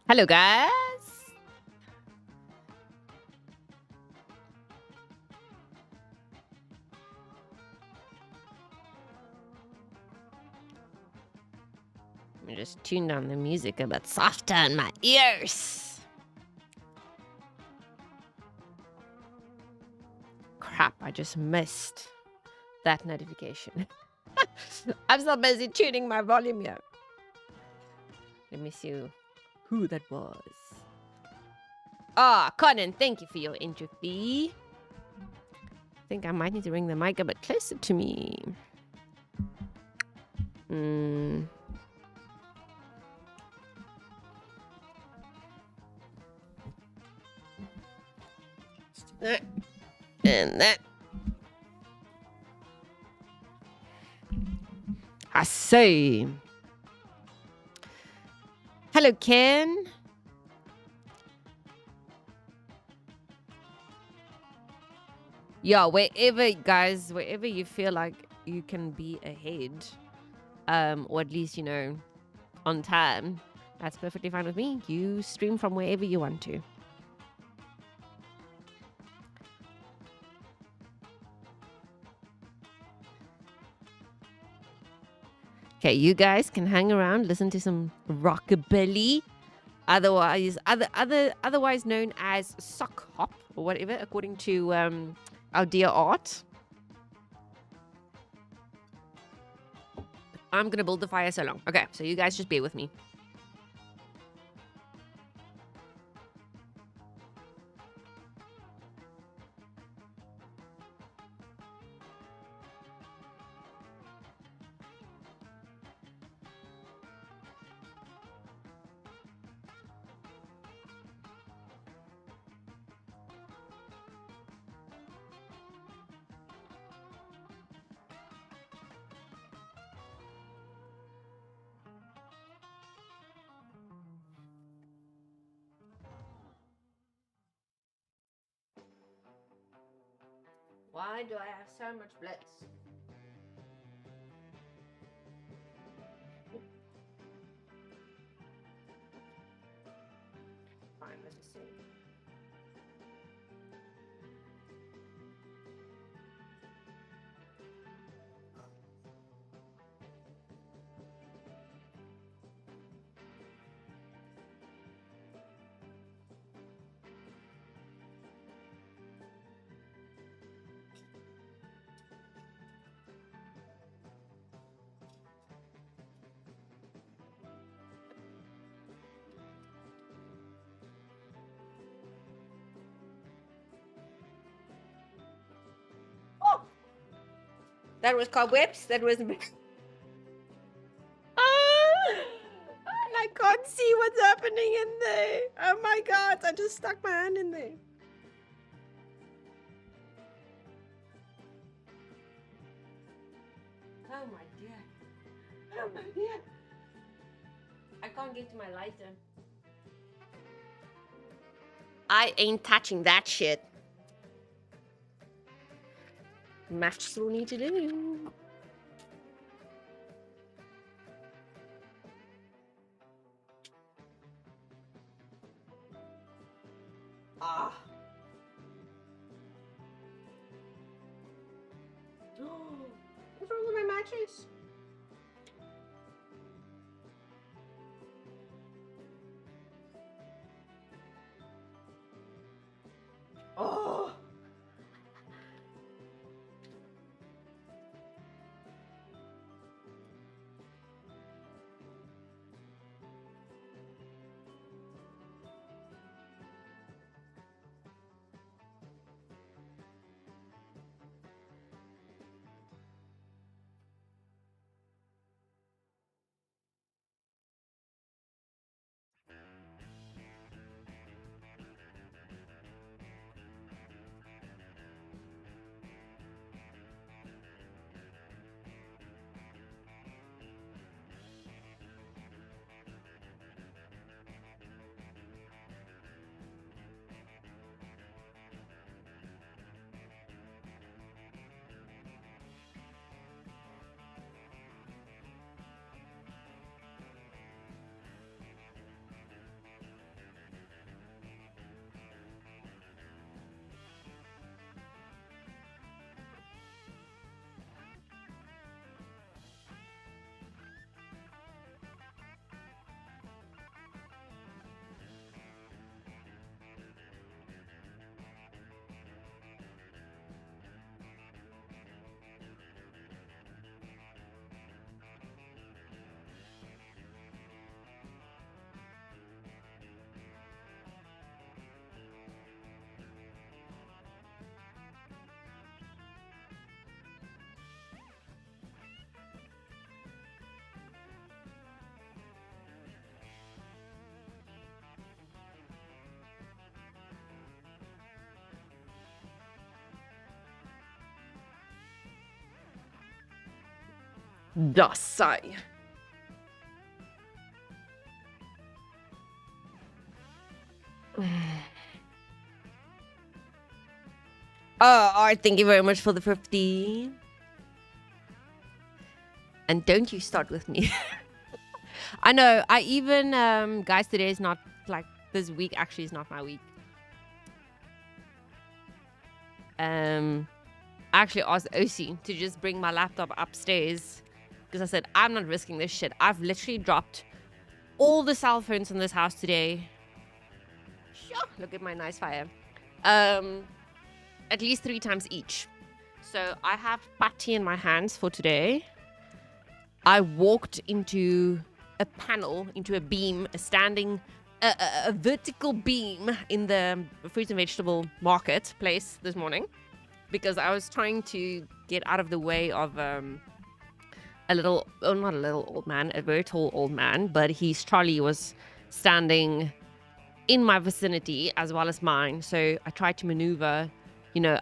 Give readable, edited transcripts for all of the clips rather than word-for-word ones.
Hello, guys. Let me just tune down the music a bit softer in my ears. Crap, I just missed that notification. I'm so busy tuning my volume here. Let me see who that was. Ah, Conan, thank you for your entry. I think I might need to bring the mic a bit closer to me. That and that. I say. Hello, Ken. Yeah, wherever, guys, wherever you feel like you can be ahead, or at least, on time, that's perfectly fine with me. You stream from wherever you want to. Okay, you guys can hang around, listen to some rockabilly, otherwise known as sock hop or whatever, according to our dear Art. I'm gonna build the fire so long. Okay, so you guys just bear with me. Why do I have so much blitz? Fine, let's just see. Oh, that was cobwebs. That was. I can't see what's happening in there. Oh my god, I just stuck my hand in there. Oh my dear. Oh my dear. I can't get to my lighter. I ain't touching that shit. Maths will need to do. Ah. What's wrong with my mattress? Oh. Das sei. Oh, thank you very much for the 50. And don't you start with me. I know. I even, guys, today is not like this week. Actually, is not my week. I actually asked OC to just bring my laptop upstairs because I said I'm not risking this shit. I've literally dropped all the cell phones in this house today. Look at my nice fire. At least 3 times each. So I have patty in my hands for today. I walked into a panel, into a beam, a vertical beam in the fruit and vegetable marketplace this morning because I was trying to get out of the way of not a little old man, a very tall old man, but his trolley was standing in my vicinity as well as mine. So I tried to maneuver,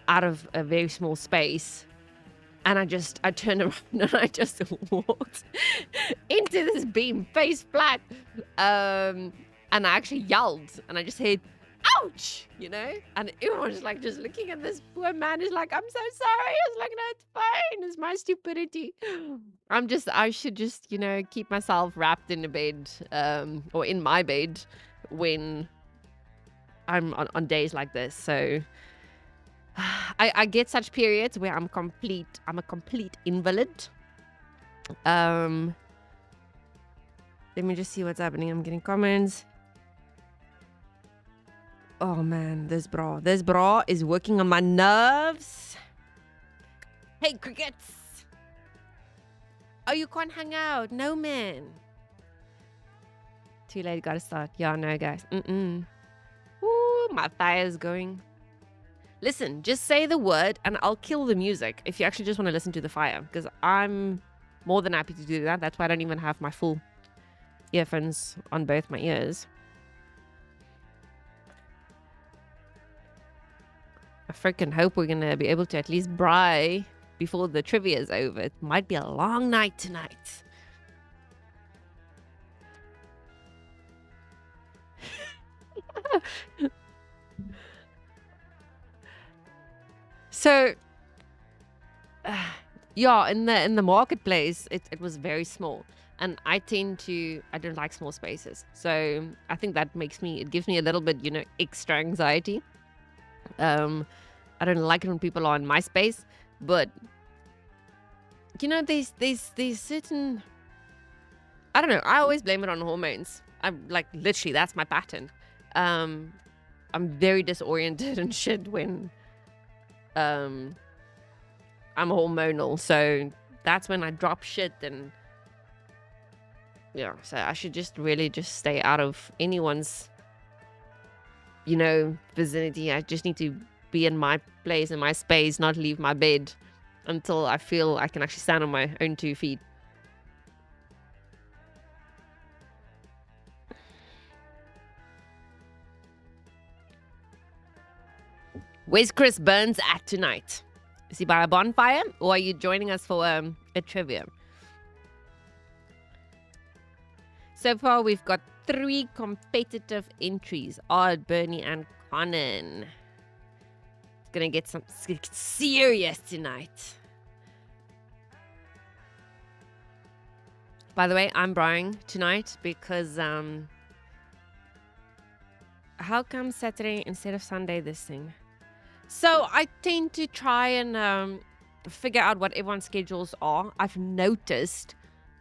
out of a very small space. And I turned around and I just walked into this beam, face flat. And I actually yelled and I just said, ouch, And everyone was like just looking at this poor man. He's like, I'm so sorry. I was like, no, it's fine. It's my stupidity. I should just, keep myself wrapped in a bed or in my bed when I'm on days like this. So I get such periods where I'm a complete invalid. Let me just see what's happening. I'm getting comments. Oh man, this bra is working on my nerves. Hey crickets. Oh, you can't hang out. No man. Too late, gotta start. Yeah, no guys. Ooh, my fire's going. Listen, just say the word and I'll kill the music if you actually just want to listen to the fire, because I'm more than happy to do that. That's why I don't even have my full earphones on both my ears. I freaking hope we're going to be able to at least braai before the trivia is over. It might be a long night tonight. So, yeah, in the marketplace, it was very small, and I don't like small spaces. So I think that it gives me a little bit, extra anxiety. I don't like it when people are in my space, but there's certain, I don't know. I always blame it on hormones. I'm like, literally, that's my pattern. I'm very disoriented and shit when I'm hormonal, so that's when I drop shit. And yeah, so I should just really just stay out of anyone's vicinity. I just need to be in my place, in my space, not leave my bed until I feel I can actually stand on my own 2 feet. Where's Chris Burns at tonight? Is he by a bonfire, or are you joining us for a trivia? So far, we've got 3 competitive entries. Odd, Bernie, and Conan. It's gonna get serious tonight. By the way, I'm braaiing tonight because how come Saturday instead of Sunday this thing? So I tend to try and figure out what everyone's schedules are. I've noticed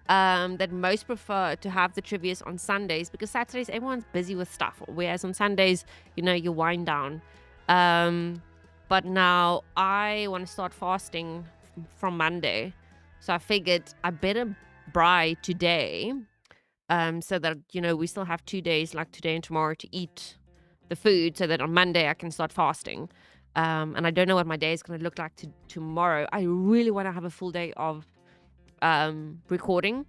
that most prefer to have the trivias on Sundays because Saturdays everyone's busy with stuff, whereas on Sundays, you wind down. But now I want to start fasting from Monday, so I figured I better braai today, so that we still have 2 days, like today and tomorrow, to eat the food, so that on Monday I can start fasting. And I don't know what my day is going to look like tomorrow. I really want to have a full day of recording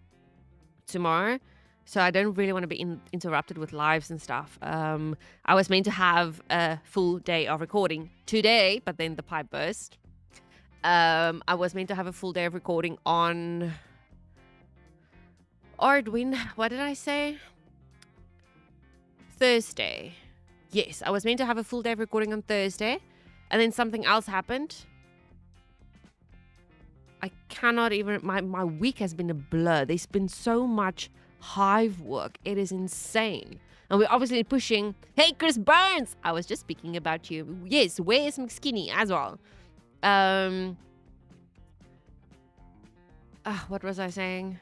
tomorrow, so I don't really want to be interrupted with lives and stuff. I was meant to have a full day of recording today, but then the pipe burst. I was meant to have a full day of recording on Ardwin, what did I say? Thursday. Yes, I was meant to have a full day of recording on Thursday, and then something else happened. I cannot even, my week has been a blur. There's been so much hive work. It is insane. And we're obviously pushing, hey, Chris Burns! I was just speaking about you. Yes, where's McSkinny as well? What was I saying?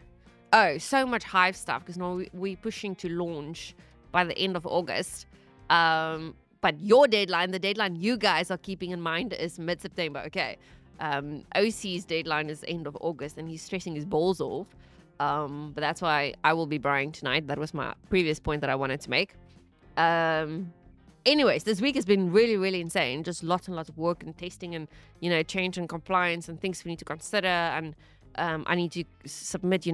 Oh, so much hive stuff because now we're pushing to launch by the end of August. But your deadline, the deadline you guys are keeping in mind is mid-September. Okay. OC's deadline is end of August and he's stressing his balls off. But that's why I will be buying tonight. That was my previous point that I wanted to make. Anyways, this week has been really, really insane. Just lots and lots of work and testing and, change and compliance and things we need to consider. And I need to submit,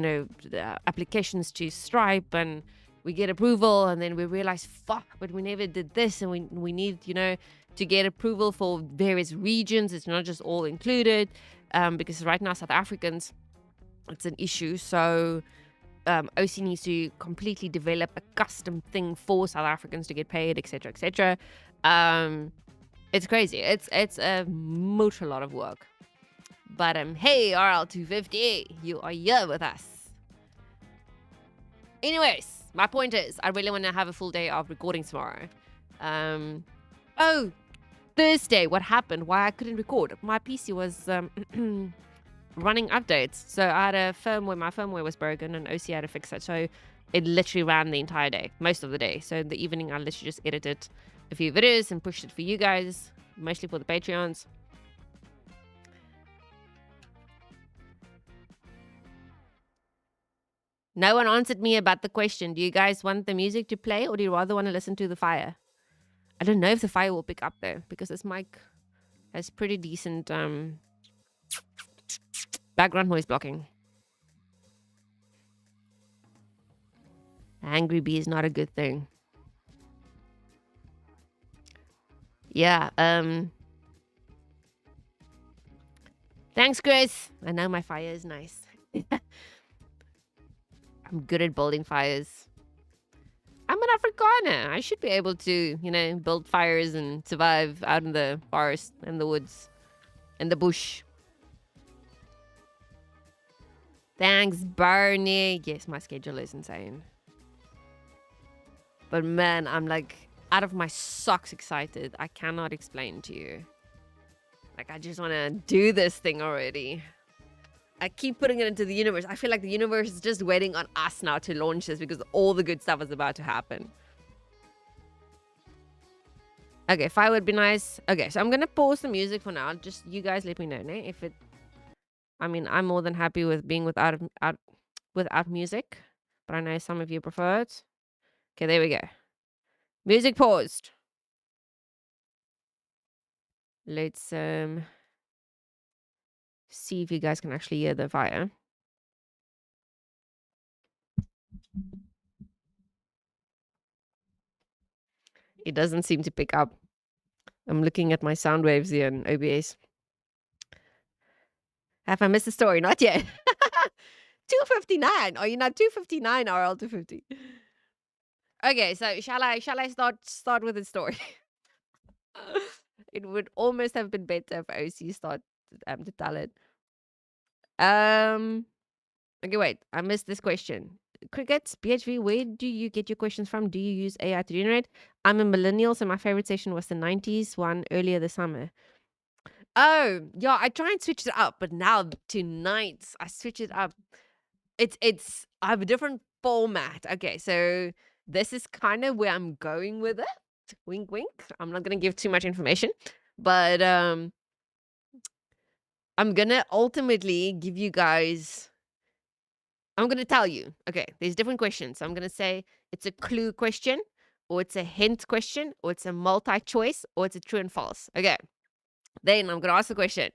applications to Stripe and we get approval and then we realize, fuck, but we never did this. And we need, to get approval for various regions. It's not just all included because right now South Africans, it's an issue. So OC needs to completely develop a custom thing for South Africans to get paid, etc., etc. It's crazy. It's a lot of work. But hey, RL250, you are here with us. Anyways, my point is, I really want to have a full day of recording tomorrow. Thursday, what happened? Why I couldn't record? My PC was running updates. So I had a firmware, my firmware was broken and OC had to fix it. So it literally ran the entire day, most of the day. So in the evening, I literally just edited a few videos and pushed it for you guys, mostly for the Patreons. No one answered me about the question. Do you guys want the music to play or do you rather want to listen to the fire? I don't know if the fire will pick up though, because this mic has pretty decent background noise blocking. Angry bee is not a good thing. Yeah, thanks, Chris. I know my fire is nice. I'm good at building fires. I'm an Afrikaner. I should be able to, build fires and survive out in the forest and the woods and the bush. Thanks, Barney. Yes, my schedule is insane. But man, I'm like out of my socks excited. I cannot explain to you. Like, I just want to do this thing already. I keep putting it into the universe. I feel like the universe is just waiting on us now to launch this because all the good stuff is about to happen. Okay, fire would be nice. Okay, so I'm going to pause the music for now. Just you guys let me know, if it... I mean, I'm more than happy with being without music. But I know some of you prefer it. Okay, there we go. Music paused. Let's see if you guys can actually hear the fire. It doesn't seem to pick up. I'm looking at my sound waves here in OBS. Have I missed the story? Not yet. 259. Are you not 259 RL 250? Okay, so shall I start with the story? It would almost have been better if OC started to tell it. Okay, wait. I missed this question. Crickets, BHV, where do you get your questions from? Do you use AI to generate? I'm a millennial, so my favorite session was the 90s one earlier this summer. Oh, yeah, I try and switch it up, but now tonight I switch it up. It's I have a different format. Okay, so this is kind of where I'm going with it. Wink, wink. I'm not gonna give too much information, but I'm gonna ultimately give you guys. I'm gonna tell you. Okay, there's different questions. So I'm gonna say it's a clue question, or it's a hint question, or it's a multi-choice, or it's a true and false. Okay. Then I'm gonna ask the question.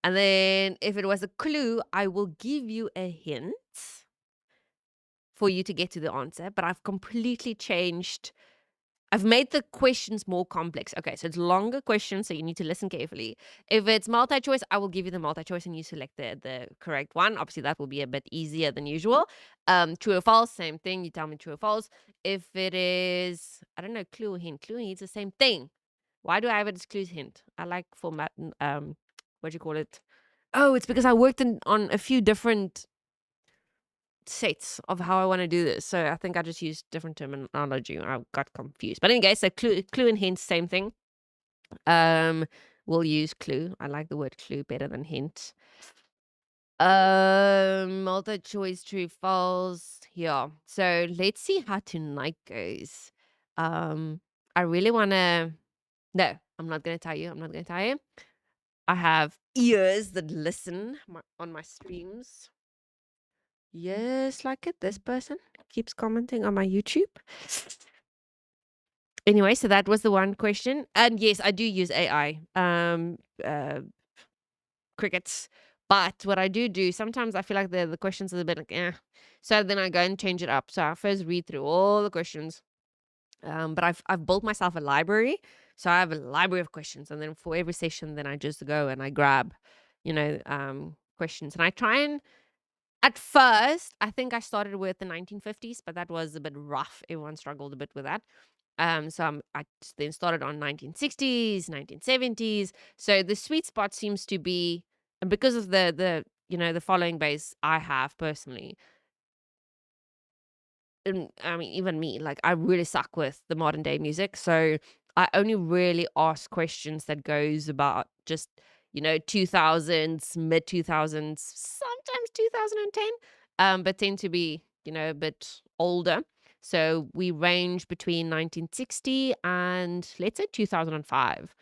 And then if it was a clue, I will give you a hint for you to get to the answer. But I've completely changed I've made the questions more complex. Okay, so it's longer questions, so you need to listen carefully. If it's multi-choice, I will give you the multi-choice and you select the correct one. Obviously, that will be a bit easier than usual. True or false, same thing. You tell me true or false. If it is, I don't know, clue or hint. Clue or hint is the same thing. Why do I have it as clue hint? I like format. What do you call it? Oh, it's because I worked on a few different sets of how I want to do this. So I think I just used different terminology. I got confused. But anyway, so clue and hint, same thing. Um, we'll use clue. I like the word clue better than hint. Multi-choice, true, false. Yeah. So let's see how tonight goes. I really wanna. No, I'm not gonna tell you. I'm not gonna tell you. I have ears that listen on my streams. Yes, like it. This person keeps commenting on my YouTube. Anyway, so that was the one question. And yes, I do use AI, crickets. But what I do, sometimes I feel like the questions are a bit like, eh. So then I go and change it up. So I first read through all the questions. But I've built myself a library. So I have a library of questions. And then for every session, then I just go and I grab, questions. And I try and at first, I think I started with the 1950s, but that was a bit rough. Everyone struggled a bit with that. I then started on 1960s, 1970s. So the sweet spot seems to be, and because of the following base I have personally, and I mean, even me, like I really suck with the modern day music. So I only really ask questions that goes about just, 2000s, mid 2000s, sometimes 2010, but tend to be, a bit older. So we range between 1960 and let's say 2005.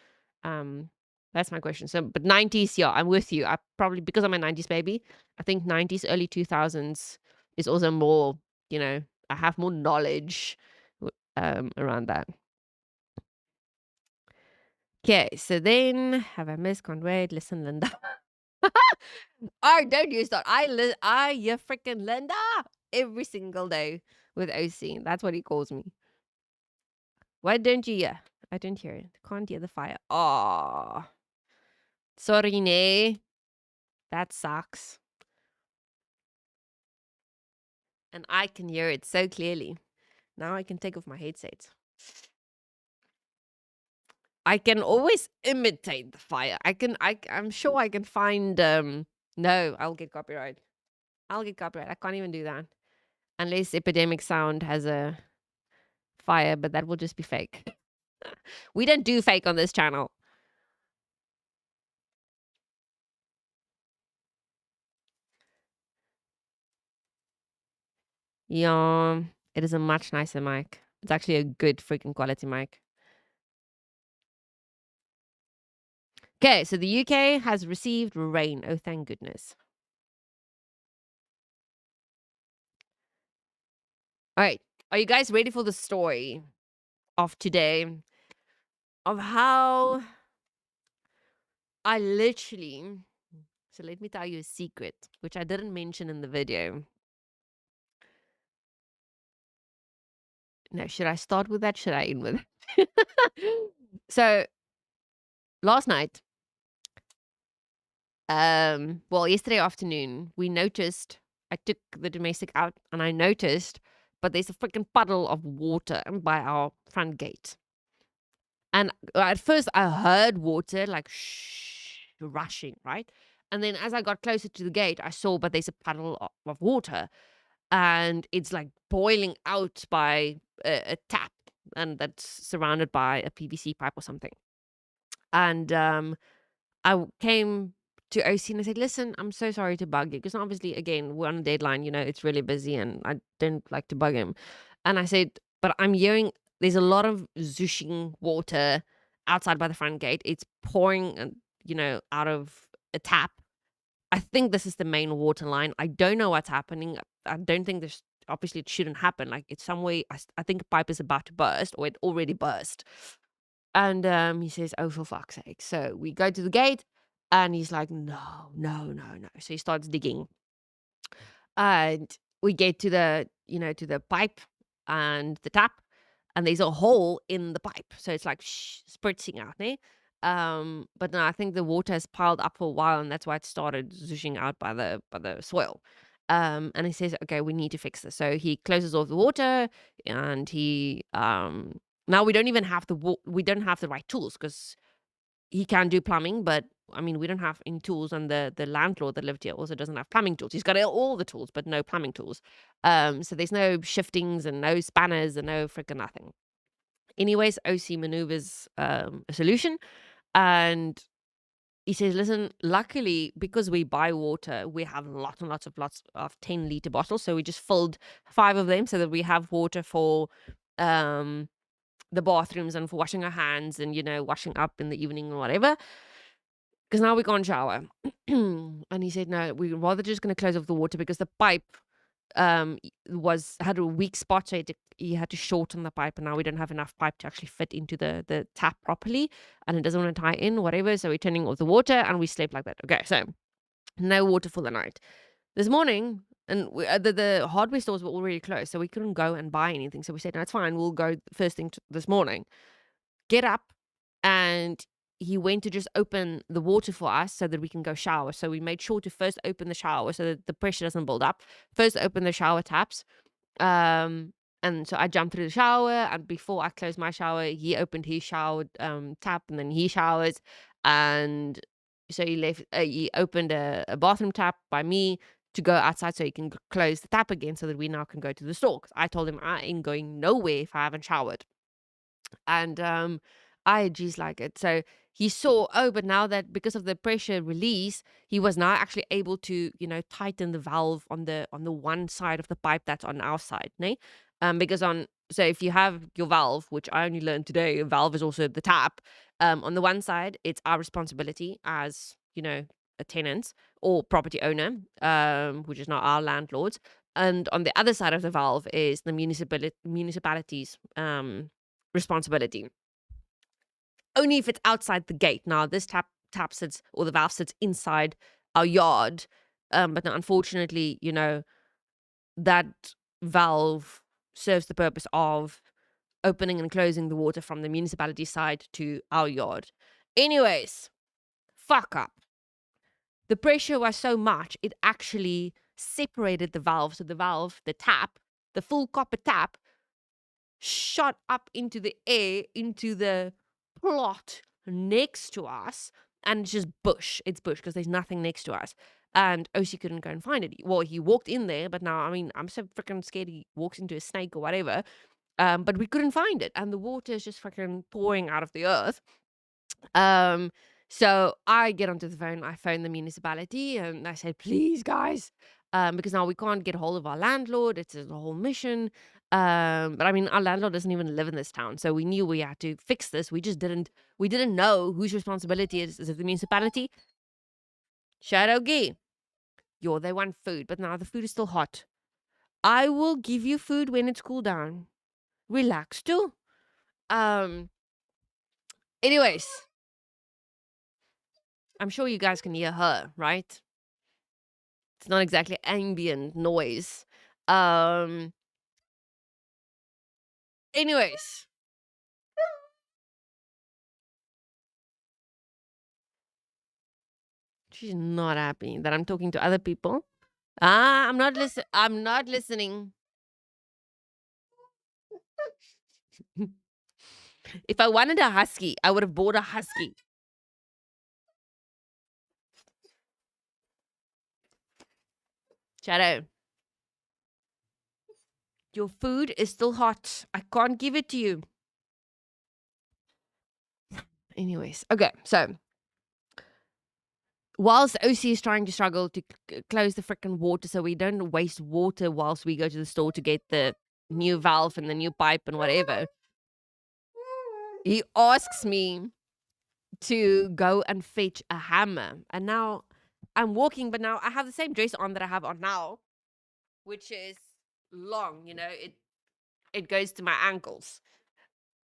Um, that's my question. So, but 90s, yeah, I'm with you. I probably, because I'm a 90s baby, I think 90s, early 2000s is also more, I have more knowledge around that. Okay, so then have I missed? Can't wait. Listen, Linda. Oh, don't use that. You freaking Linda every single day with OC. That's what he calls me. Why don't you hear? I don't hear it. Can't hear the fire. Oh, sorry, ne. That sucks. And I can hear it so clearly. Now I can take off my headset. I can always imitate the fire. I'm sure I can find no, I'll get copyright. I can't even do that. Unless Epidemic Sound has a fire, but that will just be fake. We don't do fake on this channel. Yeah, it is a much nicer mic. It's actually a good freaking quality mic. Okay, so the UK has received rain. Oh, thank goodness. All right. Are you guys ready for the story of today? Of how I literally. So let me tell you a secret, which I didn't mention in the video. No, should I start with that? Should I end with it? So last night, well, yesterday afternoon, we noticed I took the domestic out and I noticed, but there's a freaking puddle of water by our front gate. And at first I heard water like rushing, right? And then as I got closer to the gate, I saw, but there's a puddle of water and it's like boiling out by a tap and that's surrounded by a PVC pipe or something. And I came to OC and I said, listen, I'm so sorry to bug you. Because obviously, again, we're on a deadline, it's really busy and I don't like to bug him. And I said, but I'm hearing there's a lot of zooshing water outside by the front gate. It's pouring, out of a tap. I think this is the main water line. I don't know what's happening. I don't think this, obviously, it shouldn't happen. Like, it's some way, I think a pipe is about to burst or it already burst. And he says, oh, for fuck's sake. So we go to the gate and he's like, no, no, no, no. So he starts digging. And we get to the pipe and the tap. and there's a hole in the pipe, so it's like spritzing out there. But no, I think the water has piled up for a while, and that's why it started zooshing out by the soil. And he says, okay, we need to fix this. So he closes off the water, and he now we don't even have we don't have the right tools, because he can do plumbing, but I mean, we don't have any tools, and the landlord that lived here also doesn't have plumbing tools. He's got all the tools, but no plumbing tools. So there's no shiftings and no spanners and no freaking nothing. Anyways, OC maneuvers a solution, and he says, listen, luckily, because we buy water, we have lots and lots of 10-liter bottles. So we just filled 5 of them so that we have water for the bathrooms and for washing our hands and, washing up in the evening or whatever. Because now we can't shower. And he said, no, we're rather just going to close off the water, because the pipe had a weak spot, so he had to shorten the pipe, and now we don't have enough pipe to actually fit into the tap properly, and it doesn't want to tie in, whatever. So we're turning off the water, and we slept like that. Okay, so no water for the night. This morning, and the hardware stores were already closed, so we couldn't go and buy anything. So we said, no, it's fine, we'll go first thing this morning. Get up, and he went to just open the water for us so that we can go shower. So we made sure to first open the shower so that the pressure doesn't build up. First open the shower taps. And so I jumped through the shower, and before I closed my shower, he opened his shower tap, and then he showers. And so he opened a bathroom tap by me to go outside so he can close the tap again, so that we now can go to the store. 'Cause I told him I ain't going nowhere if I haven't showered. And I just like it. So he saw, but now that because of the pressure release, he was now actually able to, tighten the valve on the one side of the pipe that's on our side, né? Because so if you have your valve, which I only learned today, a valve is also the tap. On the one side, it's our responsibility as, a tenant or property owner, which is not our landlords. And on the other side of the valve is the municipality's responsibility. Only if it's outside the gate. Now, this tap sits, or the valve sits inside our yard. But now, unfortunately, that valve serves the purpose of opening and closing the water from the municipality side to our yard. Anyways, fuck up. The pressure was so much, it actually separated the valve. So the tap, the full copper tap, shot up into the air, into the plot next to us, and it's just bush. It's bush because there's nothing next to us. And OC couldn't go and find it. Well, he walked in there, but now, I mean, I'm so freaking scared he walks into a snake or whatever. But we couldn't find it, and the water is just freaking pouring out of the earth. So I get onto the phone. I phone the municipality, and I said, please, guys, because now we can't get hold of our landlord. It's a whole mission. But I mean, our landlord doesn't even live in this town, so we knew we had to fix this. We didn't know whose responsibility it is. Is it the municipality? Shadow they want food, but now the food is still hot. I will give you food when it's cooled down. Relax too. Anyways, I'm sure you guys can hear her, right? It's not exactly ambient noise. Anyways. She's not happy that I'm talking to other people. I'm not listening. If I wanted a husky, I would have bought a husky. Shadow. Your food is still hot. I can't give it to you. Anyways, okay, so whilst OC is trying to struggle to close the freaking water so we don't waste water whilst we go to the store to get the new valve and the new pipe and whatever, he asks me to go and fetch a hammer. And now I'm walking, but now I have the same dress on that I have on now, which is long, it goes to my ankles.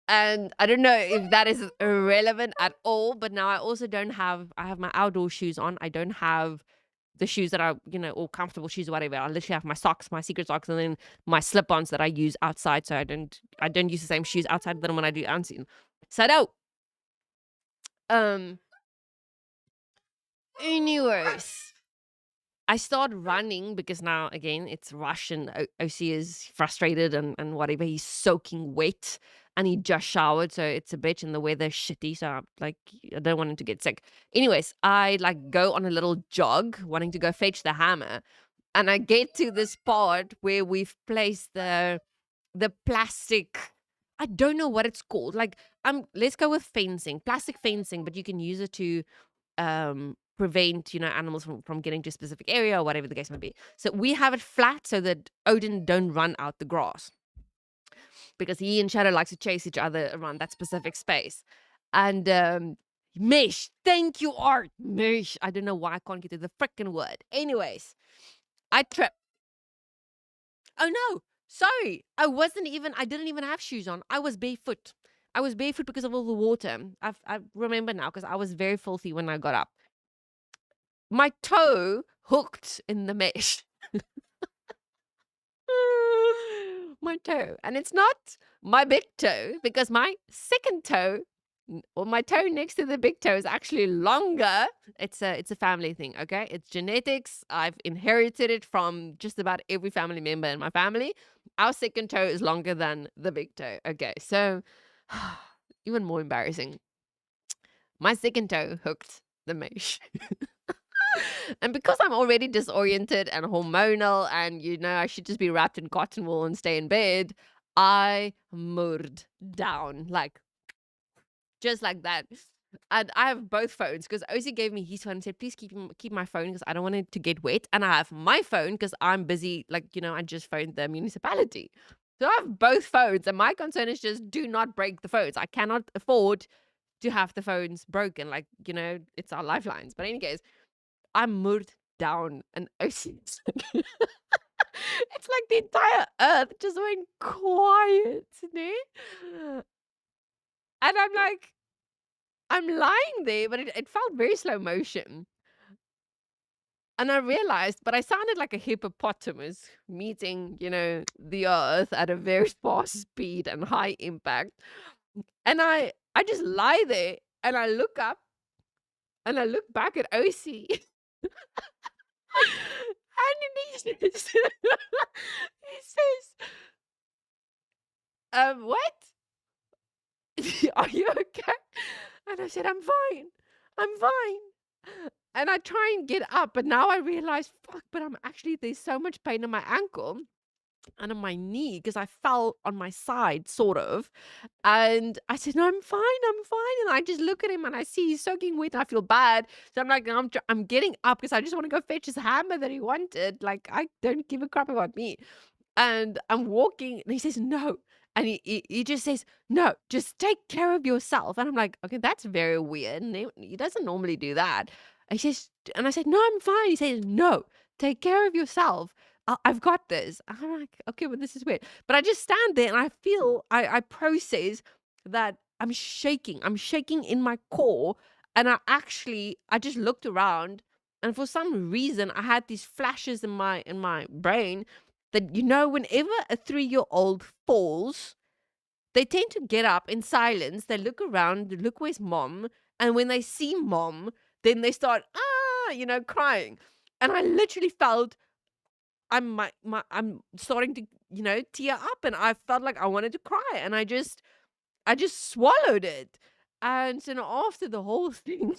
And I don't know if that is irrelevant at all, but now I also I have my outdoor shoes on. I don't have the shoes that are, all comfortable shoes or whatever. I literally have my socks, my secret socks, and then my slip-ons that I use outside so I don't I don't use the same shoes outside than when I do unseen. So no. Um. Anyways, I start running because now again it's rush and OC is frustrated and whatever. He's soaking wet and he just showered, so it's a bitch and the weather's shitty. So like I don't want him to get sick. Anyways, I like go on a little jog, wanting to go fetch the hammer, and I get to this part where we've placed the plastic. I don't know what it's called. Like let's go with fencing, plastic fencing, but you can use it to prevent animals from getting to a specific area or whatever the case may be. So we have it flat so that Odin don't run out the grass, because he and Shadow likes to chase each other around that specific space. And mesh, thank you, Art. Mesh, I don't know why I can't get to the freaking word. Anyways, I trip. Oh no, sorry, I didn't even have shoes on. I was barefoot. I was barefoot because of all the water. I remember now because I was very filthy when I got up. My toe hooked in the mesh. My toe. And it's not my big toe, because my second toe, or my toe next to the big toe, is actually longer. It's a family thing, okay? It's genetics. I've inherited it from just about every family member in my family. Our second toe is longer than the big toe. Okay, so even more embarrassing. My second toe hooked the mesh. And because I'm already disoriented and hormonal and, I should just be wrapped in cotton wool and stay in bed, I moved down, like, just like that. And I have both phones because Ozzy gave me his phone and said, please keep my phone because I don't want it to get wet. And I have my phone because I'm busy, like, I just phoned the municipality. So I have both phones. And my concern is just do not break the phones. I cannot afford to have the phones broken. Like, it's our lifelines. But in any case, I moved down an ocean. It's like the entire earth just went quiet, né? And I'm lying there, but it felt very slow motion. And I realized, but I sounded like a hippopotamus meeting, the earth at a very fast speed and high impact. And I just lie there and I look up and I look back at OC. And he says, what? Are you okay? And I said, I'm fine. I'm fine. And I try and get up, but now I realize, fuck, but there's so much pain in my ankle and on my knee because I fell on my side, sort of. And I said, no, I'm fine. And I just look at him and I see he's soaking wet and I feel bad. So I'm like, I'm getting up because I just want to go fetch his hammer that he wanted. Like, I don't give a crap about me. And I'm walking and he says, no. And he just says, no, just take care of yourself. And I'm like, okay, that's very weird. And he doesn't normally do that. And he says, and I said, no, I'm fine. He says, no, take care of yourself. I've got this. I'm like, okay, well, this is weird. But I just stand there and I feel, I process that I'm shaking. I'm shaking in my core. And I just looked around and for some reason I had these flashes in my brain that, whenever a 3-year-old falls, they tend to get up in silence. They look around, look, where's mom? And when they see mom, then they start, crying. And I literally felt I'm starting to, tear up, and I felt like I wanted to cry, and I just swallowed it. And so after the whole thing,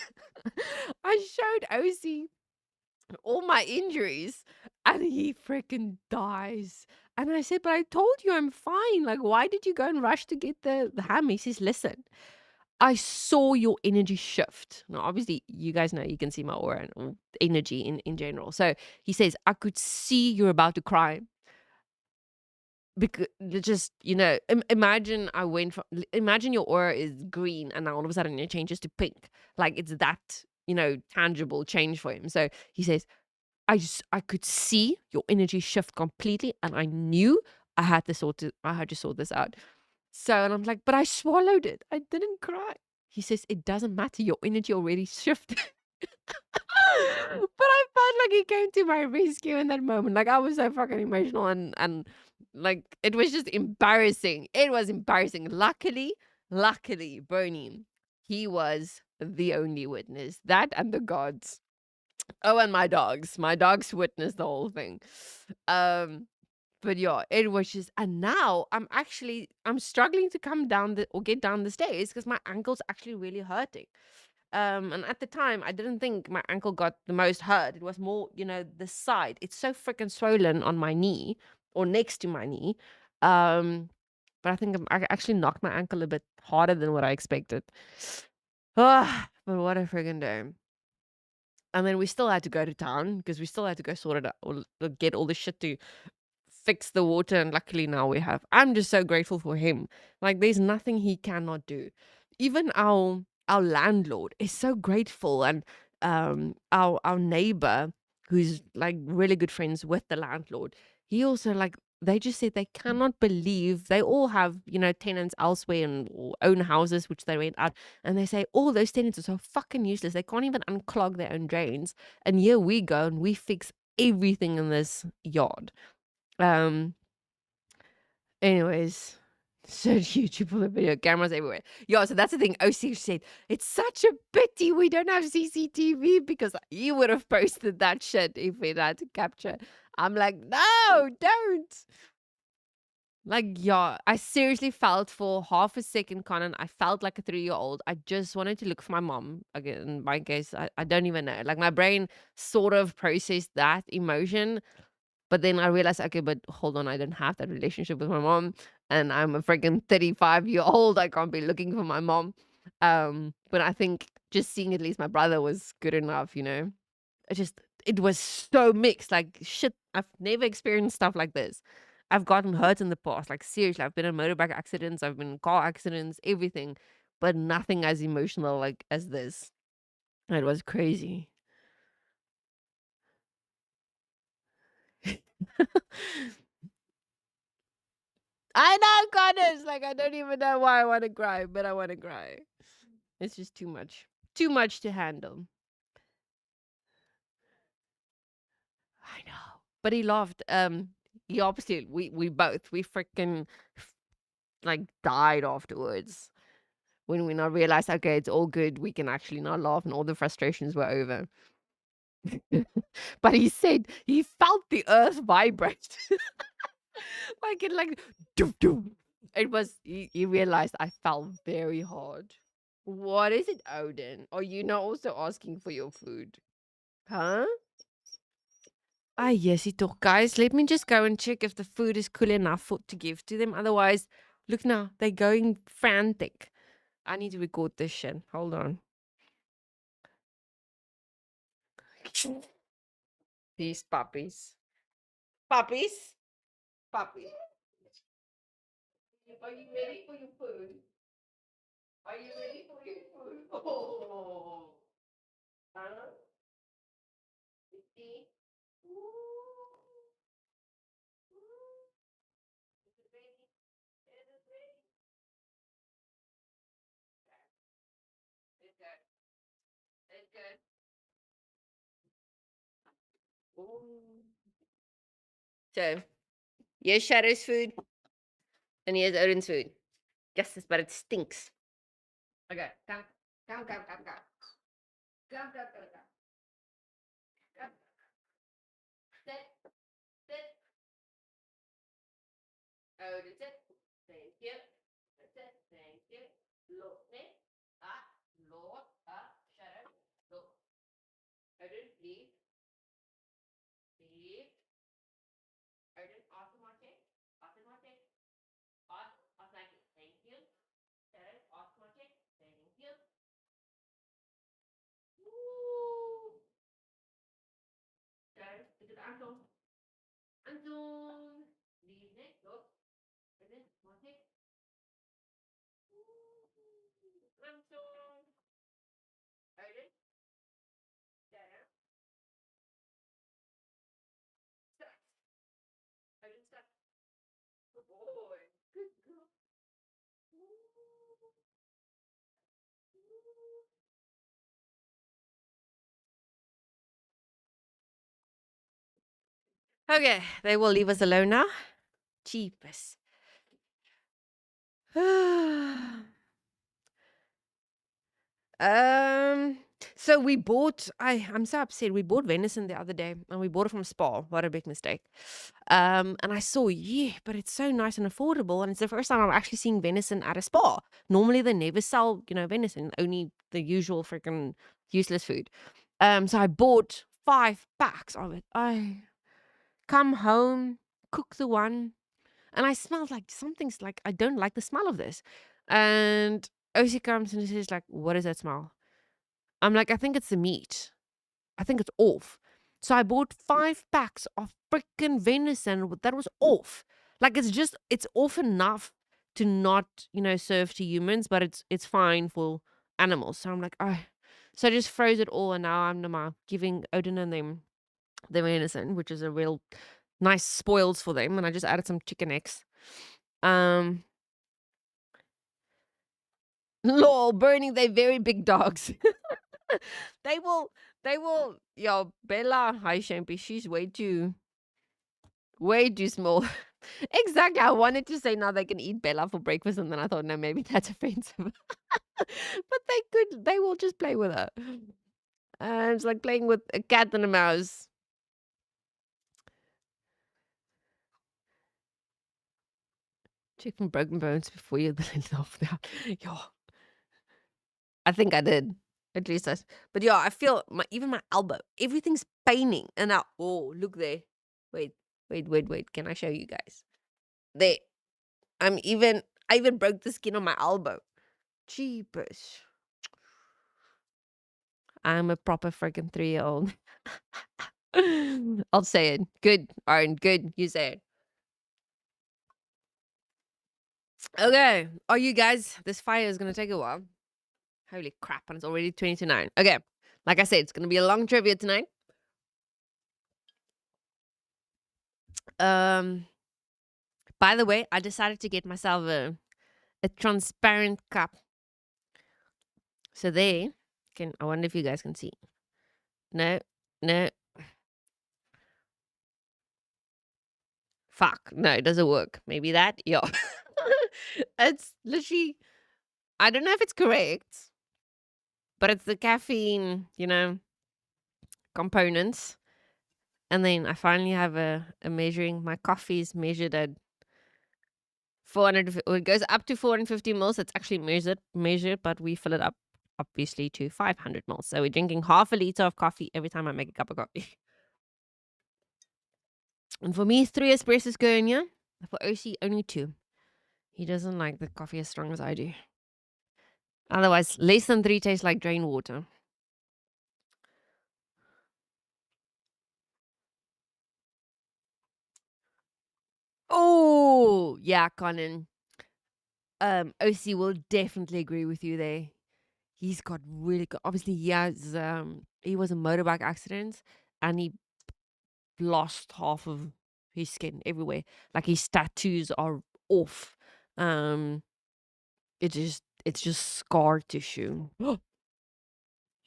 I showed OC all my injuries, and he freaking dies. And I said, but I told you I'm fine. Like, why did you go and rush to get the ham? He says, listen, I saw your energy shift. Now, obviously, you guys know you can see my aura and energy in general. So he says, I could see you're about to cry. Because just, imagine imagine your aura is green and now all of a sudden it changes to pink. Like, it's that, tangible change for him. So he says, I could see your energy shift completely, and I knew I had to sort this out. So, and I'm like, but I swallowed it. I didn't cry. He says, it doesn't matter. Your energy already shifted. But I felt like he came to my rescue in that moment. Like, I was so fucking emotional and Like, it was just embarrassing. It was embarrassing. Luckily, Bernie, he was the only witness. That and the gods. Oh, and my dogs. My dogs witnessed the whole thing. Um, but yeah, it was just, and now I'm struggling to come down the or get down the stairs because my ankle's actually really hurting. And at the time, I didn't think my ankle got the most hurt. It was more, the side. It's so freaking swollen on my knee or next to my knee. Um, but I think I actually knocked my ankle a bit harder than what I expected. But what a friggin' day. And then we still had to go to town because we still had to go sort it out or get all the shit to fix the water. And luckily now we have. I'm just so grateful for him. Like, there's nothing he cannot do. Even our landlord is so grateful, and our neighbor, who's like really good friends with the landlord, he also, like, they just said they cannot believe they all have, tenants elsewhere and or own houses which they rent out, and they say all those tenants are so fucking useless, they can't even unclog their own drains, and here we go and we fix everything in this yard. um Anyways, search YouTube for the video. Cameras everywhere. Yeah, so that's the thing. OC said, it's such a pity we don't have CCTV because you would have posted that shit if we had to capture. I'm like, no, don't. Like, yeah, I seriously felt for half a second, Conan, I felt like a 3-year-old. I just wanted to look for my mom. Again, in my case, I don't even know. Like, my brain sort of processed that emotion. But then I realized, okay, but hold on, I don't have that relationship with my mom, and I'm a freaking 35-year-old. I can't be looking for my mom. But I think just seeing at least my brother was good enough. It was so mixed. Like, shit, I've never experienced stuff like this. I've gotten hurt in the past. Like, seriously, I've been in motorbike accidents, I've been in car accidents, everything, but nothing as emotional like as this. It was crazy. I know, Connors. Like, I don't even know why I want to cry, but I want to cry. It's just too much. Too much to handle. I know. But he laughed. He obviously, we freaking like died afterwards when we now realized, okay, it's all good. We can actually now laugh and all the frustrations were over. But he said he felt the earth vibrate. Like, it, like, doof, doof. It was, he realized I fell very hard. What is it, Odin? Are you not also asking for your food? Huh? Ah, yes, it toch. Guys, let me just go and check if the food is cool enough to give to them. Otherwise, look now, they're going frantic. I need to record this shit. Hold on. These puppies. Puppies? Puppies. Are you ready for your food? Are you ready for your food? Oh. Huh? You see? Ooh. Ooh. Is it ready? Is it ready? It's good. It's good. Ooh. So, here's Shadow's food, and here's Odin's food. Yes, but it stinks. Okay, come, come, come, come, come. Come, come, come, come. Come. Sit, sit. Odin, sit. Thank you. Sit, thank you. Look, me. Ah, Lord. Ah, Shadow. Look. Odin, leave. Leave. Odin, automatic. Automatic. Automatic. Thank you. Shadow, automatic. Thank you. Woo. Shadow, look at Anton. Anton. Leave next. Look. Odin, automatic. Anton. Odin. Shadow. Stop. Odin, stop. Good boy. Good girl. Okay, they will leave us alone now. Cheapest. Um, so we bought. I'm so upset. We bought venison the other day, and we bought it from Spa. What a big mistake. And I saw, yeah, but it's so nice and affordable, and it's the first time I'm actually seeing venison at a Spa. Normally they never sell, venison, only the usual freaking useless food. So I bought 5 packs of it. I come home, cook the one, and I smelled like something's like I don't like the smell of this. And Osi comes and says like, "What is that smell?" I'm like, "I think it's the meat. I think it's off." So I bought 5 packs of freaking venison that was off. Like it's off enough to not, serve to humans, but it's fine for animals. So I'm like, oh. So I just froze it all, and now I'm giving Odin and them the venison, which is a real nice spoils for them, and I just added some chicken eggs. Um, lol, burning their very big dogs. They will, yo, Bella, hi Shampy, she's way too small. Exactly. I wanted to say now they can eat Bella for breakfast, and then I thought, no, maybe that's offensive. But they will just play with her. It's like playing with a cat and a mouse. Check from broken bones before you laugh out. Yo, I think I did. At least but yeah, I feel even my elbow, everything's paining. And now, oh, look there. Wait, wait. Can I show you guys? There. I even broke the skin on my elbow. Jeepers. I'm a proper freaking 3-year-old. I'll say it. Good, Aaron. Good. You say it. Okay. Are you guys? This fire is going to take a while. Holy crap. And it's already 20 to 9. Okay. Like I said, it's going to be a long trivia tonight. Um, by the way, I decided to get myself a transparent cup. So there, I wonder if you guys can see. No, no. Fuck. No, it doesn't work. Maybe that? Yeah. It's literally, I don't know if it's correct, but it's the caffeine, components. And then I finally have a measuring. My coffee is measured at 400. It goes up to 450 mils. It's actually measured, but we fill it up obviously to 500 mils. So we're drinking half a liter of coffee every time I make a cup of coffee. And for me, 3 espressos go in here. For OC, only 2. He doesn't like the coffee as strong as I do. Otherwise, less than 3 tastes like drain water. Oh, yeah, Conan. OC will definitely agree with you there. He's got really good. Obviously, he was a motorbike accident, and he lost half of his skin everywhere. Like his tattoos are off. Um, it's just scar tissue.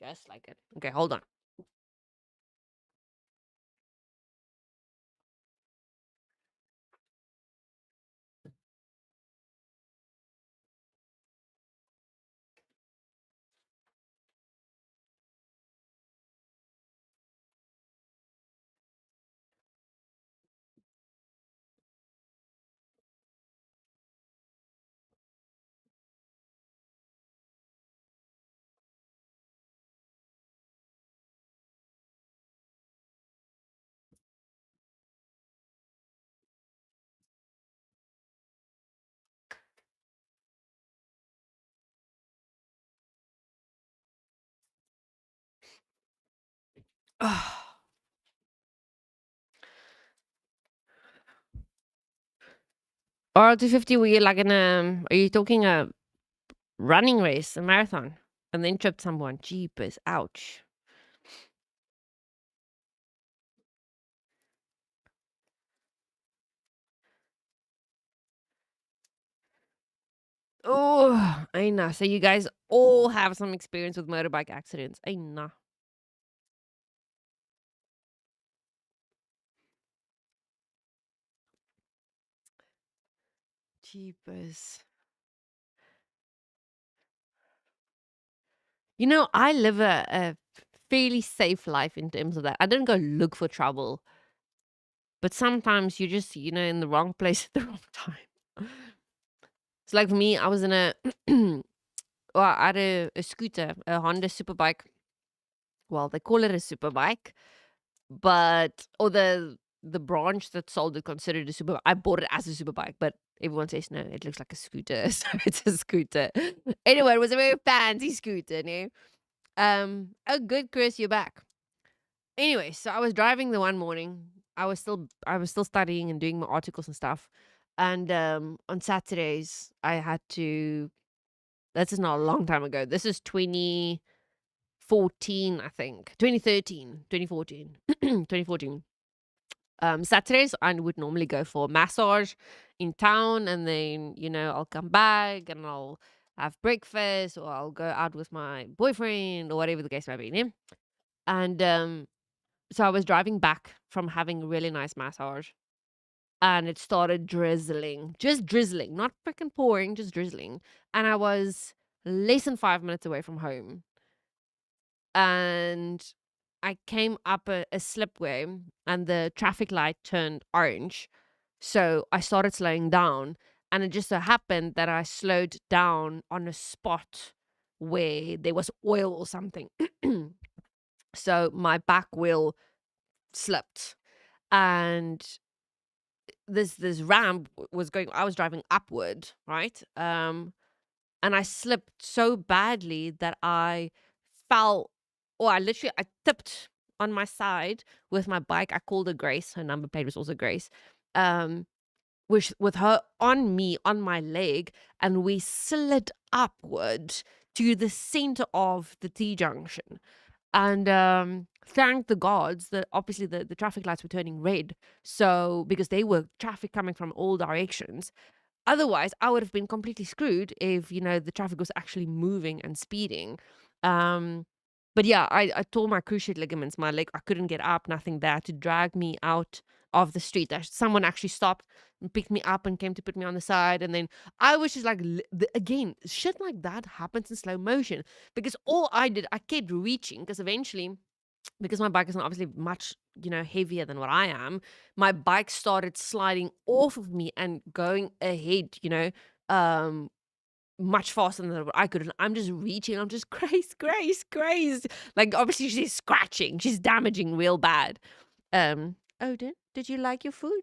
Just like it. Okay, hold on. R250, were you like are you talking a running race, a marathon, and then tripped someone? Jeepers, ouch. Oh, I know. So you guys all have some experience with motorbike accidents. I know. Jeepers. You know, I live a fairly safe life in terms of that. I don't go look for trouble, but sometimes you just, in the wrong place at the wrong time. It's like for me, I was in a, well, I had a scooter, a Honda Superbike. Well, they call it a Superbike, but, or the branch that sold it considered a super. I bought it as a Superbike, but everyone says no, it looks like a scooter, so it's a scooter. Anyway, it was a very fancy scooter, no? Oh, good, Chris, you're back. Anyway, so I was driving the one morning. I was still studying and doing my articles and stuff. And on Saturdays, I had to. This is not a long time ago. This is 2014, I think. 2013, 2014, 2014. Saturdays, I would normally go for a massage in town, and then I'll come back and I'll have breakfast, or I'll go out with my boyfriend, or whatever the case may be. Yeah? And so I was driving back from having a really nice massage, and it started drizzling, just drizzling, not freaking pouring, just drizzling. And I was less than 5 minutes away from home, and I came up a slipway, and the traffic light turned orange. So I started slowing down, and it just so happened that I slowed down on a spot where there was oil or something. So my back wheel slipped, and this ramp was going. I was driving upward, right? And I slipped so badly that I fell, or I tipped on my side with my bike. I called her Grace. Her number plate was also Grace. Which with her on me, on my leg, and we slid upward to the center of the T junction. And thank the gods that obviously the traffic lights were turning red. So, because they were traffic coming from all directions. Otherwise, I would have been completely screwed if, the traffic was actually moving and speeding. Um, but yeah, I tore my cruciate ligaments, my leg. I couldn't get up, nothing there to drag me out of the street. Someone actually stopped and picked me up and came to put me on the side. And then I was just like, again, shit like that happens in slow motion. Because all I did, I kept reaching, because eventually, because my bike is not obviously much, heavier than what I am, my bike started sliding off of me and going ahead, um, much faster than I could. And I'm just reaching. I'm just, Grace, Grace, Grace. Like, obviously, she's scratching. She's damaging real bad. Odin, did you like your food?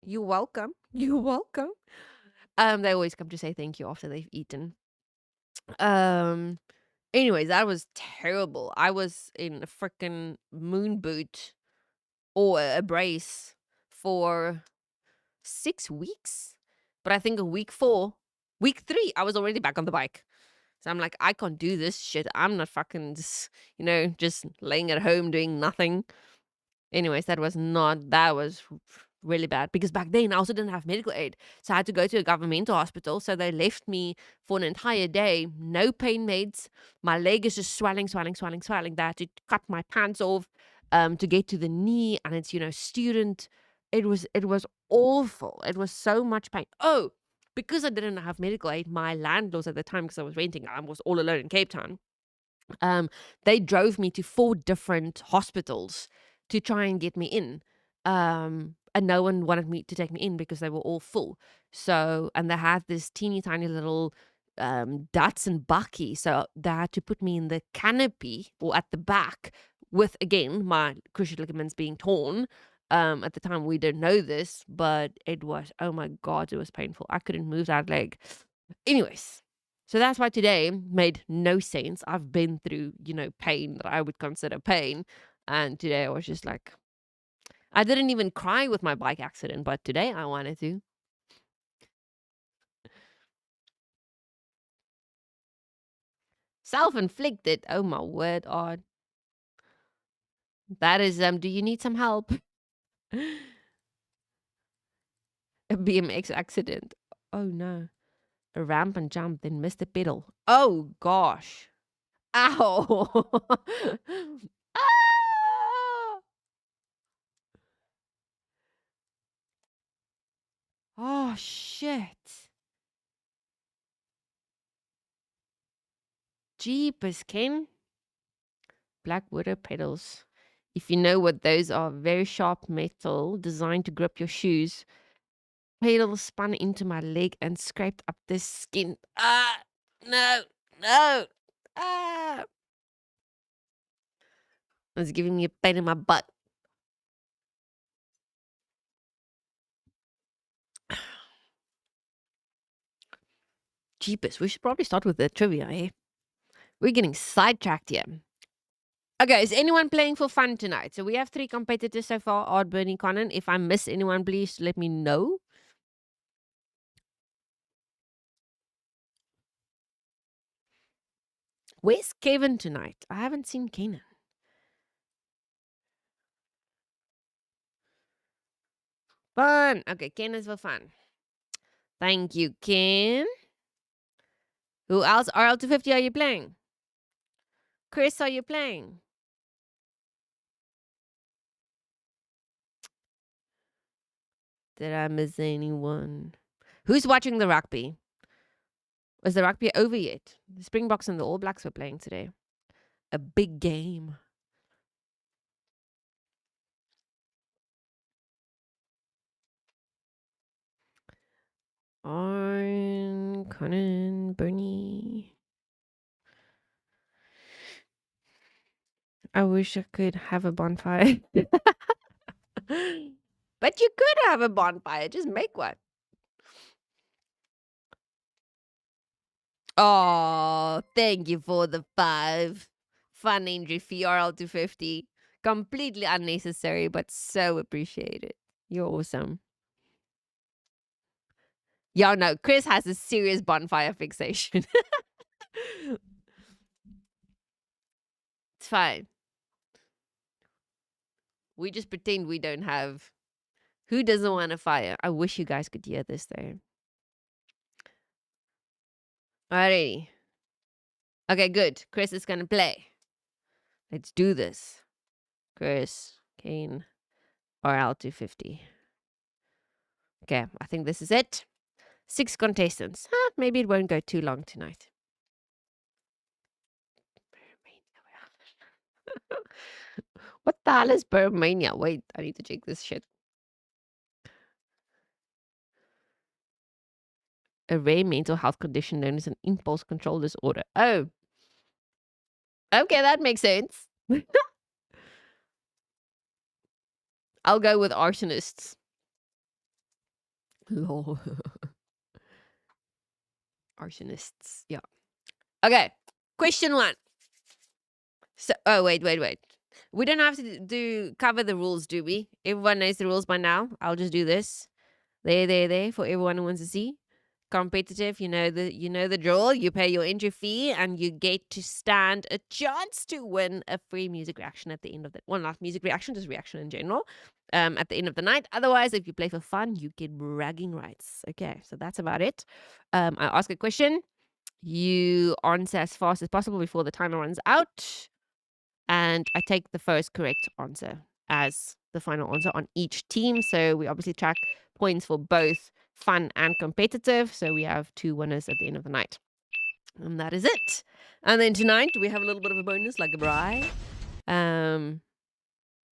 You're welcome. You're welcome. They always come to say thank you after they've eaten. Um, Anyways, that was terrible. I was in a freaking moon boot or a brace for 6 weeks. But I think week 3, I was already back on the bike. So I'm like, I can't do this shit. I'm not fucking just, just laying at home doing nothing. Anyways, that was really bad, because back then I also didn't have medical aid. So I had to go to a governmental hospital. So they left me for an entire day, no pain meds. My leg is just swelling, swelling, swelling, swelling. They had to cut my pants off to get to the knee. And it's, student. It was awful. It was so much pain. Oh, because I didn't have medical aid, my landlords at the time, because I was renting, I was all alone in Cape Town. They drove me to 4 different hospitals to try and get me in. And no one wanted me to take me in because they were all full. So, and they had this teeny tiny little Dutz and Bucky. So they had to put me in the canopy, or at the back, with, again, my cruciate ligaments being torn. At the time, we didn't know this, but it was, oh my God, it was painful. I couldn't move that leg. Anyways, so that's why today made no sense. I've been through, pain that I would consider pain. And today I was just like, I didn't even cry with my bike accident, but today I wanted to. Self-inflicted. Oh my word, odd. That is, do you need some help? A BMX accident. Oh no. A ramp and jump, then missed the pedal. Oh gosh. Ow. Ah! Oh, shit. Jeepers, Ken. Black widow pedals. If you know what those are, very sharp metal designed to grip your shoes. Pedal spun into my leg and scraped up the skin. Ah, no, no. Ah. It's giving me a pain in my butt. Jeepers, we should probably start with the trivia, eh? We're getting sidetracked here. Okay, is anyone playing for fun tonight? So we have 3 competitors so far, Odd, Bernie, Conan. If I miss anyone, please let me know. Where's Kevin tonight? I haven't seen Kenan. Fun. Okay, Ken is for fun. Thank you, Ken. Who else? RL250, are you playing? Chris, are you playing? Did I miss anyone? Who's watching the rugby? Is the rugby over yet? The Springboks and the All Blacks were playing today. A big game. On Conan, Bernie. I wish I could have a bonfire. But you could have a bonfire. Just make one. Oh, thank you for the 5. Fun injury fee RL250. Completely unnecessary, but so appreciated. You're awesome. Yeah, no, Chris has a serious bonfire fixation. It's fine. We just pretend we don't have. Who doesn't want a fire? I wish you guys could hear this though. Alrighty. Okay, good. Chris is gonna play. Let's do this. Chris, Kane, RL250. Okay, I think this is it. 6 contestants. Maybe it won't go too long tonight. What the hell is Burmania? Wait, I need to check this shit. A rare mental health condition known as an impulse control disorder. Oh. Okay, that makes sense. I'll go with arsonists. Lol. Arsonists. Yeah. Okay. Question 1. So, oh, wait. We don't have to do cover the rules, do we? Everyone knows the rules by now. I'll just do this. There, for everyone who wants to see. Competitive, you know the drill. You pay your entry fee and you get to stand a chance to win a free music reaction at the end of the not music reaction, just reaction in general. At the end of the night. Otherwise, if you play for fun, you get bragging rights. Okay, so that's about it. I ask a question. You answer as fast as possible before the timer runs out. And I take the first correct answer as the final answer on each team. So we obviously track points for both fun and competitive. So we have 2 winners at the end of the night. And that is it. And then tonight we have a little bit of a bonus, like a braai.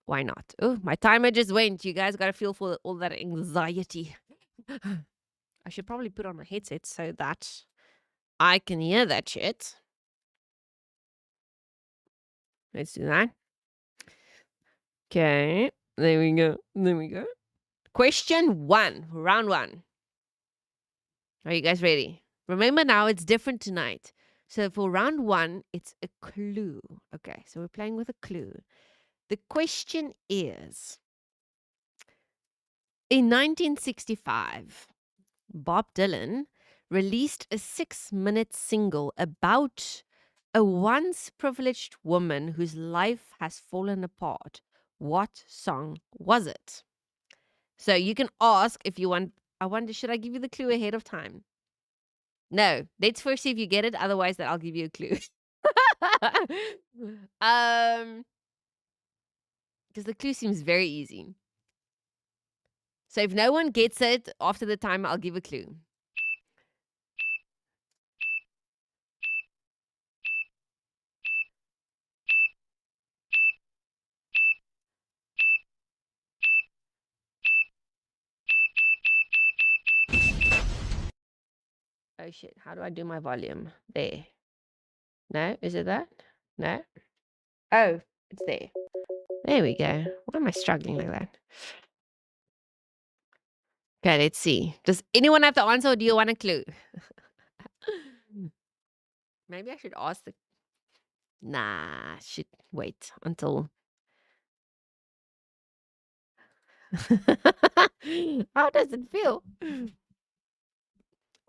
Why not? Oh, my timer just went. You guys got to feel for all that anxiety. I should probably put on my headset so that I can hear that shit. Let's do that. Okay. There we go. Question 1, round 1. Are you guys ready? Remember now, it's different tonight. So for round 1, it's a clue. Okay, so we're playing with a clue. The question is, in 1965, Bob Dylan released a 6-minute single about a once privileged woman whose life has fallen apart. What song was it? So you can ask if you want. I wonder, should I give you the clue ahead of time? No. Let's first see if you get it. Otherwise, then I'll give you a clue. Because the clue seems very easy. So if no one gets it after the time, I'll give a clue. Oh shit, how do I do my volume? There. No, is it that? No? Oh, it's there. There we go. Why am I struggling like that? Okay, let's see. Does anyone have the answer or do you want a clue? Maybe I should ask the. Nah, should wait until. How does it feel?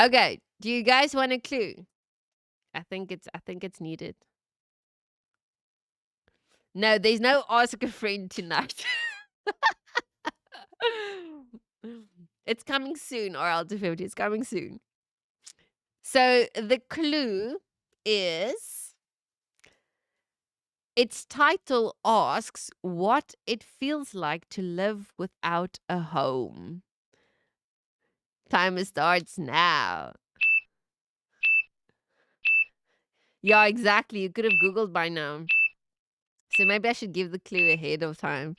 Okay, do you guys want a clue? I think it's needed. No, there's no ask a friend tonight. It's coming soon, or Alt50. It's coming soon. So the clue is its title asks what it feels like to live without a home. Timer starts now. Yeah, exactly. You could have Googled by now. So maybe I should give the clue ahead of time.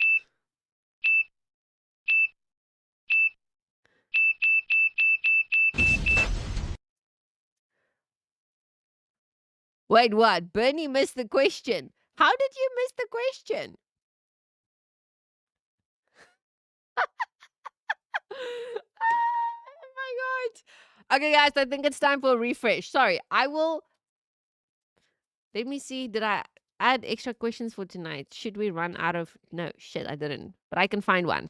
Wait, what? Bernie missed the question. How did you miss the question? Oh my god. Okay, guys, I think it's time for a refresh. Sorry, I will. Let me see. Did I add extra questions for tonight? Should we run out of. No, shit, I didn't. But I can find one.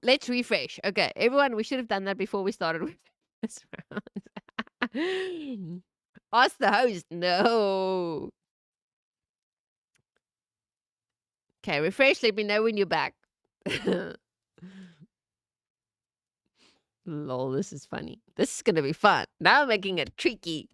Let's refresh. Okay, everyone, we should have done that before we started with this round. Ask the host. No. Okay, refresh. Let me know when you're back. Lol, this is funny. This is going to be fun. Now I'm making it tricky.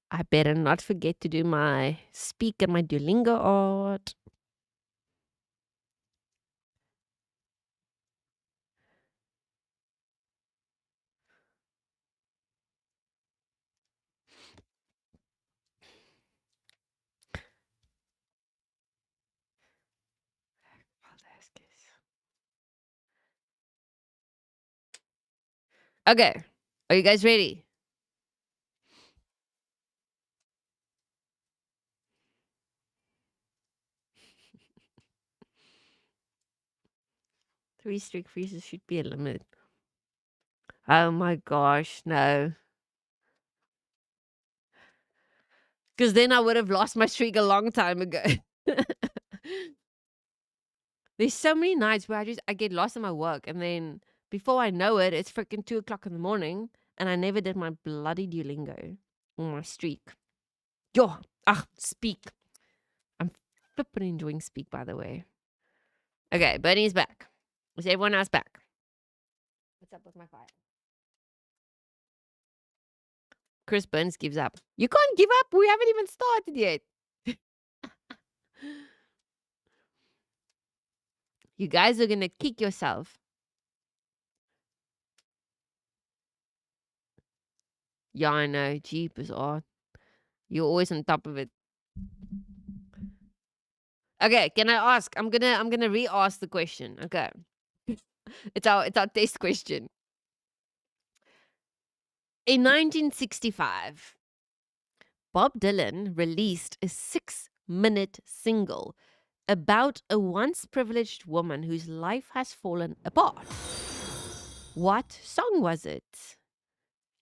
I better not forget to do my speak and my Duolingo art. Okay, are you guys ready? Three strict freezes should be a limit. Oh my gosh, no. Because then I would have lost my streak a long time ago. There's so many nights where I get lost in my work, and then before I know it, it's freaking 2 o'clock in the morning, and I never did my bloody Duolingo or my streak. Yo, speak. I'm flipping enjoying speak, by the way. Okay, Bernie's back. Is everyone else back? What's up with my fire? Chris Burns gives up. You can't give up. We haven't even started yet. You guys are gonna kick yourself. Yeah, I know. Jeepers are. You're always on top of it. Okay, can I ask? I'm gonna re-ask the question. Okay. It's our test question. In 1965, Bob Dylan released a 6-minute single about a once privileged woman whose life has fallen apart. What song was it?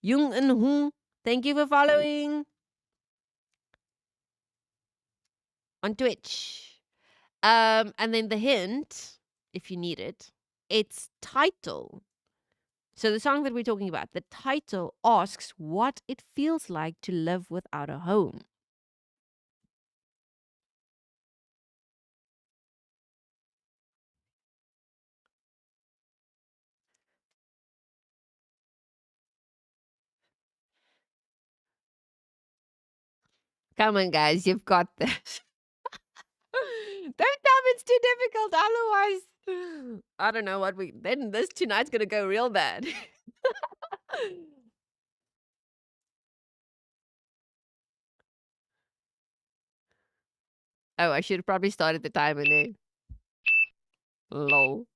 Jung and Hung, thank you for following on Twitch. And then the hint, if you need it, its title. So the song that we're talking about, the title asks what it feels like to live without a home. Come on, guys. You've got this. Don't tell me it's too difficult. Otherwise, I don't know what we. Then this tonight's going to go real bad. Oh, I should have probably started the timer there. Lol.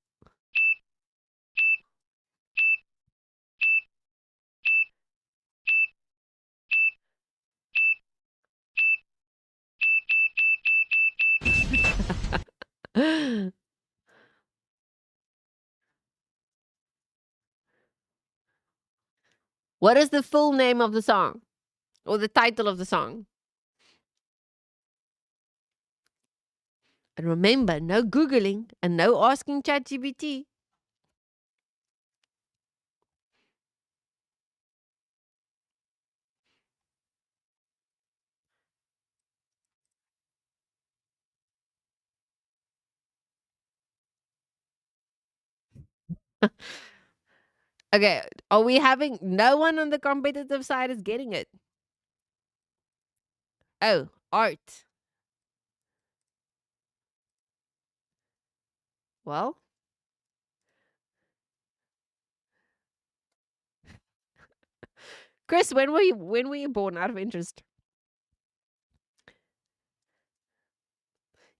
What is the full name of the song? Or the title of the song? And remember, no Googling and no asking ChatGPT. Okay, are we having no one on the competitive side is getting it? Oh, art. Well, Chris, when were you born out of interest?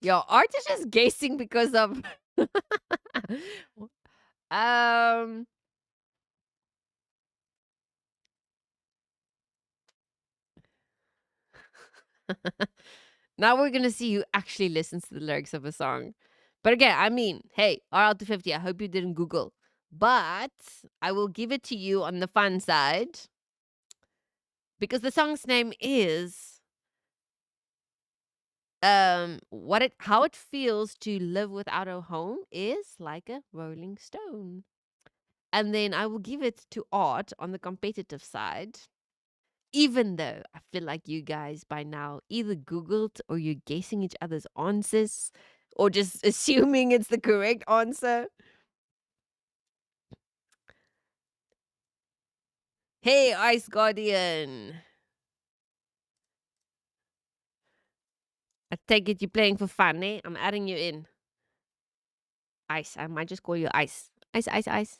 Yo, art is just guessing because of um now we're gonna see who actually listens to the lyrics of a song. But again, I mean, hey, R out to 50, I hope you didn't Google. But I will give it to you on the fun side because the song's name is what it how it feels to live without a home is like a rolling stone. And then I will give it to art on the competitive side. Even though I feel like you guys by now either Googled or you're guessing each other's answers or just assuming it's the correct answer. Hey, Ice Guardian. I take it you're playing for fun, eh? I'm adding you in. Ice. I might just call you Ice. Ice, Ice, Ice.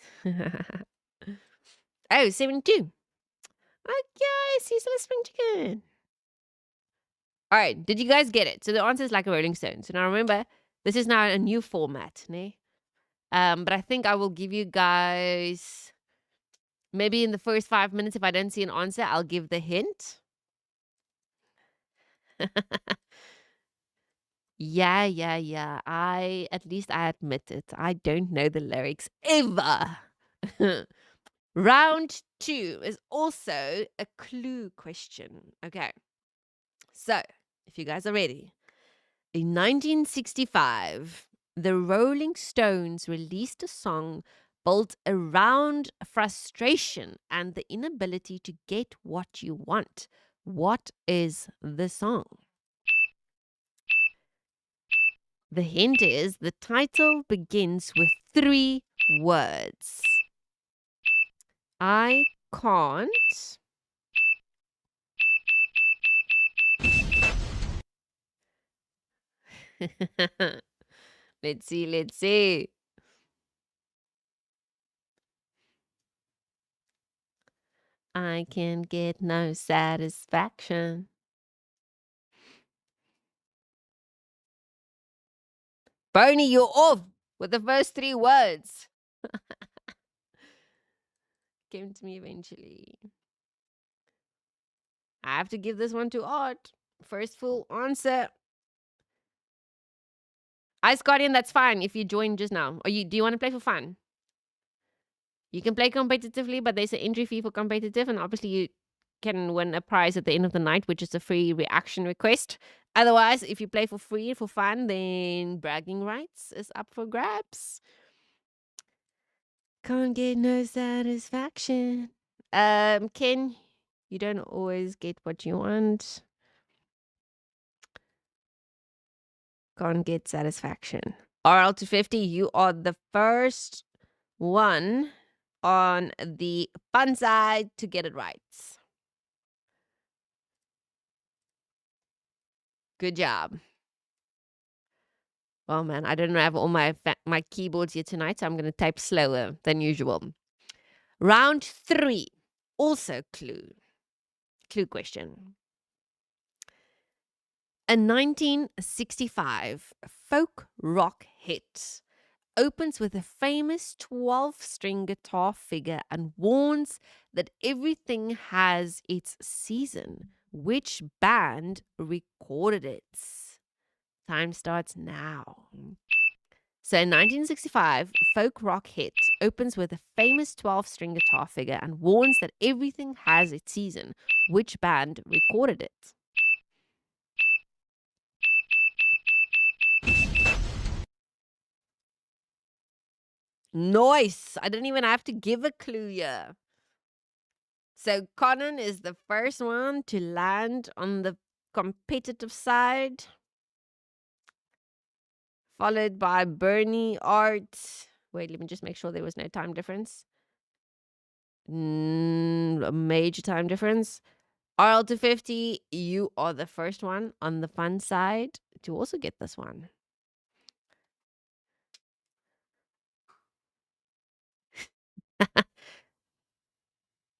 Oh, 72. Okay, he's listening chicken. All right, did you guys get it? So the answer is like a Rolling Stone. So now remember, this is now a new format, ne? But I think I will give you guys maybe in the first 5 minutes. If I don't see an answer, I'll give the hint. Yeah. At least I admit it. I don't know the lyrics ever. Round 2 is also a clue question. Okay. So, if you guys are ready. In 1965, the Rolling Stones released a song built around frustration and the inability to get what you want. What is the song? The hint is the title begins with 3 words. I can't. Let's see. I can get no satisfaction. Boney, you're off with the first 3 words. Came to me eventually. I have to give this one to Art. First full answer. Ice Guardian, that's fine if you join just now. Do you want to play for fun? You can play competitively, but there's an entry fee for competitive, and obviously you can win a prize at the end of the night, which is a free reaction request. Otherwise, if you play for free for fun, then bragging rights is up for grabs. Can't get no satisfaction. Ken, you don't always get what you want. Can't get satisfaction. RL to 50, you are the first one on the fun side to get it right. Good job. Well, man, I don't have all my keyboards here tonight, so I'm going to type slower than usual. Round 3. Also clue. Clue question. A 1965 folk rock hit opens with a famous 12-string guitar figure and warns that everything has its season. Which band recorded it? Time starts now. So, in 1965, folk rock hit opens with a famous 12-string guitar figure and warns that everything has its season. Which band recorded it? Nice. I didn't even have to give a clue here. So Conan is the first one to land on the competitive side, followed by Bernie Art. Wait, let me just make sure there was no time difference. A major time difference. RL to 50, you are the first one on the fun side to also get this one.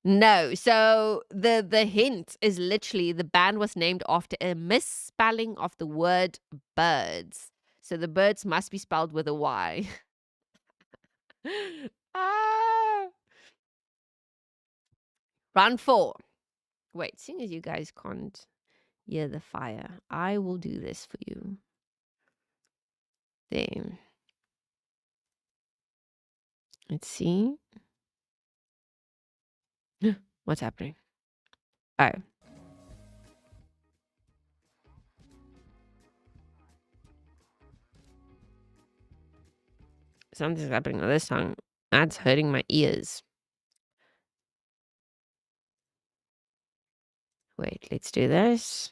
No, so the hint is literally the band was named after a misspelling of the word birds. So the birds must be spelled with a Y. Ah. Round 4. Wait, seeing as you guys can't hear the fire, I will do this for you. There. Let's see. What's happening? Oh. Something's happening with this song. That's hurting my ears. Wait, let's do this.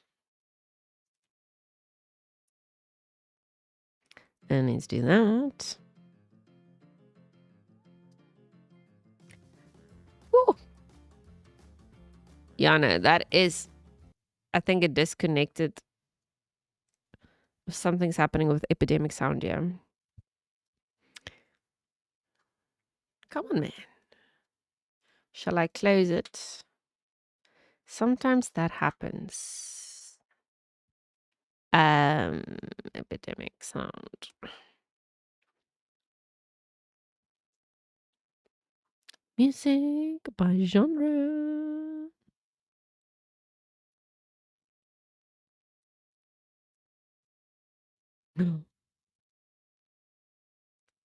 And let's do that. Woo. Yeah, no, that is, I think, a disconnected. Something's happening with epidemic sound here. Come on, man. Shall I close it? Sometimes that happens. Epidemic sound. Music by genre.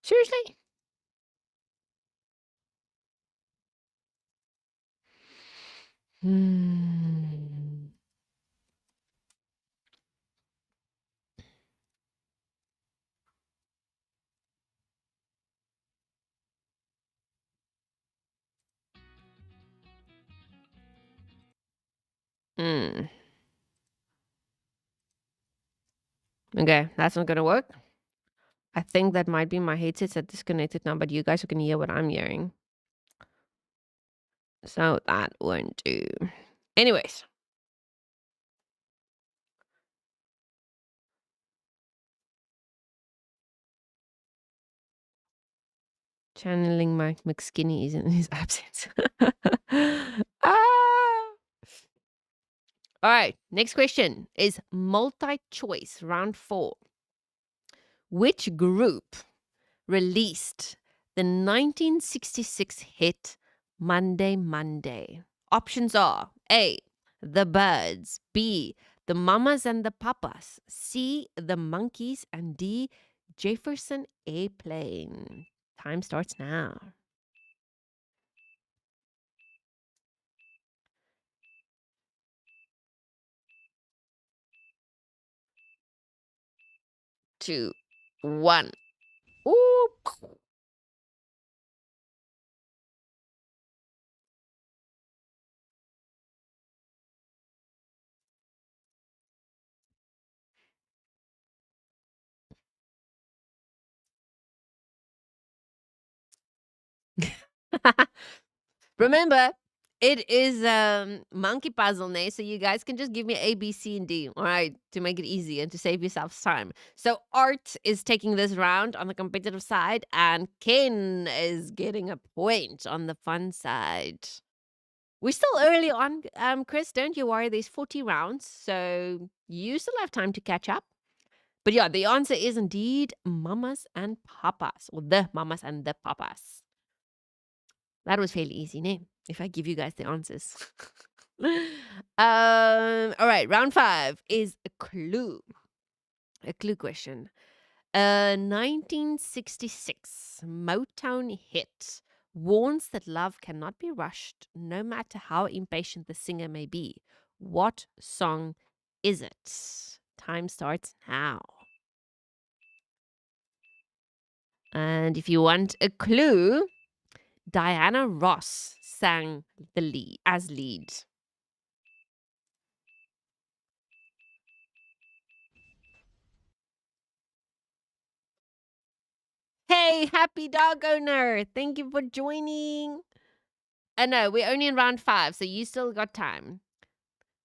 Seriously? Hmm. Hmm. Okay, that's not gonna work. I think that might be my headsets are disconnected now, but you guys can hear what I'm hearing. So that won't do. Anyways. Channeling Mike McSkinny is in his absence. Ah! All right. Next question is multi-choice, round 4. Which group released the 1966 hit Monday, Monday? Options are A, The Birds, B, The Mamas and the Papas, C, The Monkeys, and D, Jefferson Airplane. Time starts now. 2, 1. Ooh. Remember, It is monkey puzzle, Nay. So you guys can just give me A, B, C, and D. All right, to make it easy and to save yourselves time. So Art is taking this round on the competitive side, and Ken is getting a point on the fun side. We're still early on, Chris. Don't you worry. There's 40 rounds, so you still have time to catch up. But yeah, the answer is indeed mamas and papas, or the mamas and the papas. That was fairly easy, ne? If I give you guys the answers. All right, round 5 is a clue. A clue question. A 1966 Motown hit warns that love cannot be rushed, no matter how impatient the singer may be. What song is it? Time starts now. And if you want a clue, Diana Ross sang the lead as lead. Hey, happy dog owner. Thank you for joining. No, we're only in round 5, so you still got time.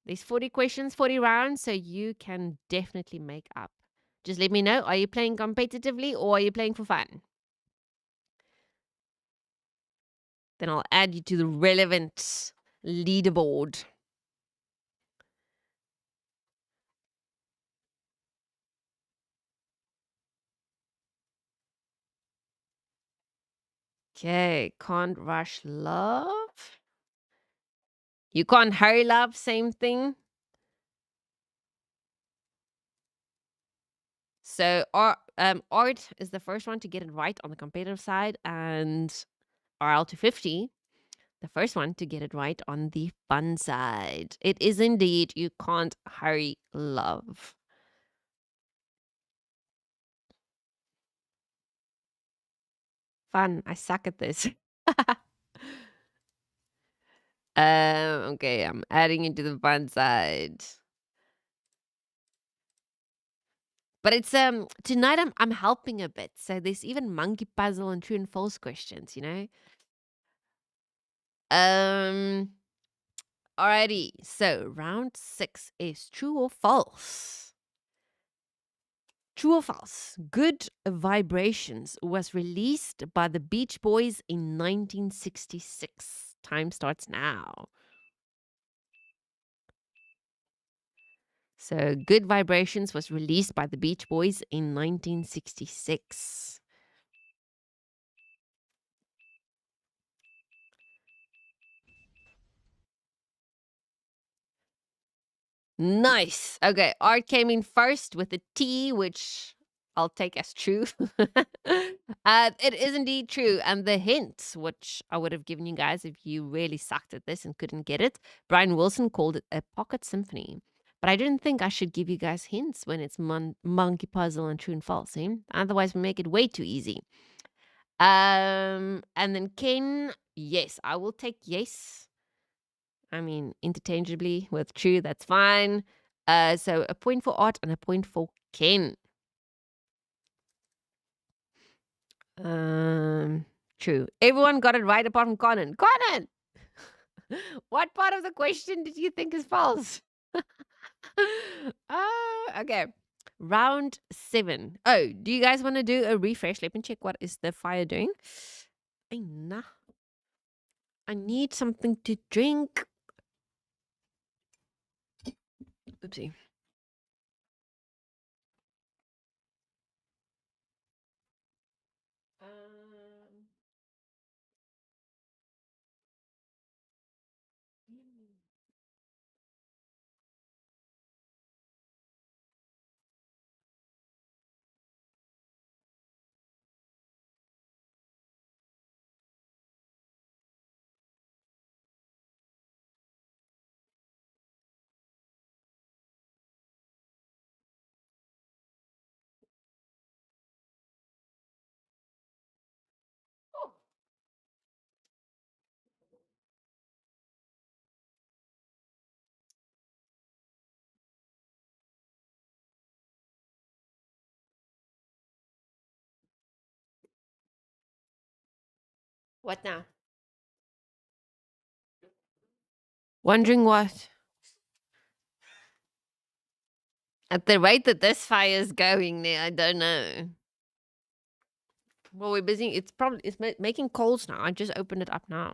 There's 40 questions, 40 rounds, so you can definitely make up. Just let me know. Are you playing competitively or are you playing for fun? Then I'll add you to the relevant leaderboard. Okay, can't rush love. You can't hurry love, same thing. So Art is the first one to get it right on the competitive side, and RL250, the first one to get it right on the fun side. It is indeed You Can't Hurry Love. Fun. I suck at this. Okay, I'm adding into the fun side. But it's tonight I'm helping a bit. So there's even monkey puzzle and true and false questions, you know? Um Alrighty. So round 6 is true or false. True or false? Good Vibrations was released by the Beach Boys in 1966. Time starts now. So, Good Vibrations was released by the Beach Boys in 1966. Nice. Okay, Art came in first with a T, which I'll take as true. It is indeed true. And the hint, which I would have given you guys if you really sucked at this and couldn't get it, Brian Wilson called it a pocket symphony. But I didn't think I should give you guys hints when it's monkey puzzle and true and false. Eh? Otherwise, we make it way too easy. And then Ken, yes, I will take yes. I mean, interchangeably with true, that's fine. So a point for Art and a point for Ken. True. Everyone got it right apart from Conan. Conan! What part of the question did you think is false? Okay. Round 7. Oh, do you guys want to do a refresh? Let me check what is the fire doing. Nah. I need something to drink. Oopsie. Um, What now? Wondering what? At the rate that this fire is going there, I don't know. Well, we're busy. It's probably making calls now. I just opened it up now.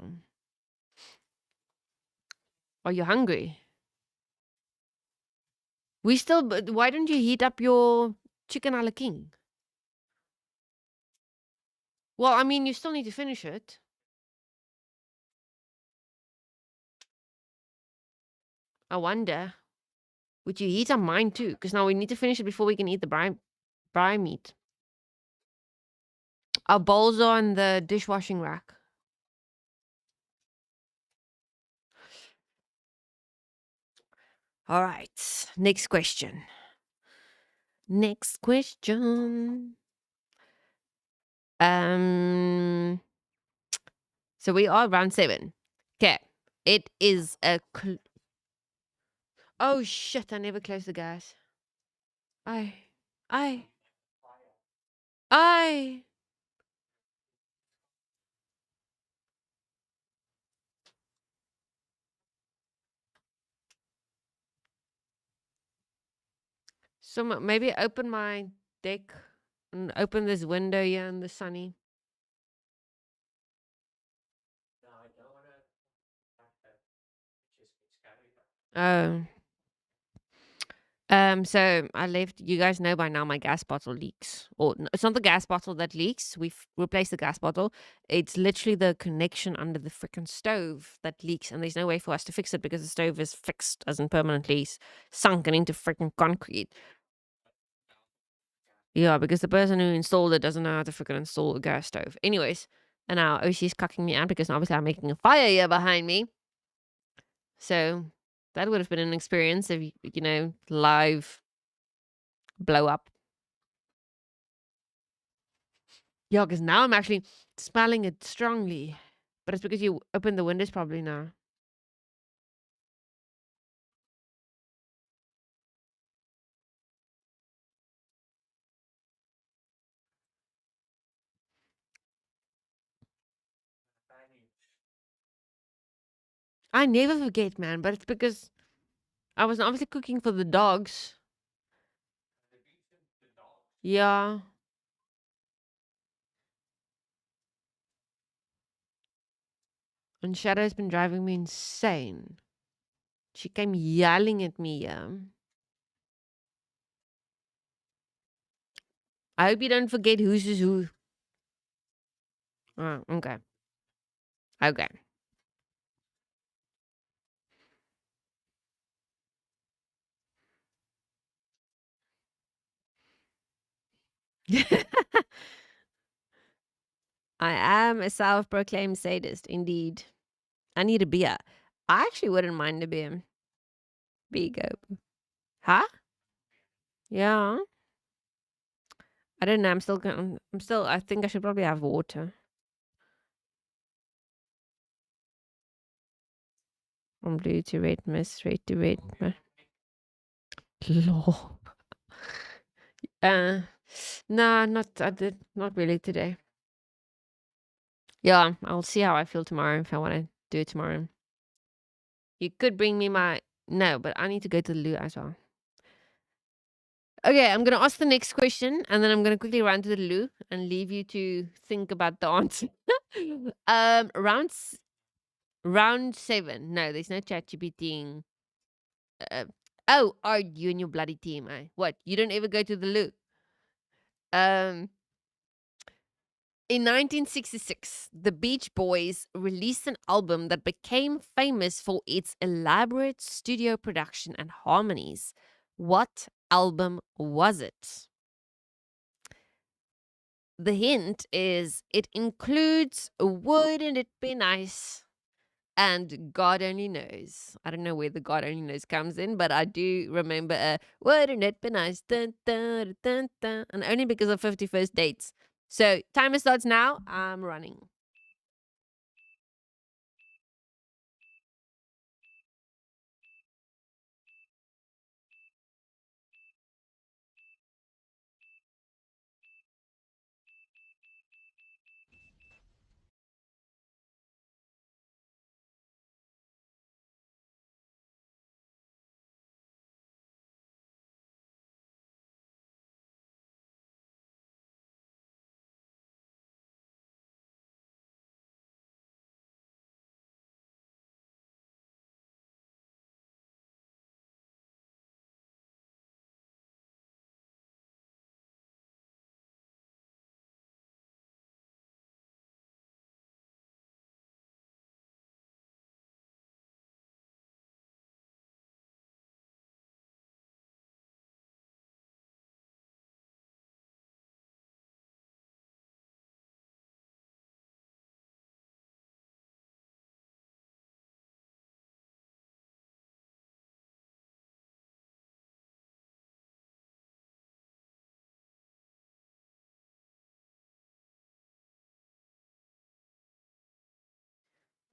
Are you hungry? We still. Why don't you heat up your chicken a la king? Well, I mean, you still need to finish it. I wonder. Would you heat up mine too? Because now we need to finish it before we can eat the brine meat. Our bowls are on the dishwashing rack. All right. Next question. Next question. Um. So we are round 7. Okay. It is a. Oh shit! I never closed the gas. I. I. I. So maybe open my deck and open this window here in the sunny. Oh. So I left. You guys know by now my gas bottle leaks, or it's not the gas bottle that leaks. We've replaced the gas bottle. It's literally the connection under the freaking stove that leaks, and there's no way for us to fix it because the stove is fixed, as in permanently sunken into freaking concrete. Yeah, because the person who installed it doesn't know how to freaking install a gas stove. Anyways, and now OC's cucking me out because obviously I'm making a fire here behind me. So that would have been an experience of live blow up. Yeah, because now I'm actually smelling it strongly. But it's because you opened the windows probably now. I never forget, man, but it's because I was obviously cooking for the dogs. Yeah. And Shadow's been driving me insane. She came yelling at me, yeah. I hope you don't forget whose is who. Oh, okay. Okay. I am a self-proclaimed sadist, indeed. I need a beer. I actually wouldn't mind a beer. Big up. Huh? Yeah. I don't know. I think I should probably have water. From blue to red mist, red to red. Lord. Uh, nah, not really today. Yeah, I'll see how I feel tomorrow if I want to do it tomorrow. You could bring me no, but I need to go to the loo as well. Okay, I'm gonna ask the next question, and then I'm gonna quickly run to the loo and leave you to think about the answer. um, round round 7. No, there's no chat GPT. Uh, oh, are you and your bloody team? What? You don't ever go to the loo? Um, In 1966, the Beach Boys released an album that became famous for its elaborate studio production and harmonies. What album was it? The hint is it includes Wouldn't It Be Nice and God Only Knows. I don't know where the God Only Knows comes in, but I do remember Wouldn't It Be Nice? Dun, dun, dun, dun, and only because of 51st Dates. So timer starts now. I'm running.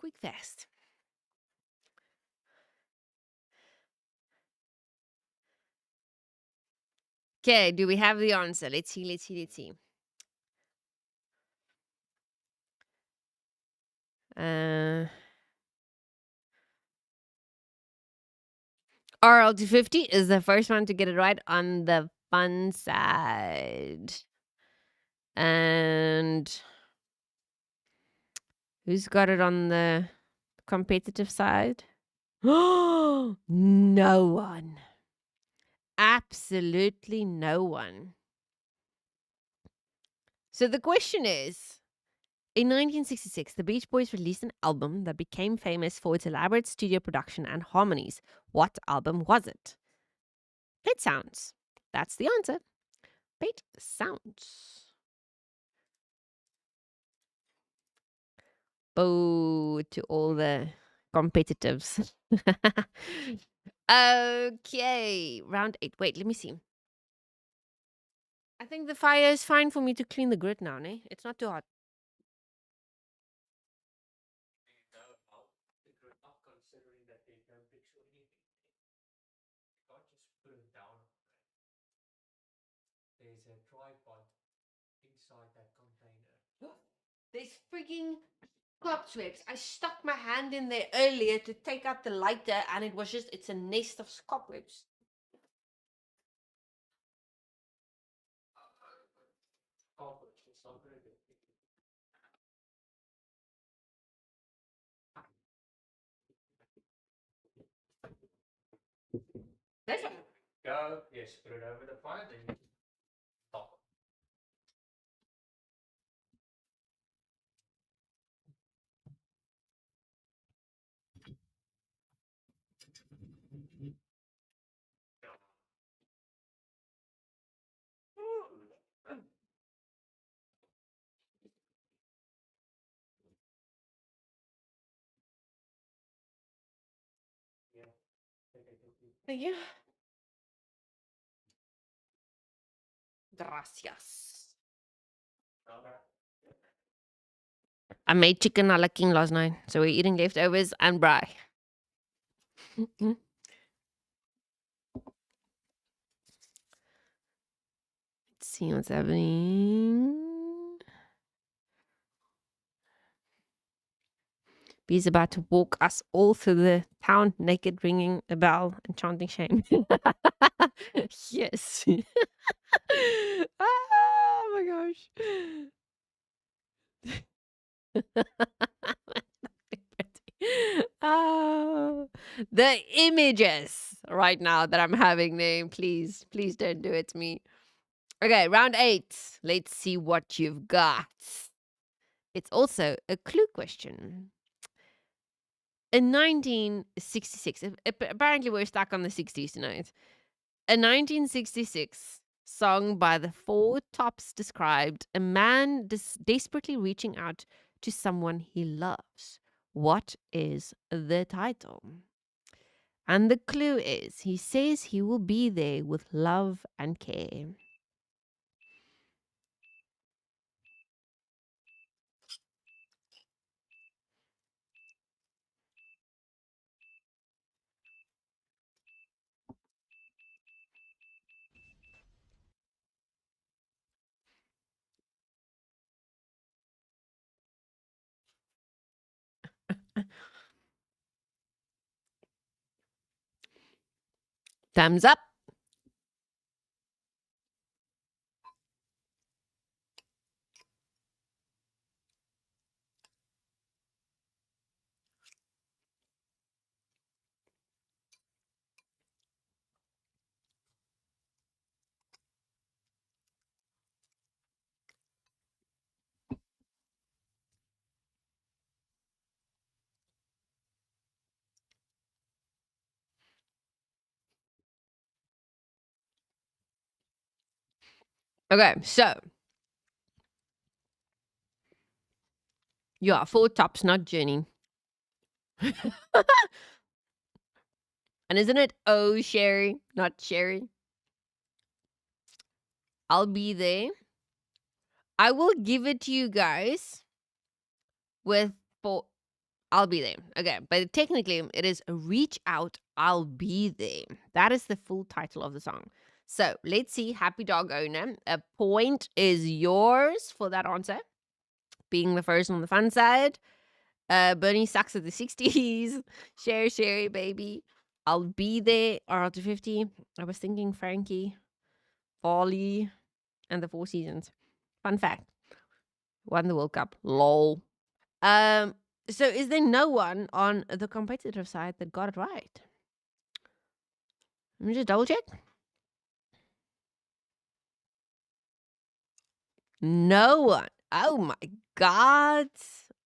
Quick fast. Okay, do we have the answer? Let's see. RL250 is the first one to get it right on the fun side. And who's got it on the competitive side? No one. Absolutely no one. So the question is, in 1966, the Beach Boys released an album that became famous for its elaborate studio production and harmonies. What album was it? Pet Sounds. That's the answer. Pet Sounds. Boo to all the competitives. Okay, round 8. Wait, let me see. I think the fire is fine for me to clean the grid now, ne? It's not too hot. There's frigging cobwebs. I stuck my hand in there earlier to take out the lighter, and it's a nest of cobwebs. That's what. Thank you. Gracias. I made chicken a la king last night, so we're eating leftovers and brie. Let's see what's happening. Bee's about to walk us all through the town naked, ringing a bell and chanting shame. Yes. Oh my gosh. Oh, the images right now that I'm having, name, please don't do it to me. Okay, round 8. Let's see what you've got. It's also a clue question. In 1966, apparently we're stuck on the 60s tonight. A 1966 song by the Four Tops described a man desperately reaching out to someone he loves. What is the title? And the clue is he says he will be there with love and care. Thumbs up. Okay, so yeah, Four Tops, not Journey. And isn't it Oh Sherry, not Sherry? I'll be there. I will give it to you guys with four. I'll be there. Okay, but technically it is Reach Out, I'll Be There. That is the full title of the song. So let's see, happy dog owner. A point is yours for that answer, being the first on the fun side. Bernie sucks at the 60s. Share, Sherry, baby. I'll be there. Or out to 50. I was thinking Frankie, Ollie, and the Four Seasons. Fun fact. Won the World Cup. Lol. So is there no one on the competitive side that got it right? Let me just double check. No one. Oh my god.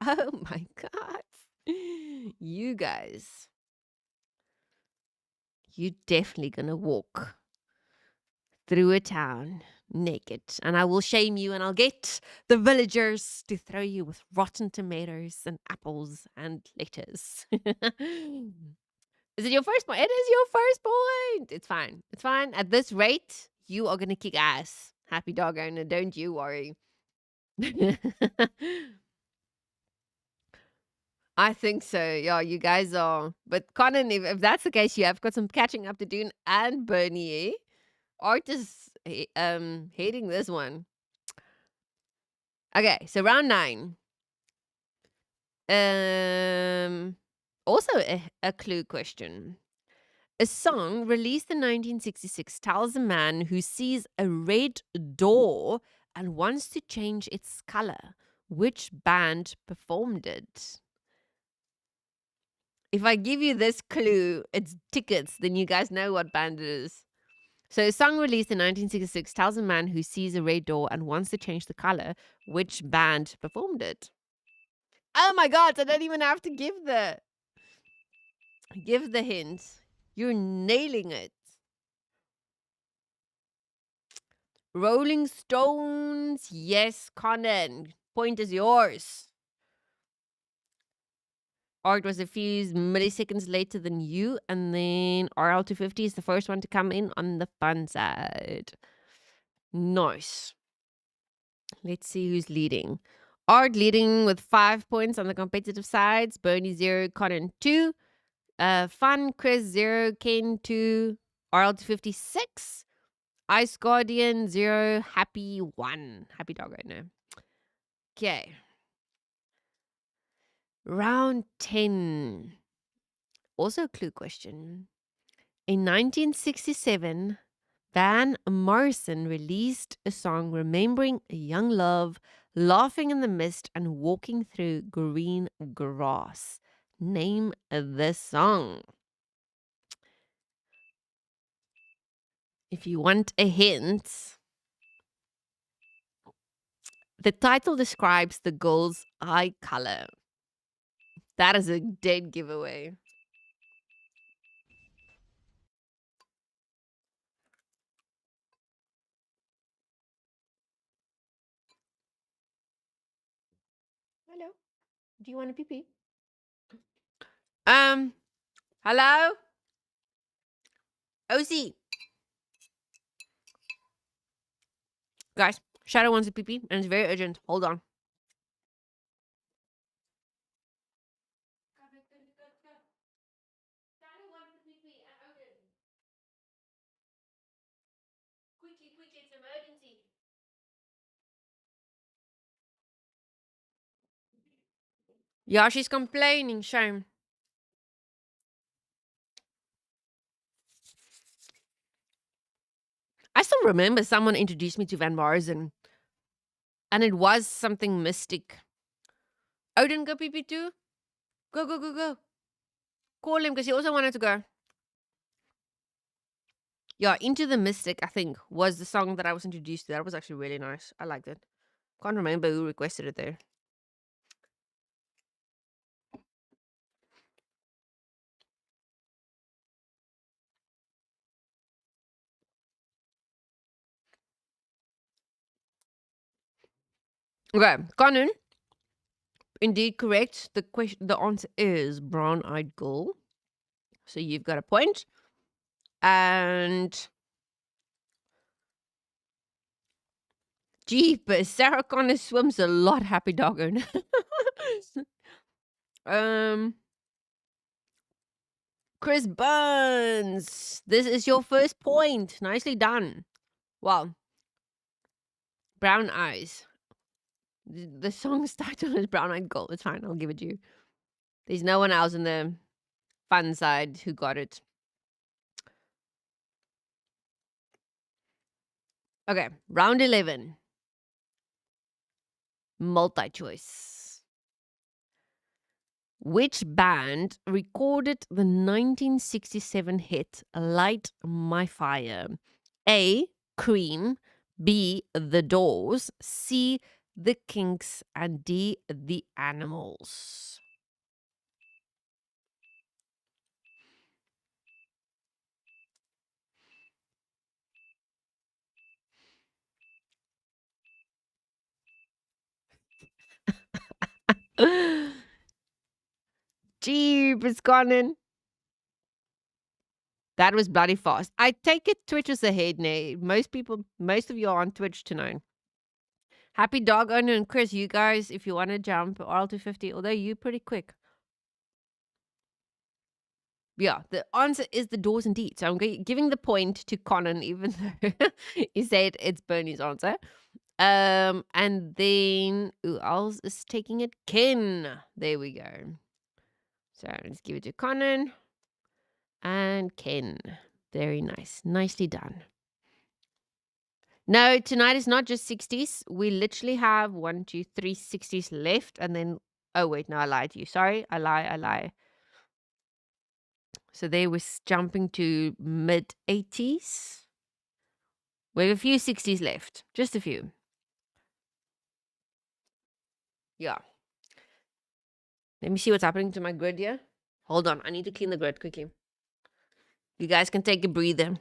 Oh my god. You guys. You're definitely gonna walk through a town naked, and I will shame you, and I'll get the villagers to throw you with rotten tomatoes and apples and lettuce. Is it your first point? It is your first point. It's fine. It's fine. At this rate, you are gonna kick ass. Happy dog owner, don't you worry. I think so. Yeah, you guys are. But Conan, if that's the case, you have got some catching up to do. And Bernie, Art is hating this one. Okay, so round 9. Also a clue question. A song released in 1966 tells a man who sees a red door and wants to change its color. Which band performed it? If I give you this clue, it's tickets, then you guys know what band it is. So, a song released in 1966 tells a man who sees a red door and wants to change the color. Which band performed it? Oh my god, I don't even have to give the hint. You're nailing it. Rolling Stones. Yes, Conan. Point is yours. Art was a few milliseconds later than you, and then RL250 is the first one to come in on the fun side. Nice. Let's see who's leading. Art leading with 5 points on the competitive sides. Bernie 0, Conan 2. Fun, Chris 0, Ken 2, RL256. Ice Guardian 0, Happy 1. Happy dog right now. Okay. Round 10. Also a clue question. In 1967, Van Morrison released a song remembering a young love, laughing in the mist and walking through green grass. Name the song. If you want a hint, the title describes the girl's eye color. That is a dead giveaway. Hello. Do you want a pee pee? Hello? OC. Guys, Shadow wants a pee pee and it's very urgent. Hold on. Shadow wants a pee pee and urgent. Quickly, quickly, it's emergency. Yeah, she's complaining. Shame. I still remember someone introduced me to Van Morrison, and it was something mystic. Odin, go pee pee too? Go, go, go, go. Call him because he also wanted to go. Yeah, Into the Mystic, I think, was the song that I was introduced to. That was actually really nice. I liked it. Can't remember who requested it there. Okay, Conan. Indeed correct. The answer is Brown Eyed Girl. So you've got a point. And Jeepers, Sarah Connor swims a lot, happy dog owner. Um, Chris Burns, this is your first point. Nicely done. Well, Brown Eyes. The song's title is Brown Eyed Girl. It's fine. I'll give it to you. There's no one else in the fun side who got it. Okay, round 11. Multi choice. Which band recorded the 1967 hit Light My Fire? A. Cream. B. The Doors. C. The Kinks. And D. The Animals. Jeepers, Conan. That was bloody fast. I take it Twitch is ahead now. Most of you are on Twitch tonight. Happy Dog Owner and Chris, you guys, if you want to jump RL250, although you pretty quick. Yeah, the answer is the Doors indeed. So I'm giving the point to Conan, even though he said it's Bernie's answer. And then who else is taking it? Ken. There we go. So let's give it to Conan and Ken. Very nice. Nicely done. No, tonight is not just 60s. We literally have 1, 2, 3 60s left. And then, oh, wait, no, I lied to you. Sorry, I lie. So they was jumping to mid 80s. We have a few 60s left. Just a few. Yeah. Let me see what's happening to my grid here. Hold on. I need to clean the grid quickly. You guys can take a breather.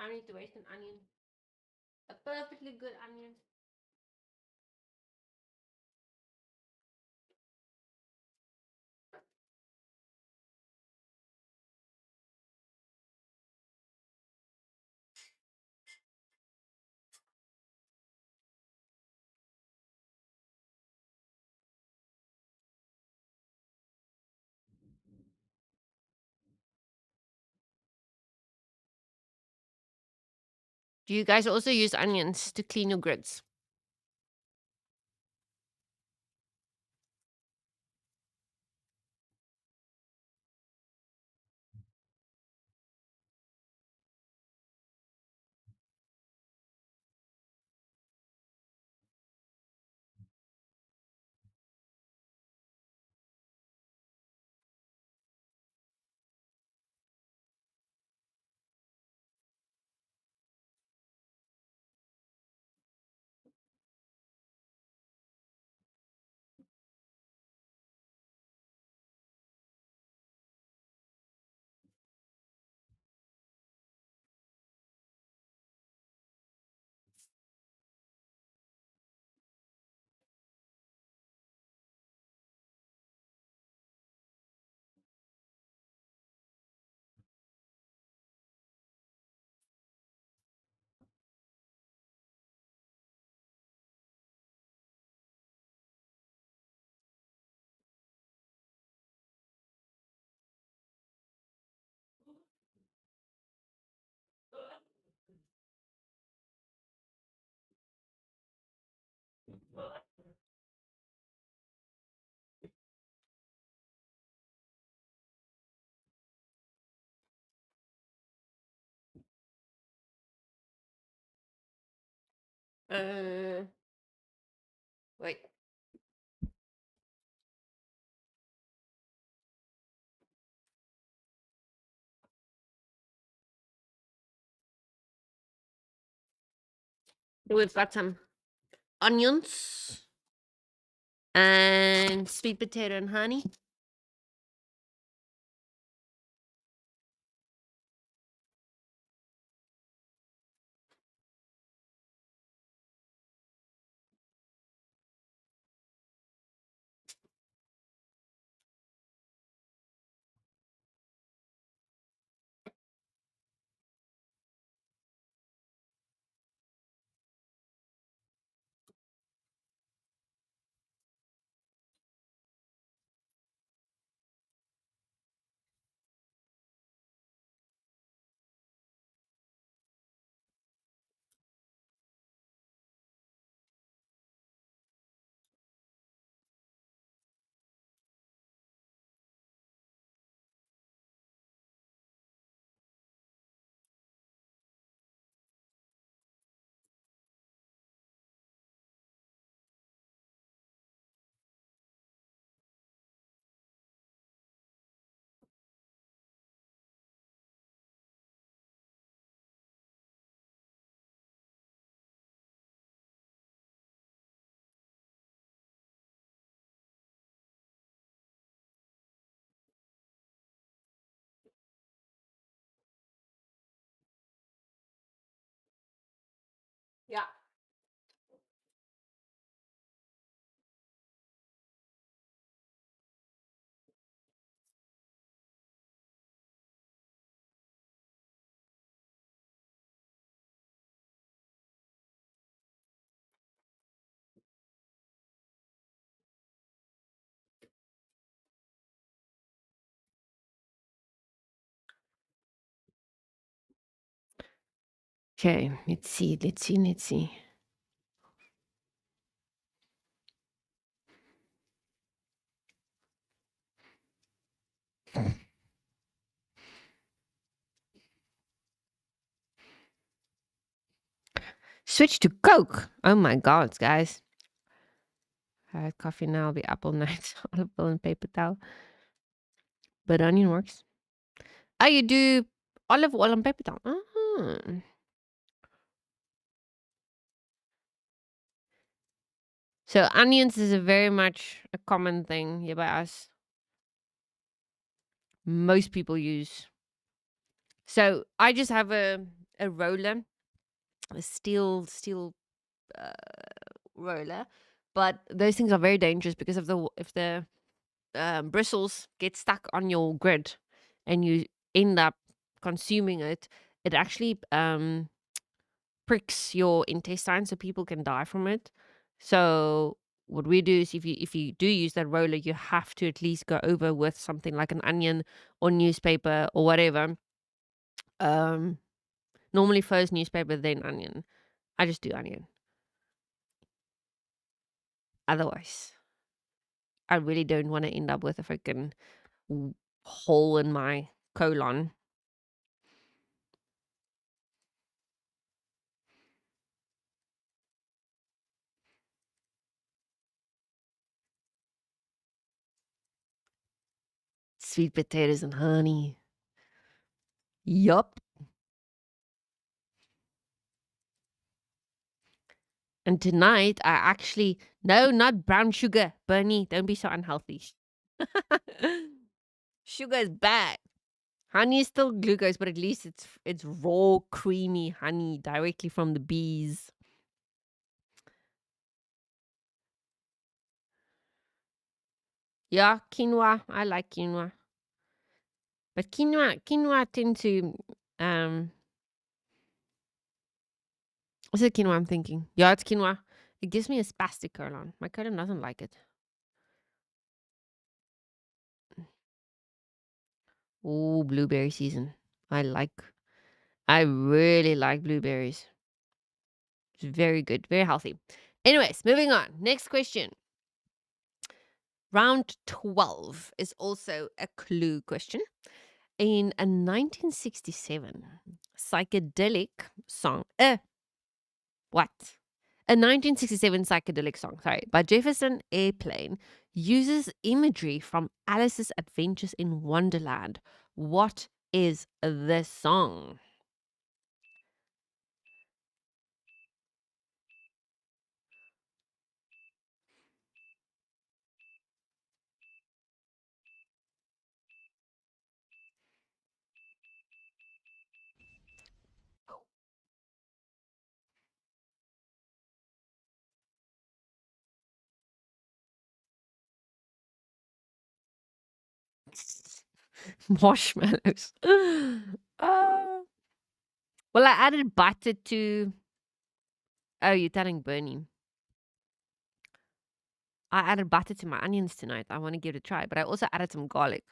I need to waste an onion. A perfectly good onion. Do you guys also use onions to clean your grids? Uh, wait. We've got some onions and sweet potato and honey. Yeah. Okay, let's see, let's see, let's see. Switch to Coke. Oh my God, guys. I had coffee now, I'll be apple night, olive oil and paper towel. But onion works. Oh, you do olive oil and paper towel. So onions is a very much a common thing here by us. Most people use. So I just have a roller, a steel uh, roller, but those things are very dangerous because of the if the bristles get stuck on your grid and you end up consuming it, it actually pricks your intestine, so people can die from it. So what we do is if you do use that roller, you have to at least go over with something like an onion or newspaper or whatever. Um, Normally first newspaper, then onion. I just do onion. Otherwise, I really don't want to end up with a freaking hole in my colon. Sweet potatoes and honey. Yup. And tonight, I actually, no, not brown sugar. Bernie, don't be so unhealthy. Sugar is bad. Honey is still glucose, but at least it's raw, creamy honey directly from the bees. Yeah, quinoa. I like quinoa. But quinoa tend to, um, what's the quinoa I'm thinking? Yeah, it's quinoa. It gives me a spastic colon. My colon doesn't like it. Oh, blueberry season. I really like blueberries. It's very good, very healthy. Anyways, moving on. Next question. Round 12 is also a clue question. In a 1967 psychedelic song, what? A 1967 psychedelic song, sorry, by Jefferson Airplane uses imagery from Alice's Adventures in Wonderland. What is this song? Marshmallows. Well, I added butter to. Oh, you're telling Bernie. I added butter to my onions tonight. I want to give it a try, but I also added some garlic.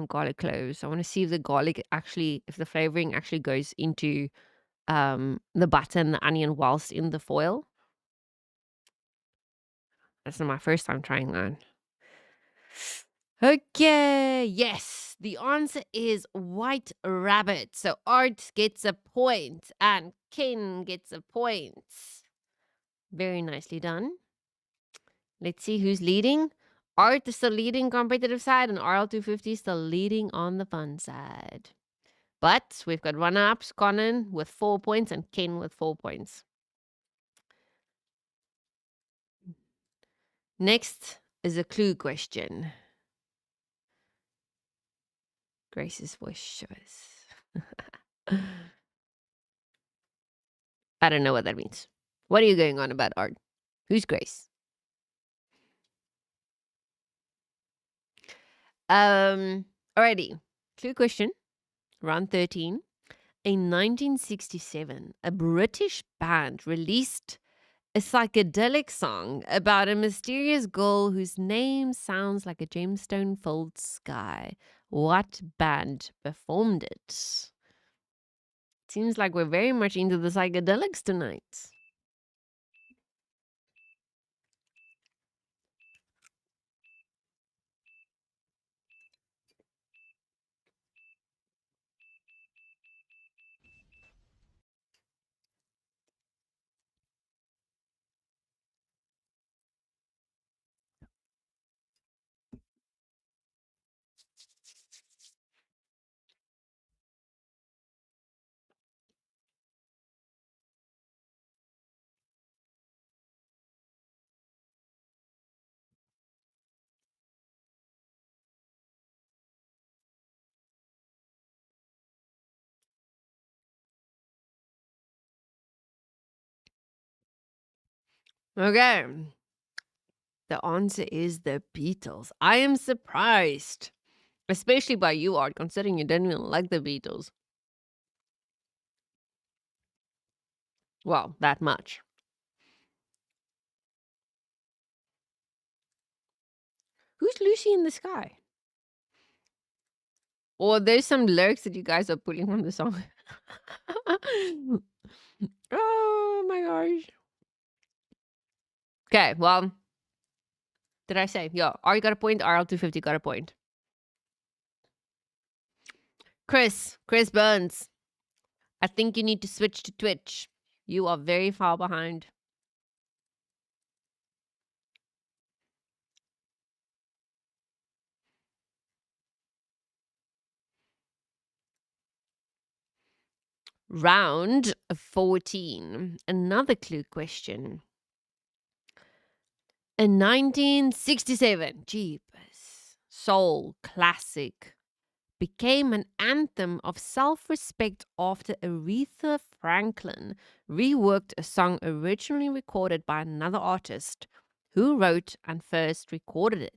Garlic cloves. I want to see if the garlic actually, if the flavoring actually goes into the butter and the onion whilst in the foil. That's not my first time trying that. Okay, yes. The answer is White Rabbit. So Art gets a point and Ken gets a point. Very nicely done. Let's see who's leading. Art is still leading competitive side and RL250 is still leading on the fun side. But we've got runner-ups, Conan with 4 points and Ken with 4 points. Next is a clue question. Grace's voice shows. I don't know what that means. What are you going on about, Art? Who's Grace? Alrighty. Clue question. Round 13. In 1967, a British band released a psychedelic song about a mysterious girl whose name sounds like a gemstone filled sky. What band performed it? Seems like we're very much into the psychedelics tonight. Okay. The answer is the Beatles. I am surprised, especially by you, Art, considering you don't even like the Beatles. Well, that much. Who's Lucy in the Sky? Or there's some lyrics that you guys are pulling from the song. Oh my gosh. Okay, well, did I say? Yeah, R got a point, RL250 got a point. Chris Burns, I think you need to switch to Twitch. You are very far behind. Round 14. Another clue question. In 1967, Jeepers, soul classic became an anthem of self-respect after Aretha Franklin reworked a song originally recorded by another artist. Who wrote and first recorded it?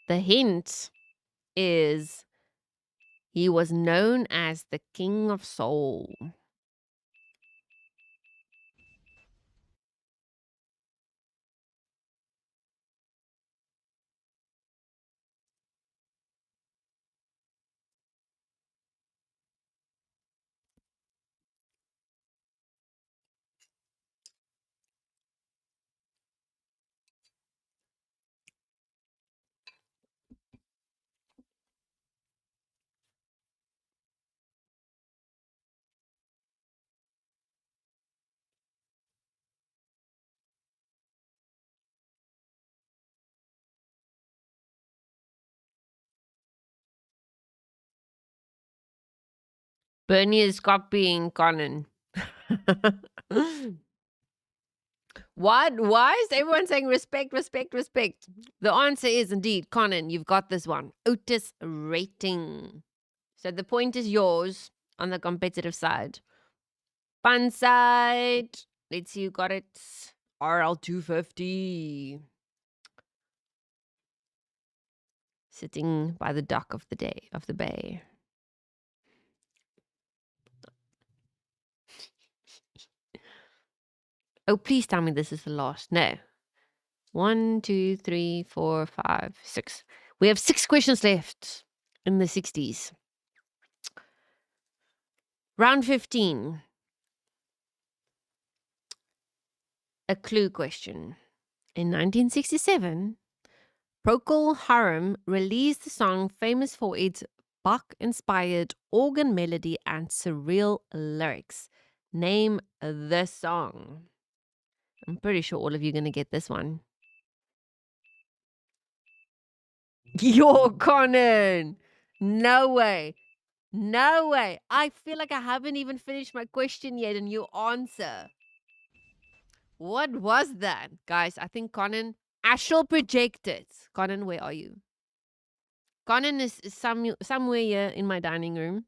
The hint is he was known as the King of Soul. Bernie is copying Conan. What? Why is everyone saying respect, respect, respect? The answer is indeed Conan. You've got this one. Otis rating. So the point is yours on the competitive side. Fun side. Let's see who got it. RL250. Sitting by the dock of the bay. Oh, please tell me this is the last. No. 1, 2, 3, 4, 5, 6. We have 6 questions left in the 60s. Round 15. A clue question. In 1967, Procol Harum released the song famous for its Bach-inspired organ melody and surreal lyrics. Name the song. I'm pretty sure all of you are going to get this one. Yo, Conan! No way. No way. I feel like I haven't even finished my question yet and you answer. What was that? Guys, I think Conan, astral projected. Conan, where are you? Conan is somewhere here in my dining room.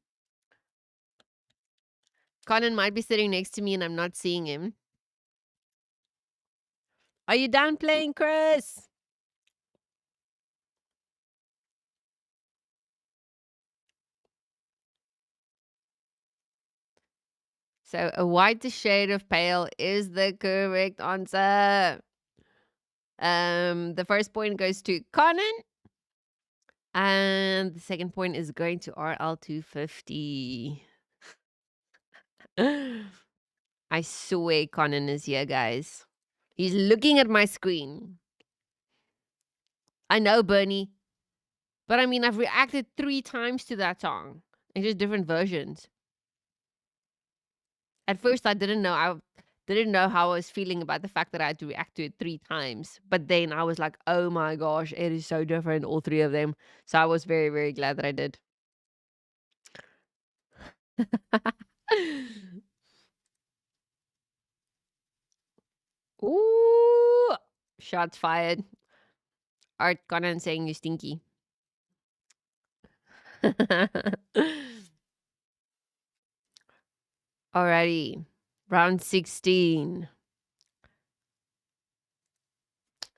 Conan might be sitting next to me and I'm not seeing him. Are you done playing, Chris? So a white shade of pale is the correct answer. The first point goes to Conan. And the second point is going to RL250. I swear Conan is here, guys. He's looking at my screen. I know, Bernie. But I mean, I've reacted 3 times to that song. It's just different versions. At first, I didn't know. I didn't know how I was feeling about the fact that I had to react to it 3 times. But then I was like, oh my gosh, it is so different, all 3 of them. So I was very, very glad that I did. Ooh, shots fired. Art Conan saying you stinky. Alrighty. Round 16.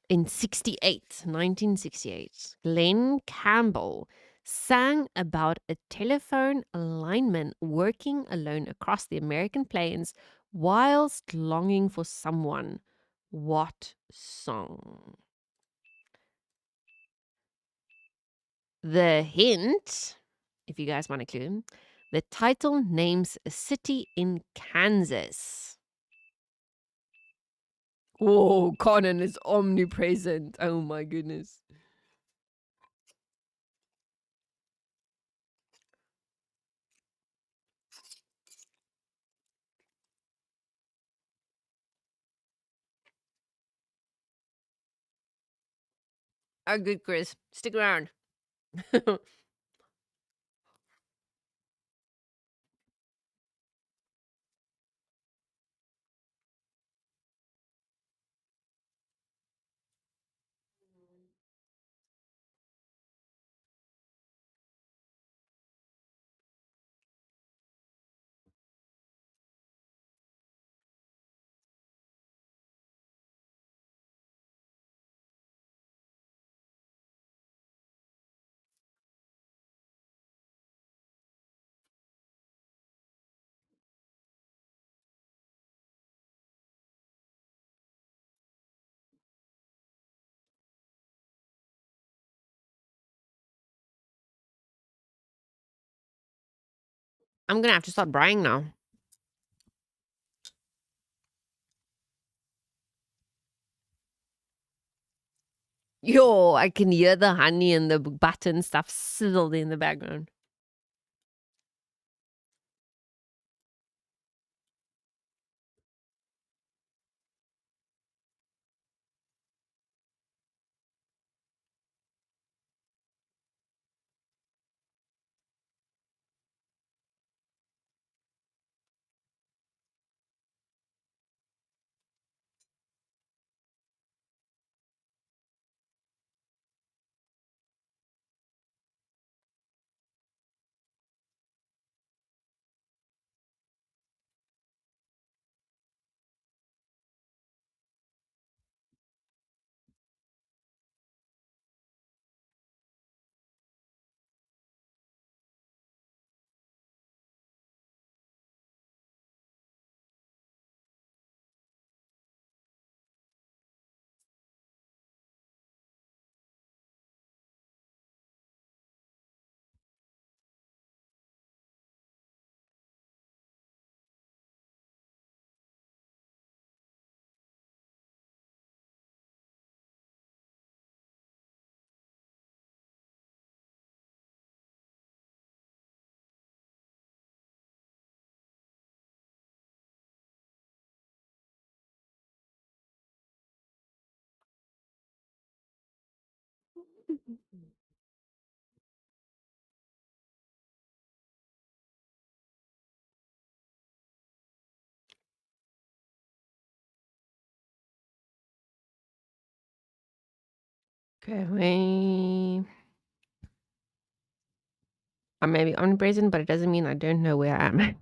In 1968, Glenn Campbell sang about a telephone lineman working alone across the American plains whilst longing for someone. What song? The hint, if you guys want a clue, the title names a city in Kansas. Whoa, Conan is omnipresent. Oh my goodness. Oh, good, Chris. Stick around. I'm gonna have to start buying now. Yo, I can hear the honey and the butter and stuff sizzled in the background. Okay, I may be omnipresent, but it doesn't mean I don't know where I am.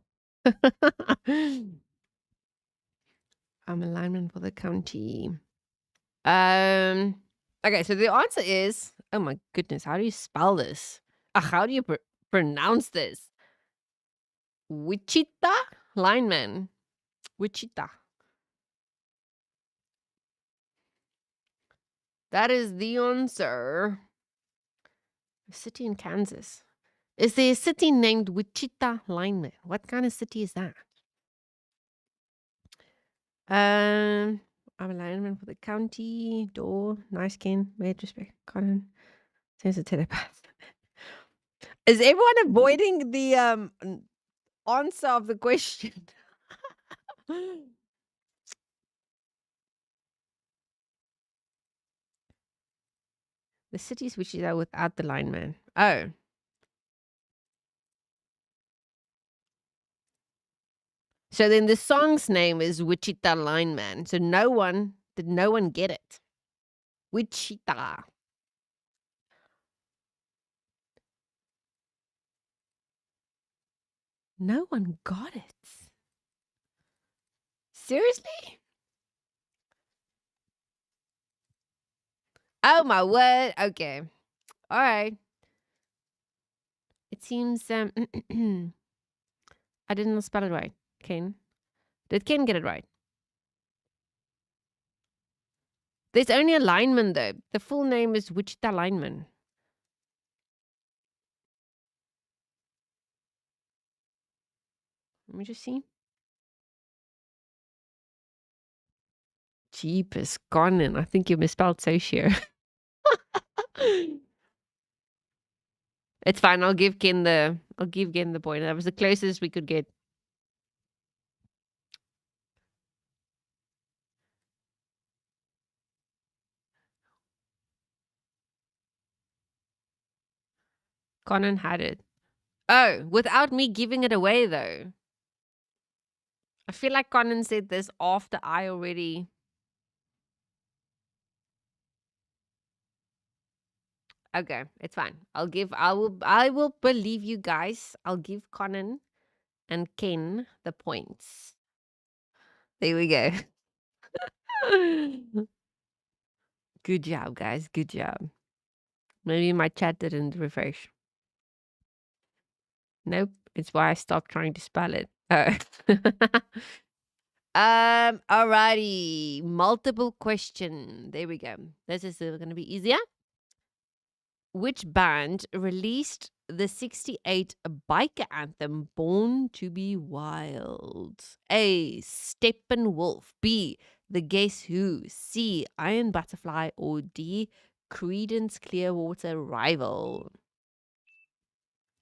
I'm alignment for the county. Um. Okay, so the answer is. Oh my goodness, how do you spell this? How do you pronounce this? Wichita lineman. Wichita. That is the answer. A city in Kansas. Is there a city named Wichita lineman? What kind of city is that? I'm a lineman for the county. Door. Nice skin. Made respect. Cotton. Seems a telepath. Is everyone avoiding the answer of the question? The cities which are without the lineman. Oh. So then the song's name is Wichita Lineman. So no one get it? Wichita. No one got it. Seriously? Oh my word. Okay. All right. It seems I didn't spell it right. Ken. Did Ken get it right? There's only a lineman though. The full name is Wichita Lineman. Let me just see. Jeepers, Conan. I think you misspelled socio. It's fine. I'll give Ken the point. That was the closest we could get. Conan had it. Oh, without me giving it away though. I feel like Conan said this after I already. Okay, it's fine. I will believe you guys. I'll give Conan and Ken the points. There we go. Good job, guys. Good job. Maybe my chat didn't refresh. Nope. It's why I stopped trying to spell it. Oh. Alrighty. Multiple question. There we go. This is gonna be easier. Which band released the 68 biker anthem Born to Be Wild? A. Steppenwolf. B. The Guess Who. C. Iron Butterfly. Or D. Creedence Clearwater Rival.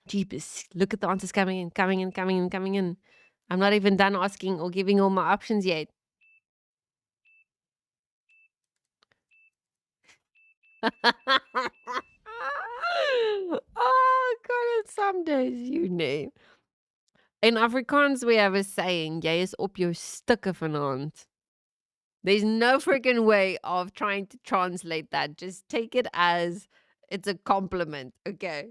Jeepers. Look at the answers coming in, coming in, coming in, coming in. I'm not even done asking or giving all my options yet. Oh, God, some days you name. In Afrikaans, we have a saying, jy is op jou stukke vanaand. There's no freaking way of trying to translate that. Just take it as it's a compliment, okay?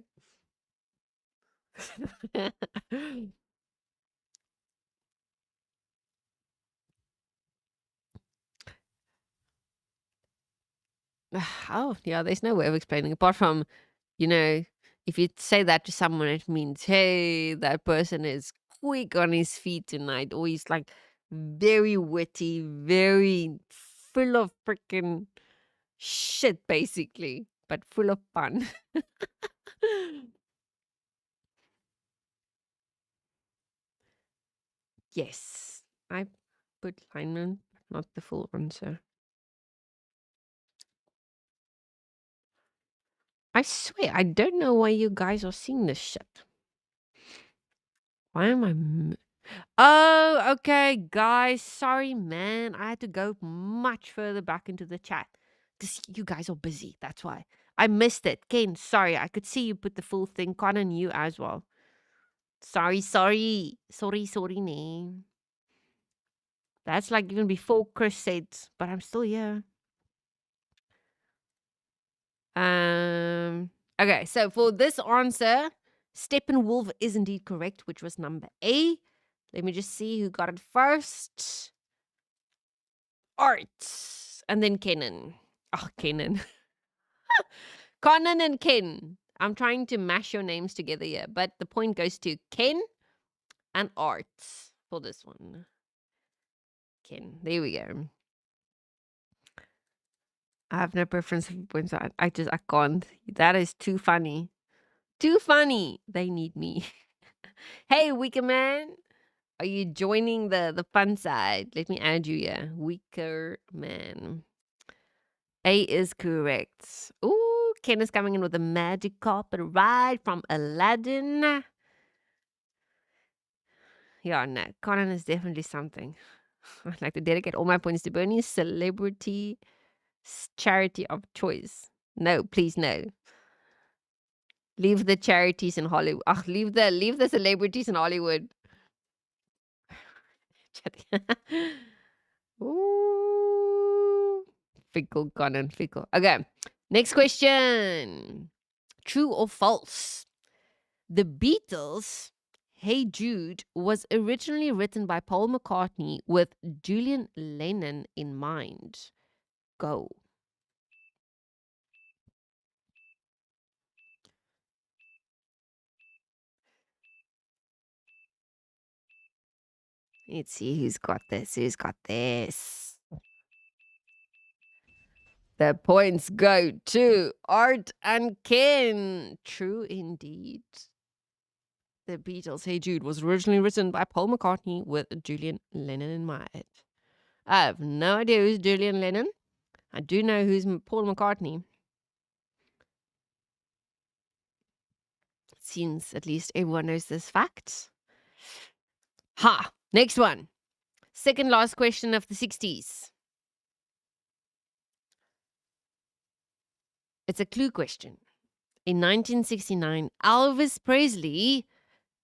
Oh, yeah, there's no way of explaining apart from, if you say that to someone, it means, hey, that person is quick on his feet tonight, or he's like very witty, very full of freaking shit, basically, but full of fun. Yes, I put lineman, but not the full answer. I swear, I don't know why you guys are seeing this shit. Why am I? Oh, okay, guys. Sorry, man. I had to go much further back into the chat because you guys are busy. That's why. I missed it. Ken, sorry. I could see you put the full thing. Connor and you as well. Sorry, sorry. Sorry, name. That's like even before Chris said, but I'm still here. Okay, so for this answer, Steppenwolf is indeed correct, which was number A. Let me just see who got it first. Art. And then Kenan. Oh, Kenan. Conan and Ken. I'm trying to mash your names together here, but the point goes to Ken and Art for this one. Ken. There we go. I have no preference for points. I can't. That is too funny. Too funny. They need me. Hey, Weaker Man. Are you joining the fun side? Let me add you here. Weaker Man. A is correct. Ooh, Ken is coming in with a magic carpet ride from Aladdin. Yeah, no, Conan is definitely something. I'd like to dedicate all my points to Bernie's celebrity charity of choice. No, please no. Leave the charities in Hollywood. Oh, leave the celebrities in Hollywood. Ooh. Fickle, Conan, fickle. Okay. Next question. True or false? The Beatles' Hey Jude was originally written by Paul McCartney with Julian Lennon in mind. Go. Let's see who's got this. Who's got this? The points go to Art and Ken. True indeed. The Beatles' Hey Jude was originally written by Paul McCartney with Julian Lennon in mind. I have no idea who's Julian Lennon. I do know who's Paul McCartney. Seems at least everyone knows this fact. Ha! Next one. Second last question of the 60s. It's a clue question. In 1969, Elvis Presley,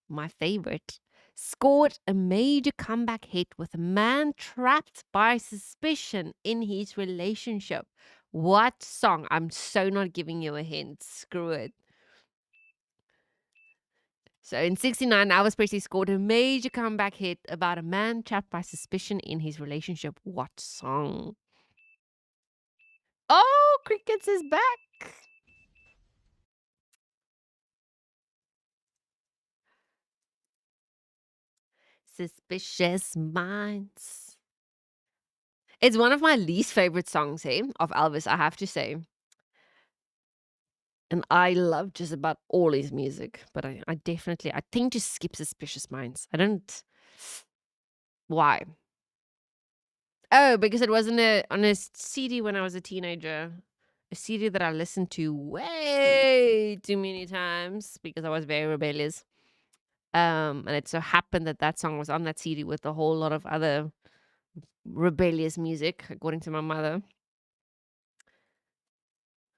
my favorite, scored a major comeback hit with a man trapped by suspicion in his relationship. What song? I'm so not giving you a hint. Screw it. So in 69, Elvis Presley scored a major comeback hit about a man trapped by suspicion in his relationship. What song? Oh, Crickets is back. Suspicious Minds. It's one of my least favorite songs, hey, of Elvis, I have to say. And I love just about all his music, but I definitely, I think to skip Suspicious Minds. I don't. Why? Oh, because it wasn't on a CD when I was a teenager. A CD that I listened to way too many times because I was very rebellious. And it so happened that that song was on that CD with a whole lot of other rebellious music, according to my mother.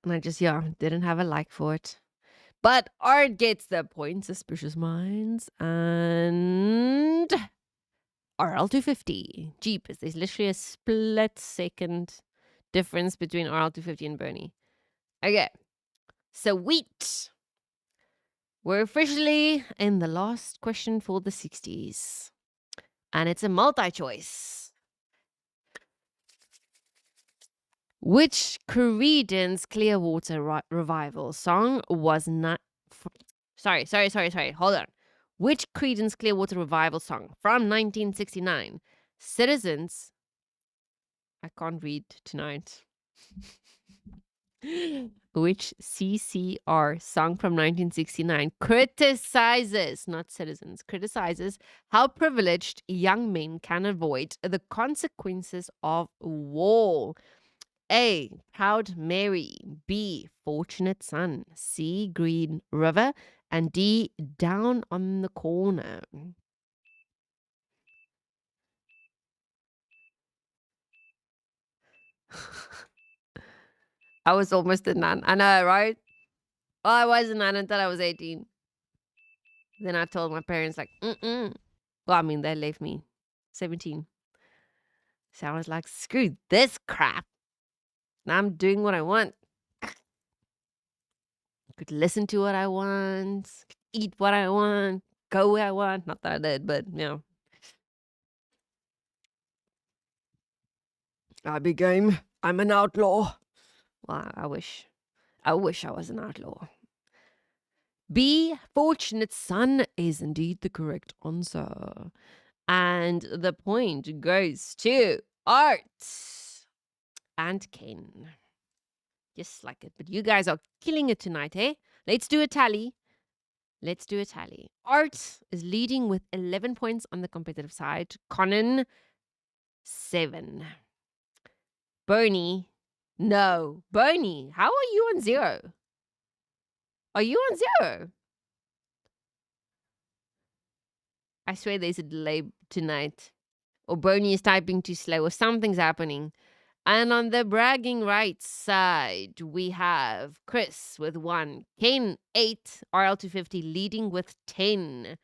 And I just, yeah, didn't have a like for it. But Art gets the point, Suspicious Minds. And RL250. Jeepers, there's literally a split second difference between RL250 and Bernie. Okay. So wheat. We're officially in the last question for the 60s. And it's a multi-choice. Which Creedence Clearwater Revival song was not... Sorry. Hold on. Which Creedence Clearwater Revival song from 1969? Citizens... I can't read tonight. Which CCR song from 1969 criticizes, not citizens, criticizes how privileged young men can avoid the consequences of war? A. Proud Mary. B. Fortunate Son. C. Green River. And D. Down on the Corner. I was almost a nun. I know, right? Well, I was a nun until I was 18. Then I told my parents, like, mm-mm. Well, I mean, they left me 17. So I was like, screw this crap. Now I'm doing what I want. Could listen to what I want, could eat what I want, go where I want. Not that I did, but I became. I'm an outlaw. Well, I wish. I wish I was an outlaw. B, fortunate son, is indeed the correct answer. And the point goes to Art and Ken. Just like it. But you guys are killing it tonight, eh? Let's do a tally. Let's do a tally. Art is leading with 11 points on the competitive side. Conan, 7. Bernie, no. Bernie, how are you on 0? Are you on 0? I swear there's a delay tonight. Or Bernie is typing too slow or something's happening. And on the bragging rights side, we have Chris with 1, Kane 8, RL250 leading with 10.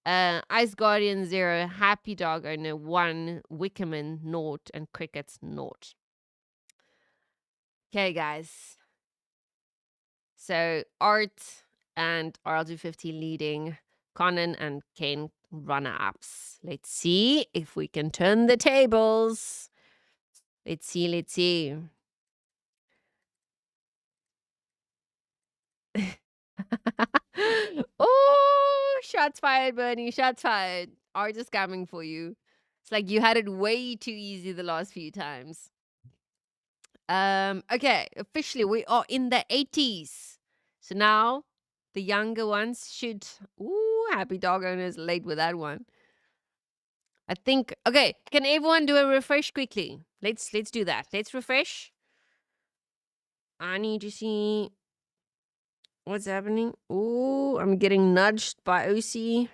Ice Guardian 0, Happy Dog Owner 1, Wickerman 0, and Crickets 0. Okay, guys. So Art and RL250 leading, Conan and Kane runner ups. Let's see if we can turn the tables. Let's see, let's see. Oh, shots fired, Bernie. Shots fired. Art is coming for you. It's like you had it way too easy the last few times. Okay, officially we are in the 80s. So now the younger ones should. Ooh, Happy Dog Owners late with that one. I think. Okay, can everyone do a refresh quickly? Let's do that. Let's refresh. I need to see what's happening. Ooh, I'm getting nudged by OC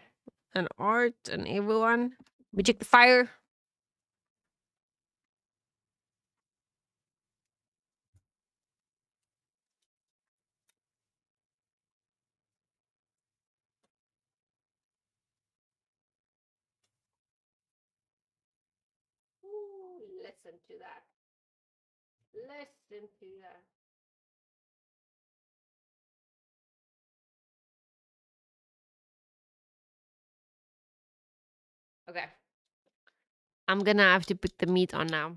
and Art and everyone. We check the fire. Ooh, listen to that. Listen to that. Okay. I'm gonna have to put the meat on now.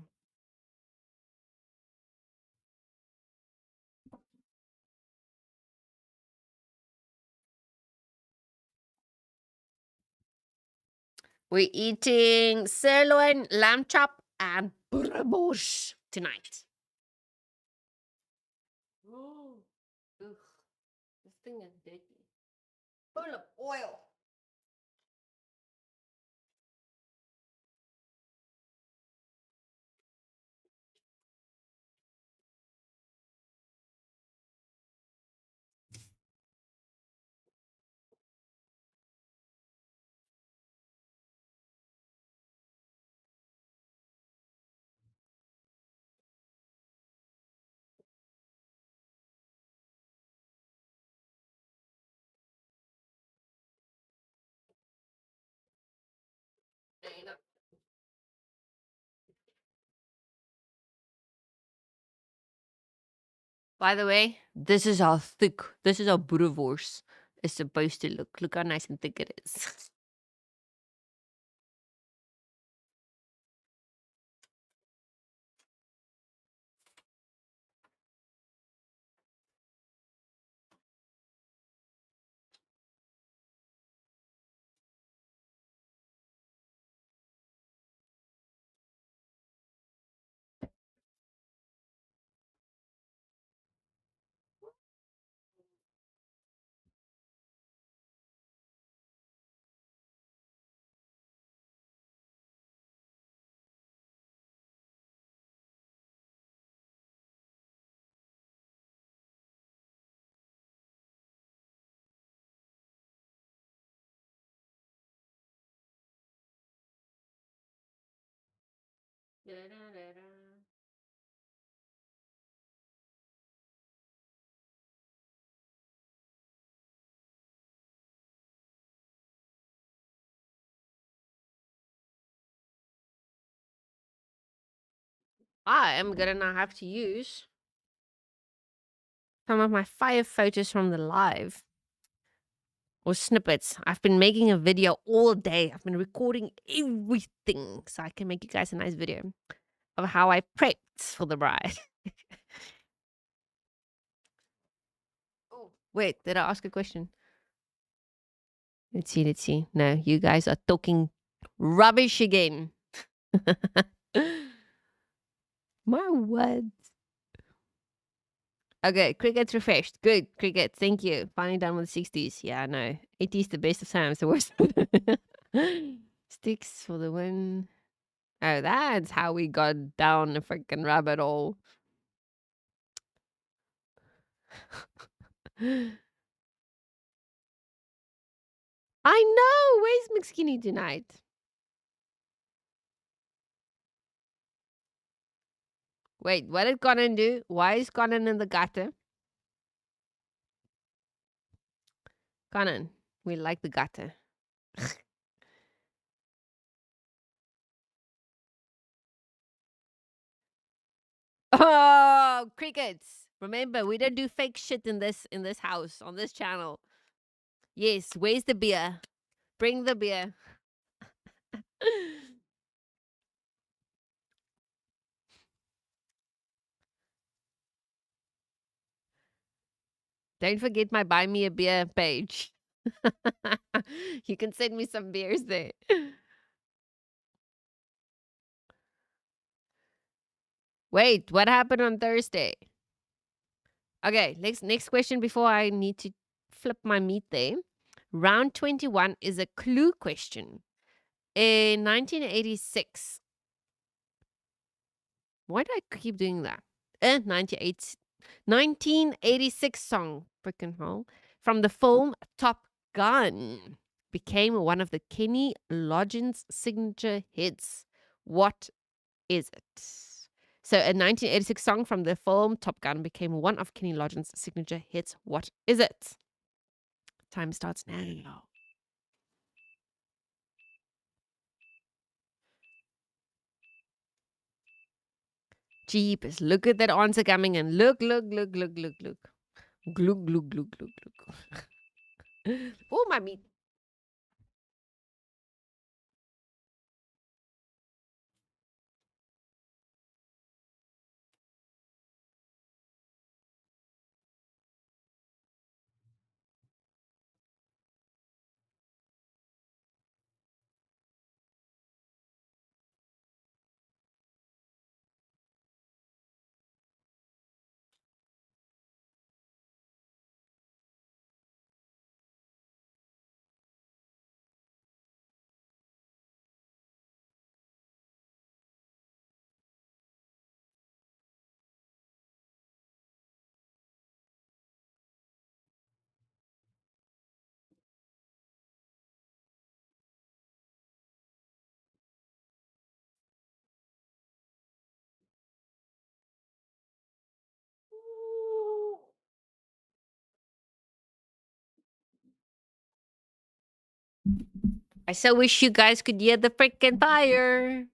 We're eating sirloin, lamb chop, and boerewors tonight. Oh, ugh. This thing is dirty. Full of oil. By the way, this is how thick, this is how boerewors is supposed to look. Look how nice and thick it is. I am gonna now have to use some of my fire photos from the live or snippets. I've been making a video all day. I've been recording everything so I can make you guys a nice video of how I prepped for the bride. Oh, wait, did I ask a question? Let's see, let's see. No, you guys are talking rubbish again. My word. Okay, cricket's refreshed. Good, cricket. Thank you. Finally done with the 60s. Yeah, no. 80s the best of times, the worst. Sticks for the win. Oh, that's how we got down the freaking rabbit hole. I know. Where's McSkinny tonight? Wait, what did Conan do? Why is Conan in the gutter? Conan, we like the gutter. Oh, crickets. Remember, we don't do fake shit in this house on this channel. Yes, where's the beer? Bring the beer. Don't forget my buy me a beer page. You can send me some beers there. Wait, what happened on Thursday? Okay, next question before I need to flip my meat there. Round 21 is a clue question. In 1986, why do I keep doing that? 1986 song, freaking hell, from the film Top Gun became one of the Kenny Loggins' signature hits. What is it? So, a 1986 song from the film Top Gun became one of Kenny Loggins' signature hits. What is it? Time starts now. Jeepers, look at that answer coming in. Look. Glug, glug, glug, glug, glug. Oh, my meat. I so wish you guys could hear the freaking fire.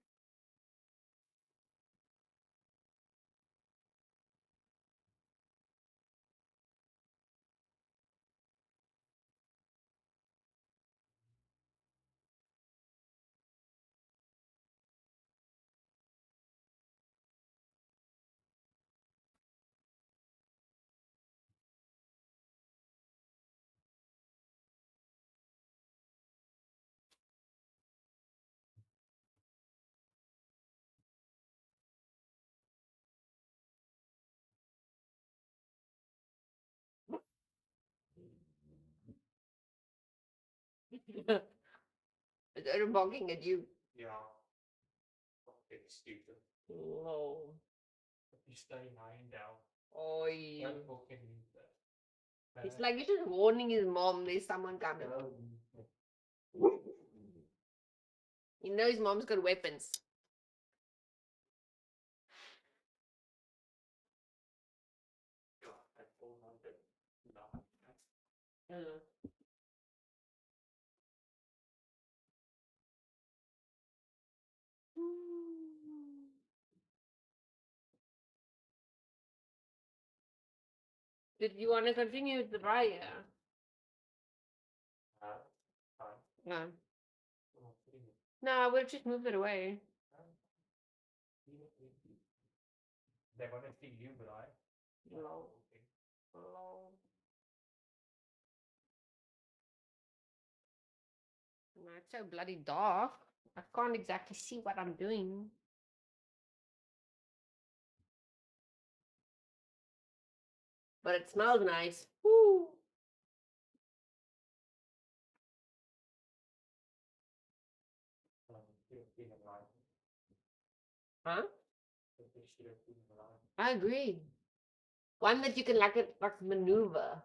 They're bonking at you. Oh. Oi. It's like he's just warning his mom there's someone coming. He knows mom's got weapons. Mm. Did you want to continue with the Raya? No. No, we'll just move it away. No. No. No, it's so bloody dark. I can't exactly see what I'm doing. But it smells nice. Woo. Huh? I agree. One that you can like maneuver.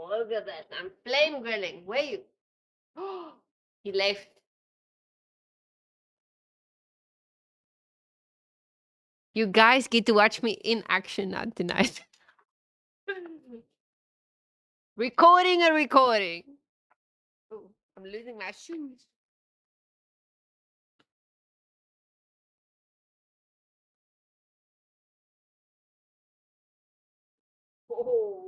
Look at that. I'm flame grilling. Where you? He left. You guys get to watch me in action now tonight. Recording and recording. Oh, I'm losing my shoes. Oh.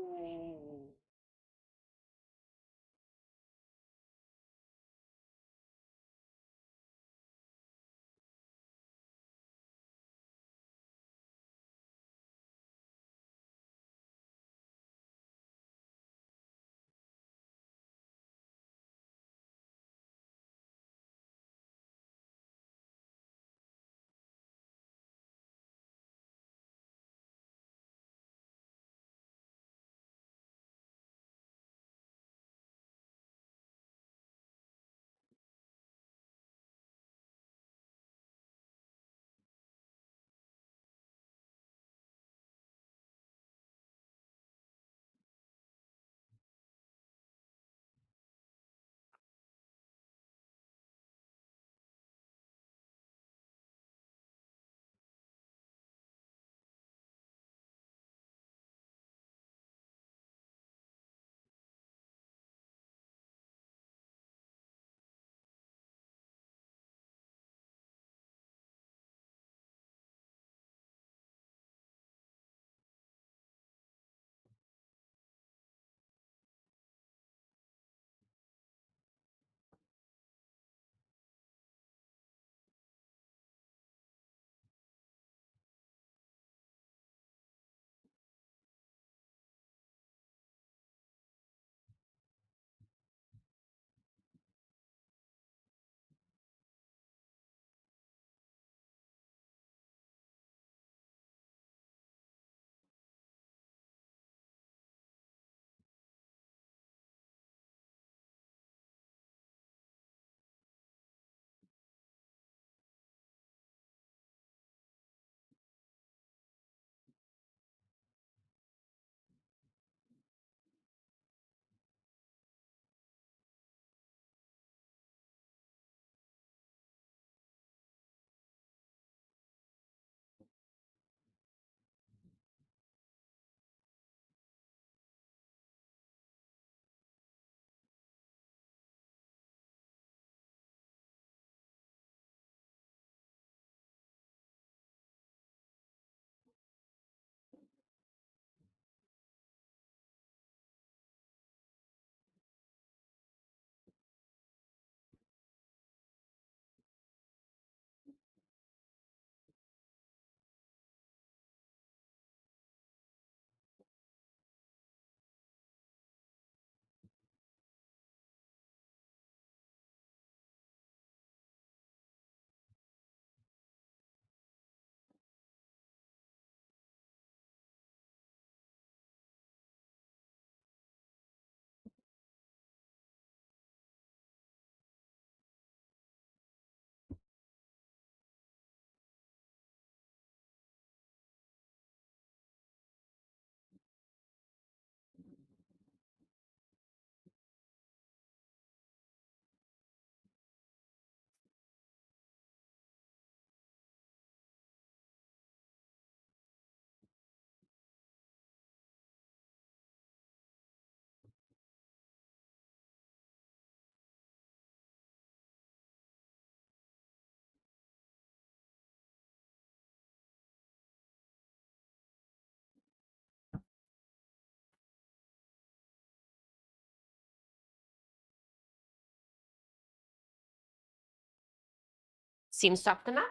Seems soft enough.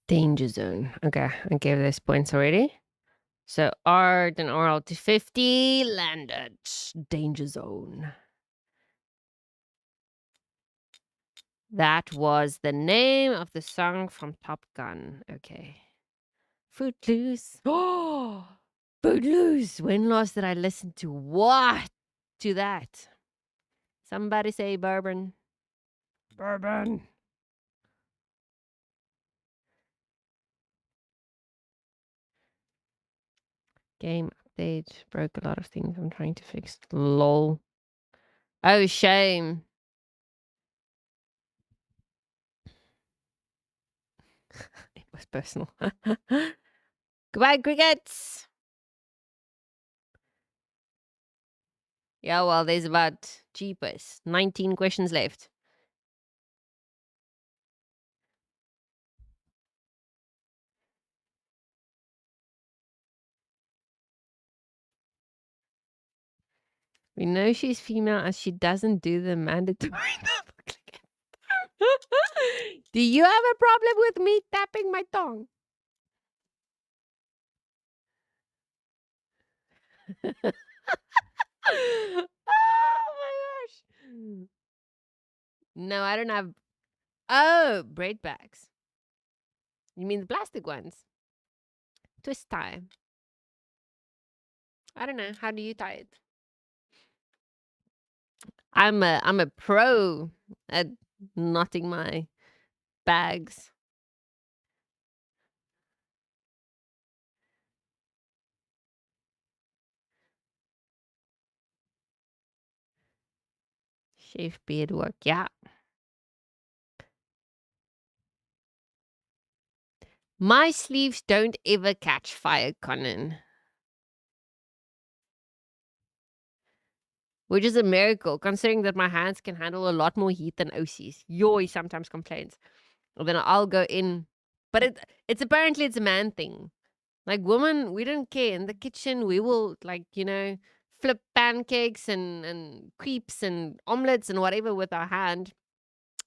Danger zone. Okay, I gave those points already. So art and oral to 50 landed. Danger zone. That was the name of the song from Top Gun. Okay. Footloose. Oh, Footloose. When last did I listen to what? To that. Somebody say bourbon. Bourbon. Game update. Broke a lot of things I'm trying to fix. Lol. Oh, shame. It was personal. Goodbye, crickets. Yeah, well, there's about cheapest 19 questions left. We know she's female as she doesn't do the mandatory double click. Do you have a problem with me tapping my tongue? Oh my gosh. No, I don't have. Oh, braid bags. You mean the plastic ones? Twist tie. I don't know. How do you tie it? I'm a pro at knotting my bags. Shave beard work. Yeah. My sleeves don't ever catch fire, Conan. Which is a miracle, considering that my hands can handle a lot more heat than OC's. Yoy sometimes complains. And then I'll go in. But it's apparently it's a man thing. Like women, we don't care. In the kitchen, we will flip pancakes and crepes and omelets and whatever with our hand.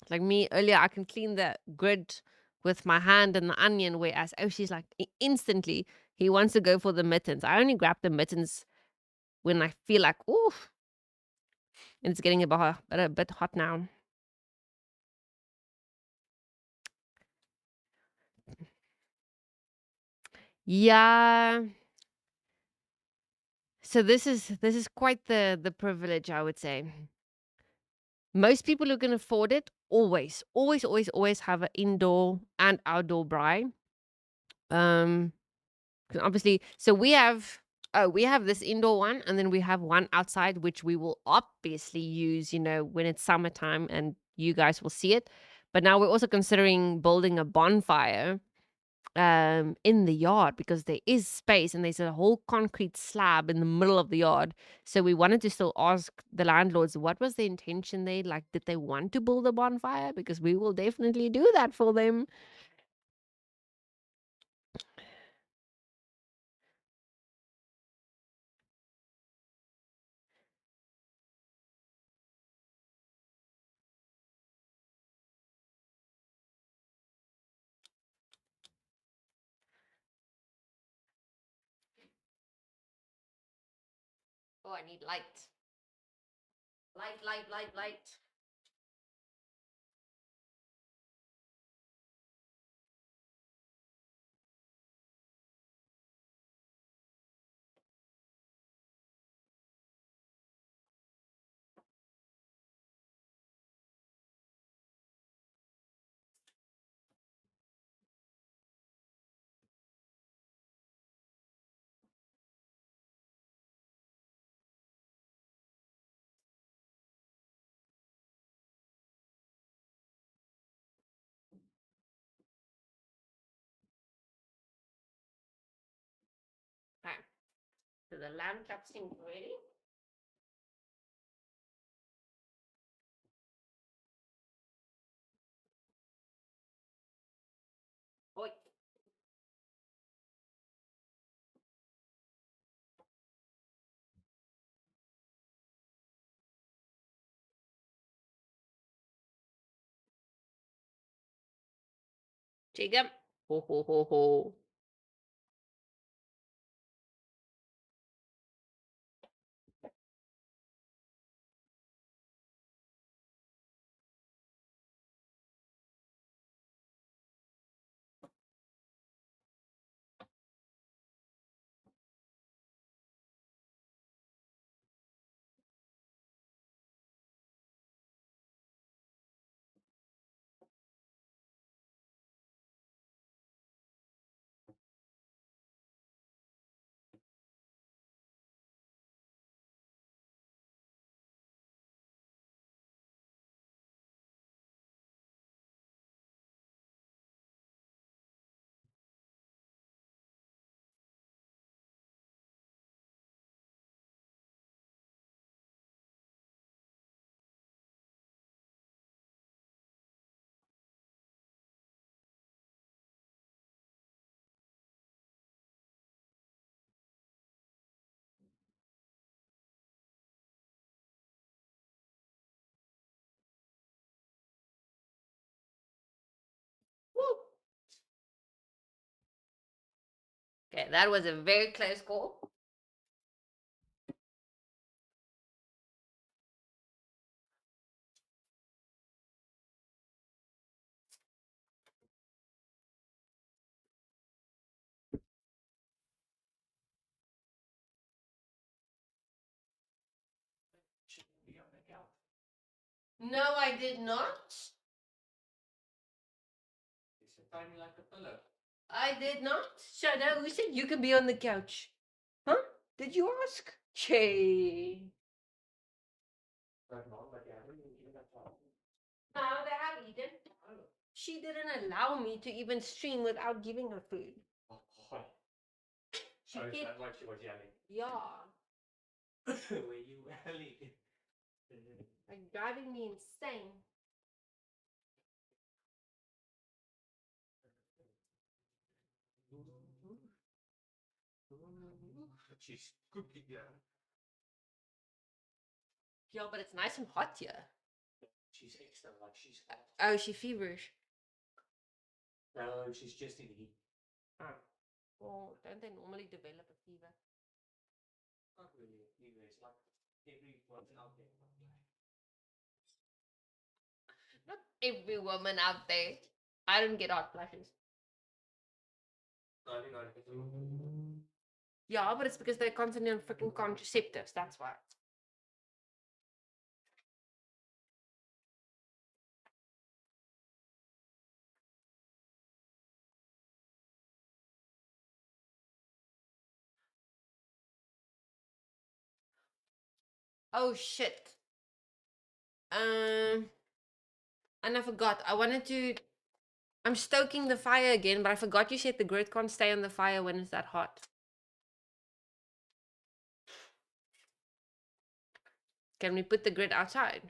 Like me earlier, I can clean the grid with my hand and the onion, whereas she's like instantly he wants to go for the mittens. I only grab the mittens when I feel like, oof, and it's getting a bit hot now. Yeah. So this is quite the privilege, I would say. Most people who can afford it always have an indoor and outdoor braai. Um, 'Cause obviously, so we have this indoor one, and then we have one outside, which we will obviously use, when it's summertime, and you guys will see it. But now we're also considering building a bonfire in the yard because there is space and there's a whole concrete slab in the middle of the yard. So we wanted to still ask the landlords what was the intention there. Like, did they want to build a bonfire? Because we will definitely do that for them. Oh, I need light. Light, light, light, light. Okay. So the lamp trap seems ready. Oi. Jacob. Ho, ho, ho, ho. Woo. Okay, that was a very close call. No, I did not. I did not. Shadow, who said you can be on the couch? Huh? Did you ask? Che. No, they have eaten. She didn't allow me to even stream without giving her food. She oh, kept... why she was yelling? Yeah. Were you yelling? Like driving me insane. She's cooking, yeah. Yeah, but it's nice and hot here. She's extra, like she's hot. Oh, she feverish. No, she's just in heat. Oh. Well, don't they normally develop a fever? Not really a fever, it's like everyone's out there. Not every woman out there. I don't get hot flashes. Yeah, but it's because they're constantly on freaking contraceptives. That's why. Oh shit. Um, and I forgot. I wanted to. I'm stoking the fire again, but I forgot you said the grid can't stay on the fire when it's that hot. Can we put the grid outside?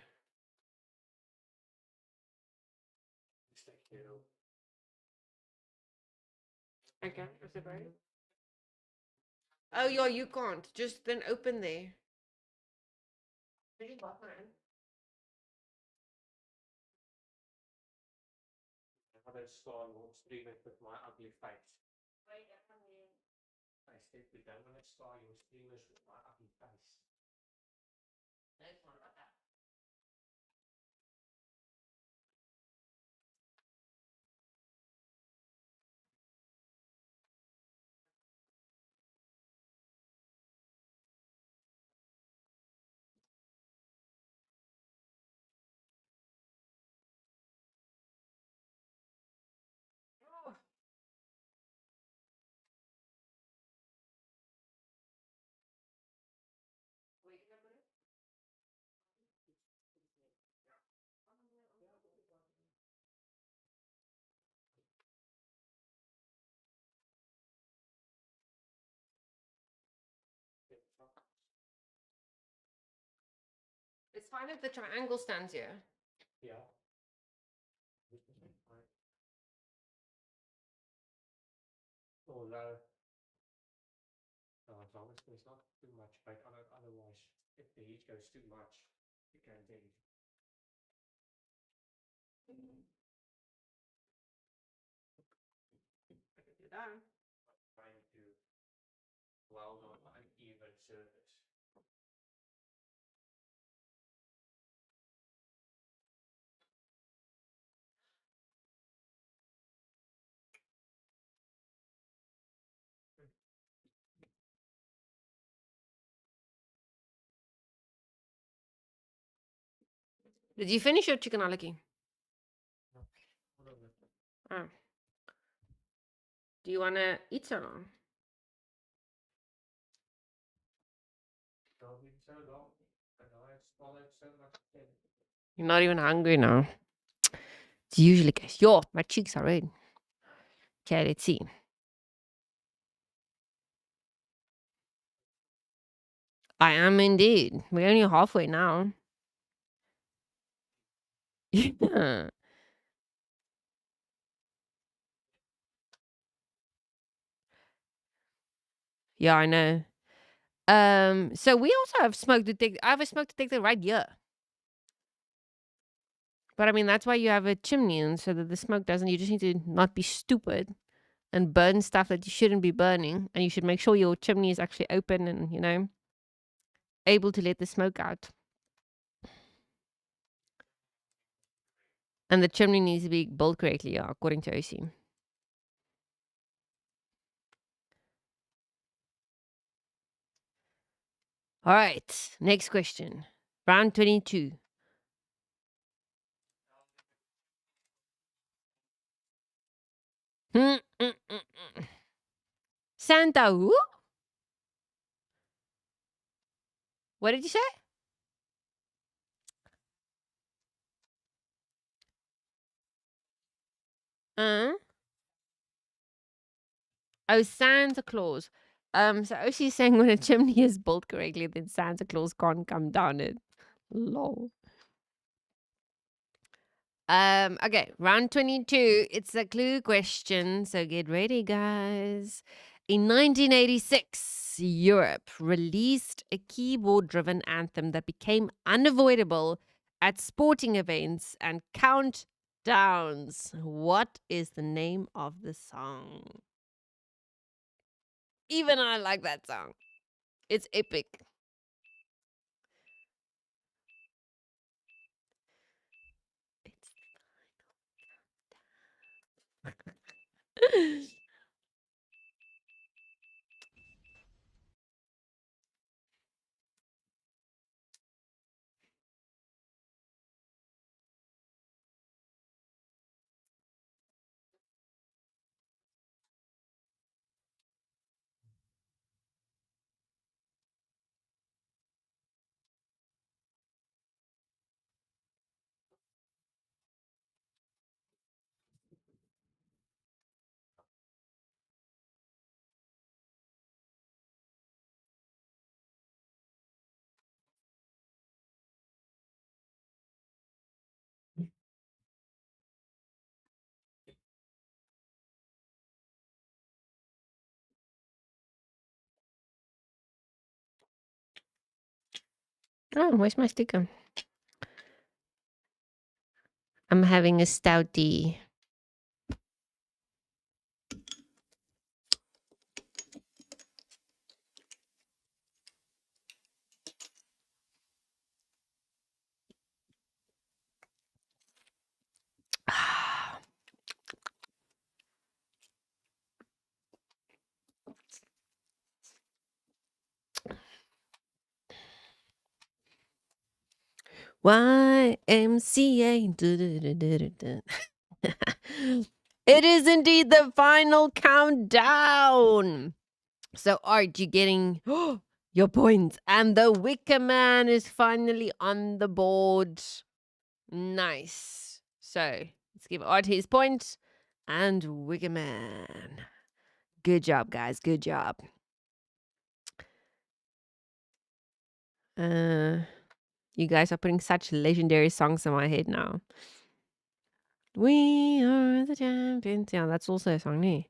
Okay. Is it right? Oh yeah, you can't. Just then open there. It's fine if the triangle stands here. Done. Did you finish your chicken alaki? Oh. Do you want to eat some? You're not even hungry now. It's usually case. Yo, my cheeks are red. Okay, let's see. I am indeed. We're only halfway now. Yeah. Yeah, I know. So we also have smoke detector. I have a smoke detector right here. But I mean, that's why you have a chimney, and so that the smoke doesn't. You just need to not be stupid and burn stuff that you shouldn't be burning, and you should make sure your chimney is actually open and able to let the smoke out. And the chimney needs to be built correctly, yeah, according to OC. All right, next question. Round 22. Mm, mm, mm, mm. Santa who? What did you say? Uh, oh, Santa Claus. So OC is saying when a chimney is built correctly, then Santa Claus can't come down it. Lol. Okay, round 22. It's a clue question, so get ready, guys. In 1986, Europe released a keyboard driven anthem that became unavoidable at sporting events and countdowns. What is the name of the song? Even I like that song. It's epic. Oh, where's my sticker? I'm having a stouty. YMCA. It is indeed the final countdown. So, Art, you're getting your points. And the Wicker Man is finally on the board. Nice. So, let's give Art his point. And Wicker Man. Good job, guys. Good job. You guys are putting such legendary songs in my head now. We are the champions. Yeah, that's also a song, eh?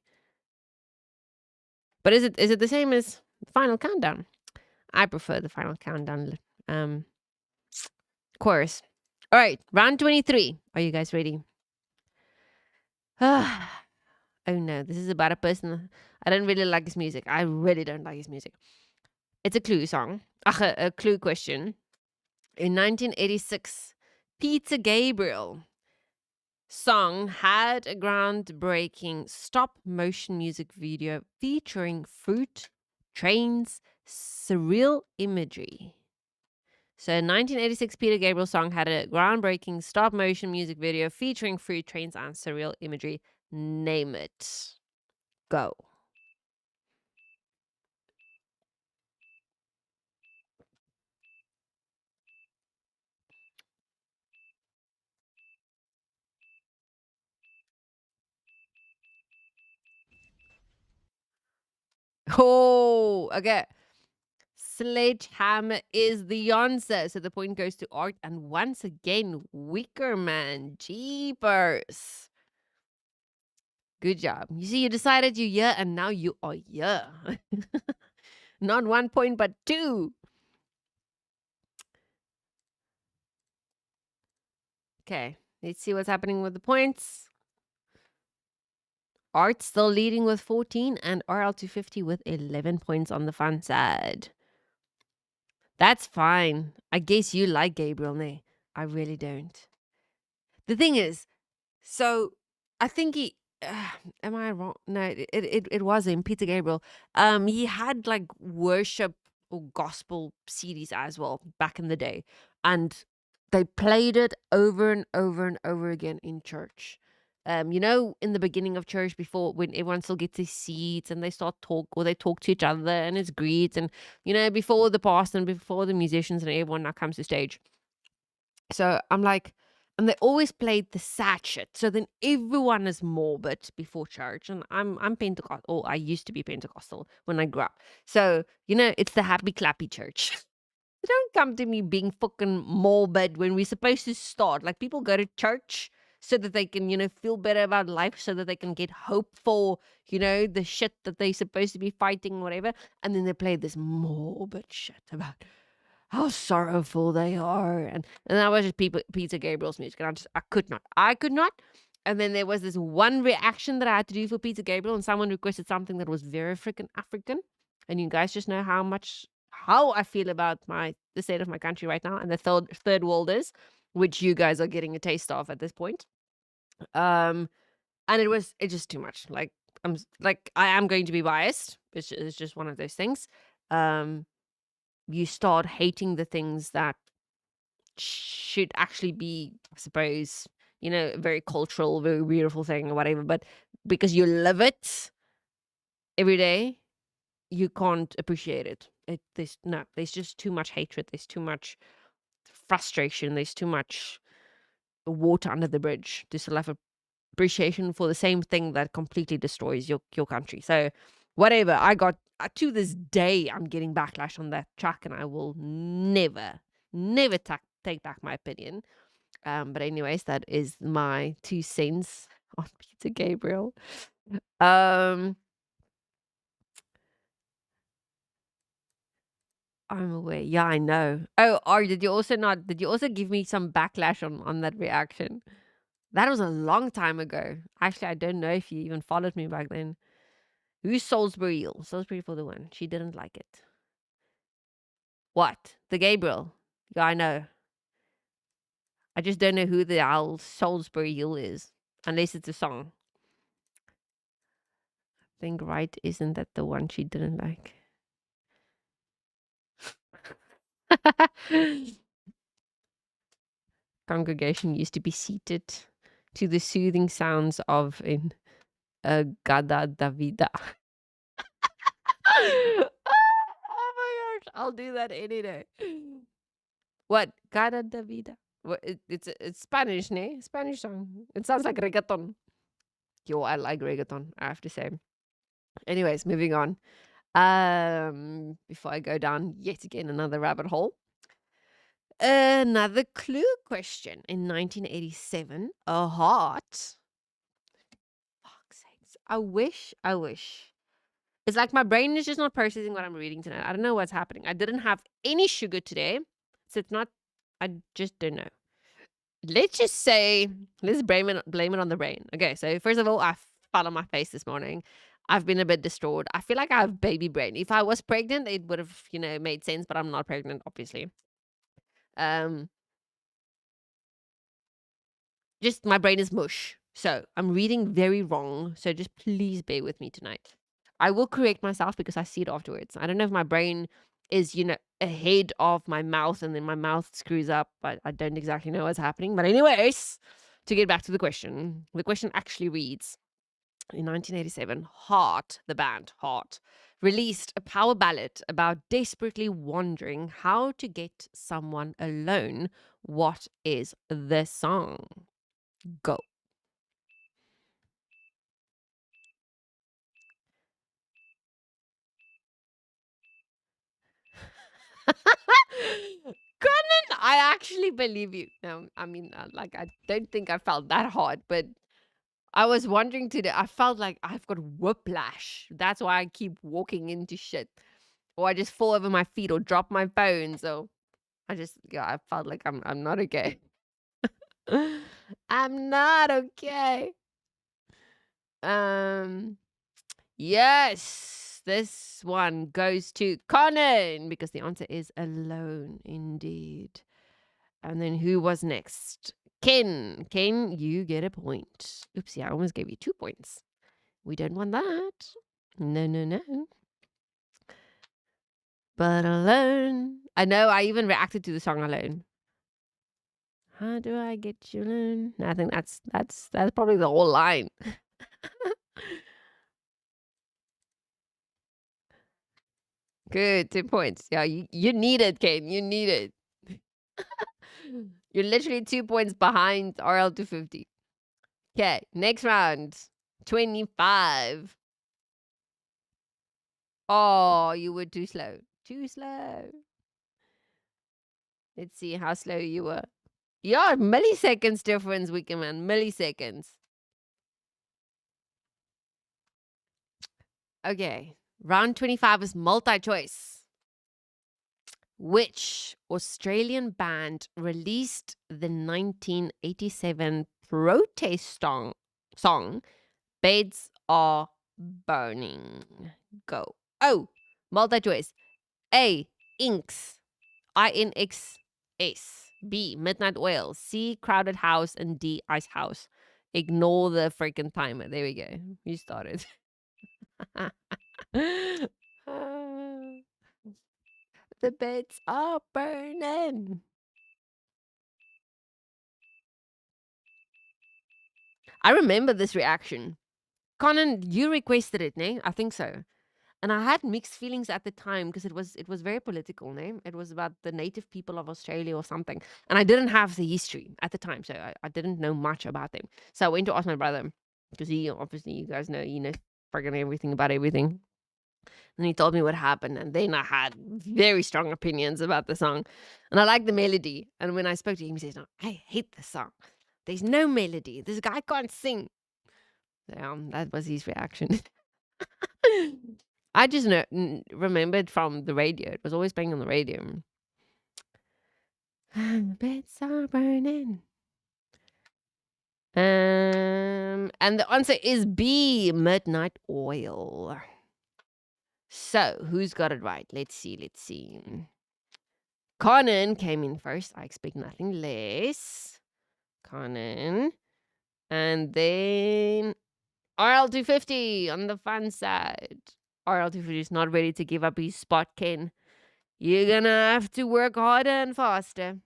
But is it the same as Final Countdown? I prefer the Final Countdown chorus. All right, round 23. Are you guys ready? Oh no, this is about a person. I don't really like his music. I really don't like his music. It's a clue song. A clue question. In 1986, Peter Gabriel song had a groundbreaking stop motion music video featuring fruit, trains, surreal imagery. So, 1986 Peter Gabriel song had a groundbreaking stop motion music video featuring fruit, trains, and surreal imagery. Name it. Go. Oh, okay. Sledgehammer is the answer. So the point goes to Art. And once again, Wicker Man. Jeepers. Good job. You see, you decided you're here and now you are here. Not 1 point, but 2. Okay, let's see what's happening with the points. Art still leading with 14 and RL250 with 11 points on the fun side. That's fine. I guess you like Gabriel, ne? I really don't. The thing is, so I think he. Am I wrong? No, it was him, Peter Gabriel. He had like worship or gospel CDs as well back in the day, and they played it over and over and over again in church. In the beginning of church, before when everyone still gets their seats and they start talk or they talk to each other and it's greets and before the pastor and before the musicians and everyone now comes to stage. So I'm like, and they always played the sad shit. So then everyone is morbid before church. And I'm Pentecostal, or I used to be Pentecostal when I grew up. So, it's the happy clappy church. Don't come to me being fucking morbid when we're supposed to start. Like, people go to church so that they can, feel better about life, so that they can get hope for, the shit that they're supposed to be fighting, whatever. And then they play this morbid shit about how sorrowful they are. And that was just Peter Gabriel's music. And I could not. And then there was this one reaction that I had to do for Peter Gabriel, and someone requested something that was very freaking African. And you guys just know how I feel about the state of my country right now and the third world is, which you guys are getting a taste of at this point. And it's just too much. Like, I am going to be biased. It's just one of those things. You start hating the things that should actually be, I suppose, a very cultural, very beautiful thing or whatever. But because you live it every day, you can't appreciate it. There's just too much hatred. There's too much frustration. There's too much water under the bridge to still have appreciation for the same thing that completely destroys your country. So whatever, I got to this day, I'm getting backlash on that track, and I will never take back my opinion. But anyways, that is my 2 cents on Peter Gabriel. I'm aware. Yeah, I know. Oh, or did you also not? Did you also give me some backlash on that reaction? That was a long time ago. Actually, I don't know if you even followed me back then. Who's Salisbury Hill? Salisbury for the one. She didn't like it. What? The Gabriel? Yeah, I know. I just don't know who the hell Salisbury Hill is, unless it's a song. I think right isn't that the one she didn't like? Congregation used to be seated to the soothing sounds of in Gada Davida. Oh my gosh, I'll do that any day. What? Gada Davida? What? It's Spanish, ne? Spanish song. It sounds like reggaeton. Yo, I like reggaeton, I have to say. Anyways, moving on. Before I go down yet again another rabbit hole. Another clue question. In 1987, a heart. Fuck's sakes. I wish. It's like my brain is just not processing what I'm reading tonight. I don't know what's happening. I didn't have any sugar today. So it's not, I just don't know. Let's just say, let's blame it on the brain. Okay, so first of all, I fell on my face this morning. I've been a bit distraught. I feel like I have baby brain. If I was pregnant, it would have, made sense, but I'm not pregnant, obviously. Um, just my brain is mush. So I'm reading very wrong. So just please bear with me tonight. I will correct myself because I see it afterwards. I don't know if my brain is, ahead of my mouth and then my mouth screws up. I don't exactly know what's happening. But anyways, to get back to the question actually reads, in 1987, Heart, the band Heart, released a power ballad about desperately wondering how to get someone alone. What is the song? Go. Conan, I actually believe you. No, I mean, I don't think I felt that hard, but I was wondering today. I felt like I've got whiplash. That's why I keep walking into shit, or I just fall over my feet, or drop my phone. So I felt like I'm not okay. I'm not okay. Um, yes, this one goes to Conan because the answer is alone, indeed. And then who was next? Ken. Ken, you get a point. Oopsie, I almost gave you 2 points. We don't want that. No, no, no. But alone. I know, I even reacted to the song Alone. How do I get you alone? No, I think that's probably the whole line. Good, 2 points. Yeah, you need it, Ken. You need it. You're literally 2 points behind RL 250. Okay, next round. 25. Oh, you were too slow. Too slow. Let's see how slow you were. Yeah, milliseconds difference, Wickerman. Milliseconds. Okay. Round 25 is multi-choice. Which Australian band released the 1987 protest song Beds Are Burning? Go. Oh, multi-choice. A. Inks. INXS. B. Midnight Oil. C. Crowded House. And D. Ice House. Ignore the freaking timer. There we go. You started. The beds are burning. I remember this reaction. Conan, you requested it, ne? I think so. And I had mixed feelings at the time because it was very political, name. It was about the native people of Australia or something. And I didn't have the history at the time, so I didn't know much about them. So I went to ask my brother because he obviously, you guys know, friggin' everything about everything. And he told me what happened, and then I had very strong opinions about the song. And I like the melody. And when I spoke to him, he says, "No, I hate the song. There's no melody. This guy can't sing." So, that was his reaction. I just remembered from the radio. It was always playing on the radio. Beds are burning. And the answer is B, Midnight Oil. So, who's got it right? Let's see. Conan came in first. I expect nothing less. Conan. And then RL250 on the fun side. RL250 is not ready to give up his spot, Ken. You're gonna have to work harder and faster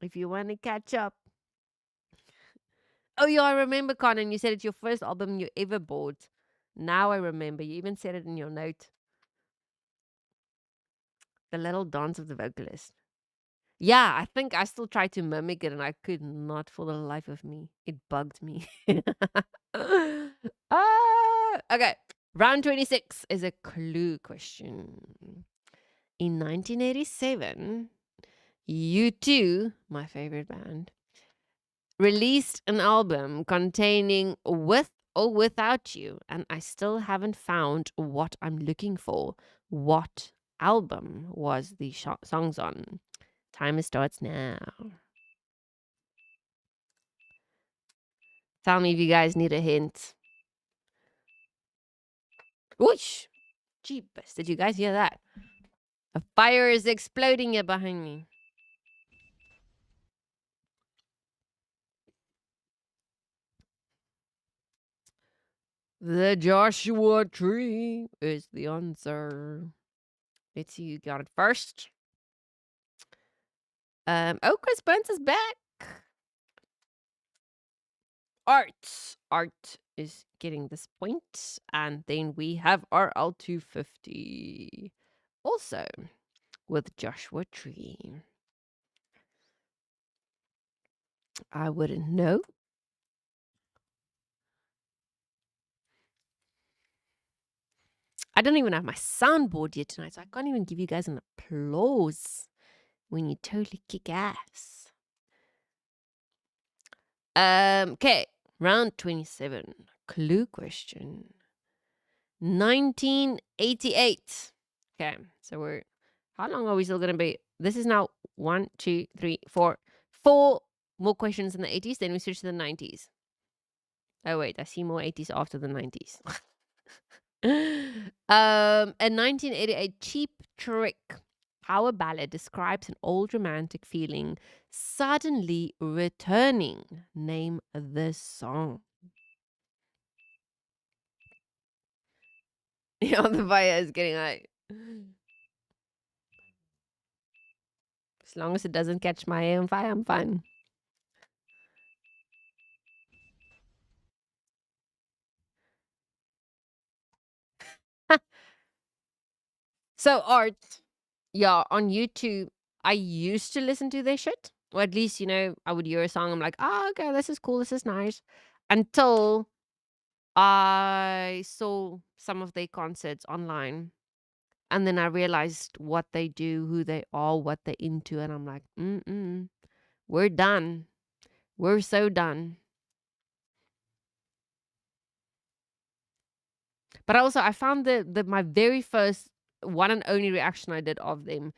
if you want to catch up. Oh, yeah, I remember, Conan. You said it's your first album you ever bought. Now I remember. You even said it in your note. The little dance of the vocalist. Yeah, I think I still tried to mimic it and I could not for the life of me. It bugged me. Okay. Round 26 is a clue question. In 1987, U2, my favorite band, released an album containing With or Without You, and I still haven't found what I'm looking for. What album was the songs on? Timer starts now. Tell me if you guys need a hint. Whoosh! Jeepers, did you guys hear that? A fire is exploding here behind me. The Joshua Tree is the answer. Let's see who got it first. Chris Burns is back. Art is getting this point. And then we have RL250. Also with Joshua Tree. I wouldn't know. I don't even have my soundboard yet tonight, so I can't even give you guys an applause when you totally kick ass. Okay, round 27. Clue question. 1988. Okay, so how long are we still gonna be? This is now 1, 2, 3, 4 more questions in the 80s, then we switch to the 90s. Oh wait, I see more 80s after the 90s. A 1988 Cheap Trick power ballad describes an old romantic feeling suddenly returning. Name the song. Yeah, the fire is getting high. As long as it doesn't catch my hair on fire, I'm fine. So, Art, yeah, on YouTube, I used to listen to their shit. Or at least, I would hear a song. I'm like, okay, this is cool. This is nice. Until I saw some of their concerts online. And then I realized what they do, who they are, what they're into. And I'm like, we're done. We're so done. But also, I found that my very first one and only reaction I did of them,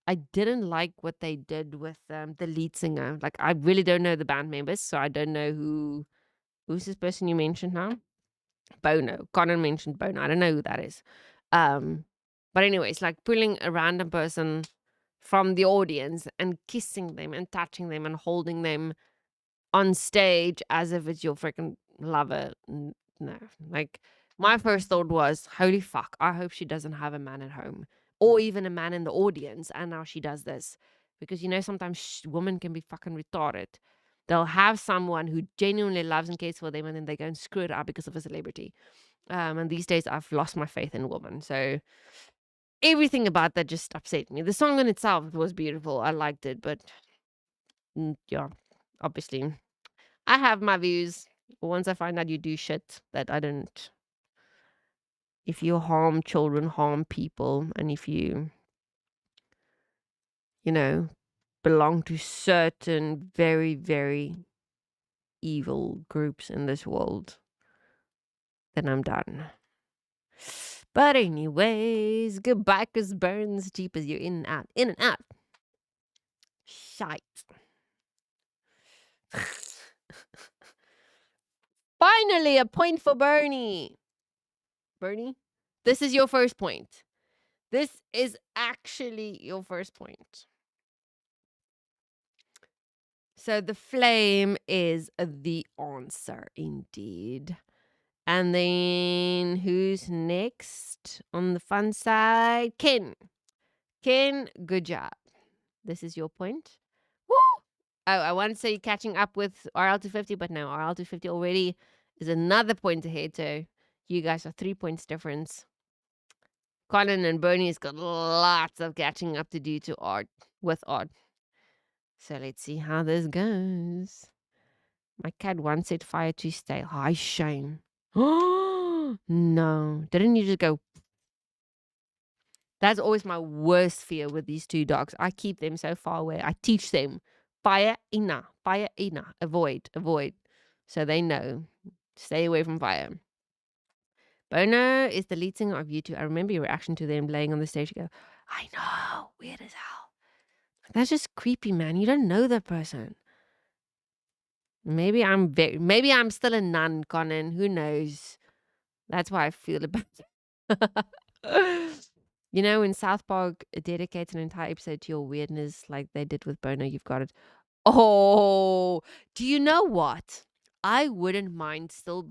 I didn't like what they did with the lead singer. Like, I really don't know the band members, so I don't know who's this person you mentioned now? Bono. Connor mentioned Bono. I don't know who that is. But anyways, like pulling a random person from the audience and kissing them and touching them and holding them on stage as if it's your freaking lover. No. Like, my first thought was, holy fuck, I hope she doesn't have a man at home or even a man in the audience. And now she does this. Because, sometimes women can be fucking retarded. They'll have someone who genuinely loves and cares for them, and then they go and screw it up because of a celebrity. And these days, I've lost my faith in women. So everything about that just upset me. The song in itself was beautiful. I liked it, but yeah, obviously, I have my views. Once I find out you do shit that I don't, if you harm children, harm people, and if you, belong to certain very, very evil groups in this world, then I'm done. But anyways, goodbye, Chris Burns. Cheap as you're in and out. In and out. Shite. Finally, a point for Bernie. Bernie, this is your first point. This is actually your first point. So the flame is the answer, indeed. And then who's next on the fun side? Ken. Ken, good job. This is your point. Woo! Oh, I want to say you're catching up with RL250, but no, RL250 already is another point ahead. So you guys are 3 points difference. Colin and Bernie's got lots of catching up to do to Art with Art. So let's see how this goes. My cat once set fire to his tail. High shame. Oh no! Didn't you just go? That's always my worst fear with these two dogs. I keep them so far away. I teach them fire, ina, avoid, avoid. So they know. Stay away from fire. Bono is the lead singer of U2. I remember your reaction to them laying on the stage. You go, I know, weird as hell. That's just creepy, man. You don't know that person. Maybe I'm still a nun, Conan. Who knows? That's why I feel about it. You know, when South Park dedicates an entire episode to your weirdness, like they did with Bono, you've got it. Oh, do you know what? I wouldn't mind still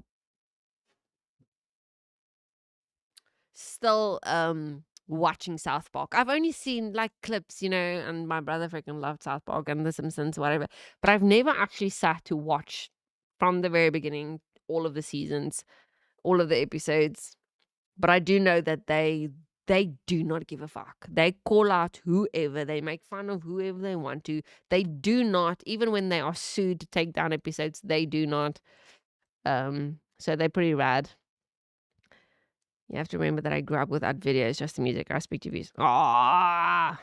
watching South Park. I've only seen like clips, you know, and my brother freaking loved South Park and The Simpsons, whatever. But I've never actually sat to watch from the very beginning all of the seasons, all of the episodes. But I do know that they do not give a fuck. They call out whoever, they make fun of whoever they want to. They do not, even when they are sued to take down episodes, they do not. So they're pretty rad. You have to remember that I grew up without videos, just the music. I speak to views. Ah,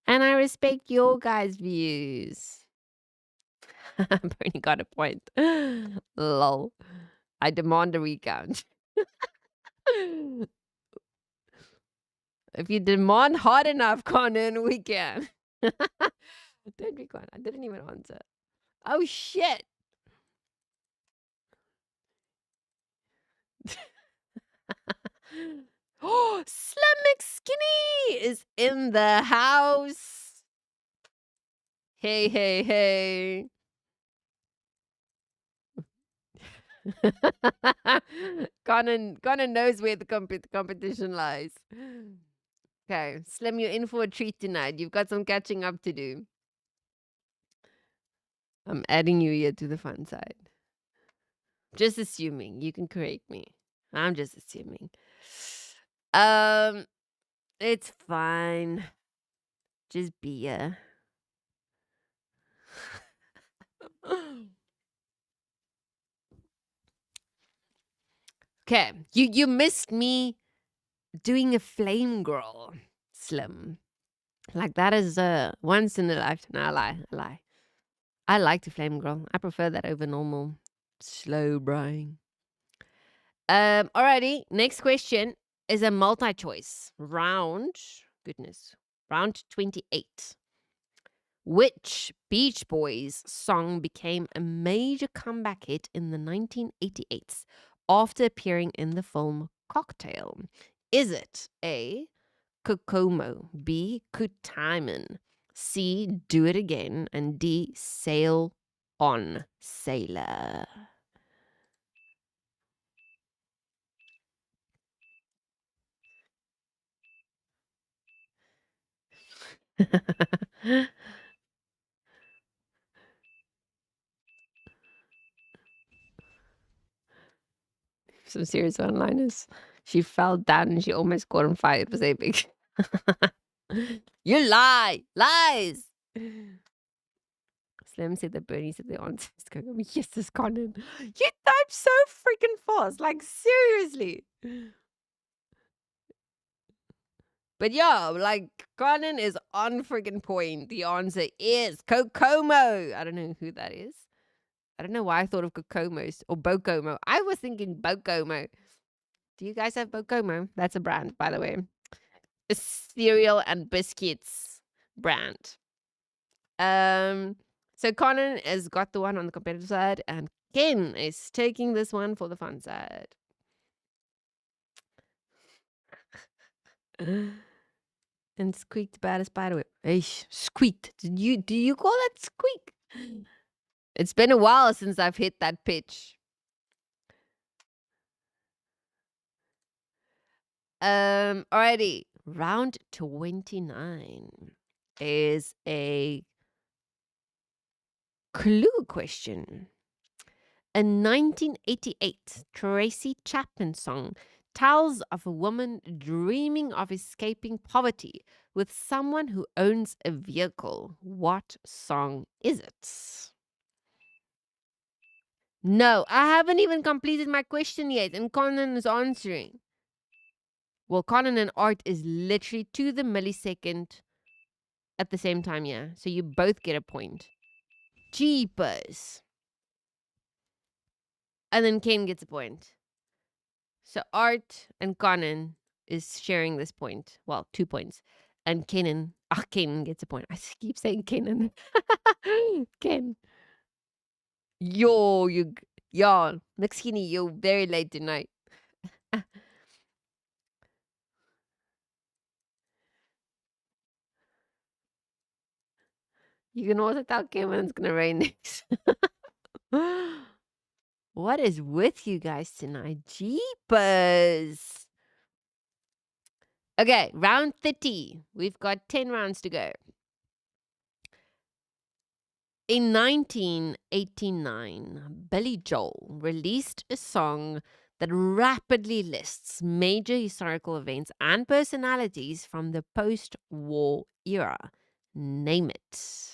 and I respect your guys' views. Bernie got a point. Lol. I demand a recount. If you demand hard enough, Conan, we can. Don't be quiet. I didn't even answer. Oh, shit. Oh, Slim McSkinny is in the house. Hey, hey, hey. Conan knows where the competition lies. Okay, Slim, you're in for a treat tonight. You've got some catching up to do. I'm adding you here to the fun side. Just assuming. You can correct me. I'm just assuming. It's fine. Just be here. Okay, you missed me doing a flame girl, Slim. Like that is once in a lifetime. No, I lie. I like the flame girl. I prefer that over normal slow brine. Alrighty. Next question is a multi-choice round. Goodness, round 28. Which Beach Boys song became a major comeback hit in the 1988s after appearing in the film Cocktail? Is it A, Kokomo, B, Kutamen, C, Do It Again, and D, Sail On, Sailor? Some serious one-liners. She fell down and she almost caught on fire. It was epic. You lie! Lies! Slim said that Bernie said the answer is going. Yes, this Conan. You type so freaking fast. Like, seriously. But yeah, like, Conan is on freaking point. The answer is Kokomo. I don't know who that is. I don't know why I thought of Kokomo or Bokomo. I was thinking Bokomo. Do you guys have Bokomo? That's a brand, by the way. A cereal and biscuits brand. So Conan has got the one on the competitive side, and Ken is taking this one for the fun side. And squeaked about a spider web. Eish, squeaked. Do you call that squeak? It's been a while since I've hit that pitch. Alrighty. Round 29 is a clue question. A 1988 Tracy Chapman song tells of a woman dreaming of escaping poverty with someone who owns a vehicle. What song is it? No, I haven't even completed my question yet, and Conan is answering. Well, Conan and Art is literally to the millisecond at the same time, yeah. So you both get a point. Jeepers. And then Ken gets a point. So Art and Conan is sharing this point. Well, 2 points. And Kenan gets a point. I keep saying Kenan. Ken. Y'all, McSkinny, you're very late tonight. You can also tell Ken when it's gonna rain next. What is with you guys tonight? Jeepers. Okay, round 30. We've got 10 rounds to go. In 1989, Billy Joel released a song that rapidly lists major historical events and personalities from the post-war era. Name it.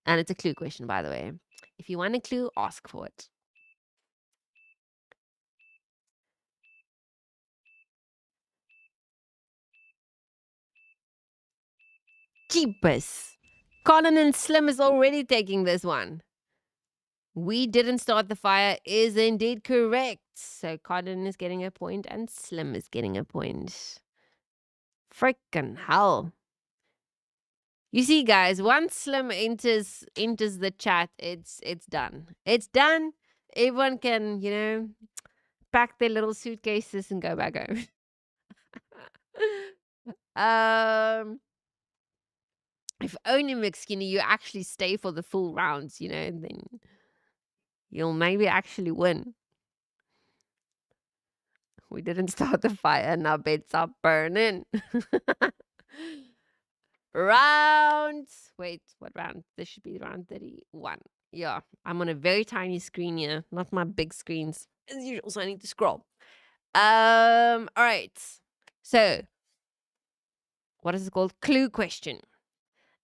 And it's a clue question, by the way. If you want a clue, ask for it. Jeepers. Colin and Slim is already taking this one. We didn't start the fire is indeed correct. So Colin is getting a point and Slim is getting a point. Frickin' hell. You see, guys, once Slim enters the chat, it's done. It's done. Everyone can, pack their little suitcases and go back home. If only McSkinny, you actually stay for the full rounds, then you'll maybe actually win. We didn't start the fire and our beds are burning. Wait, what round? This should be round 31. Yeah, I'm on a very tiny screen here, not my big screens as usual, so I need to scroll. All right. So, what is it called? Clue question.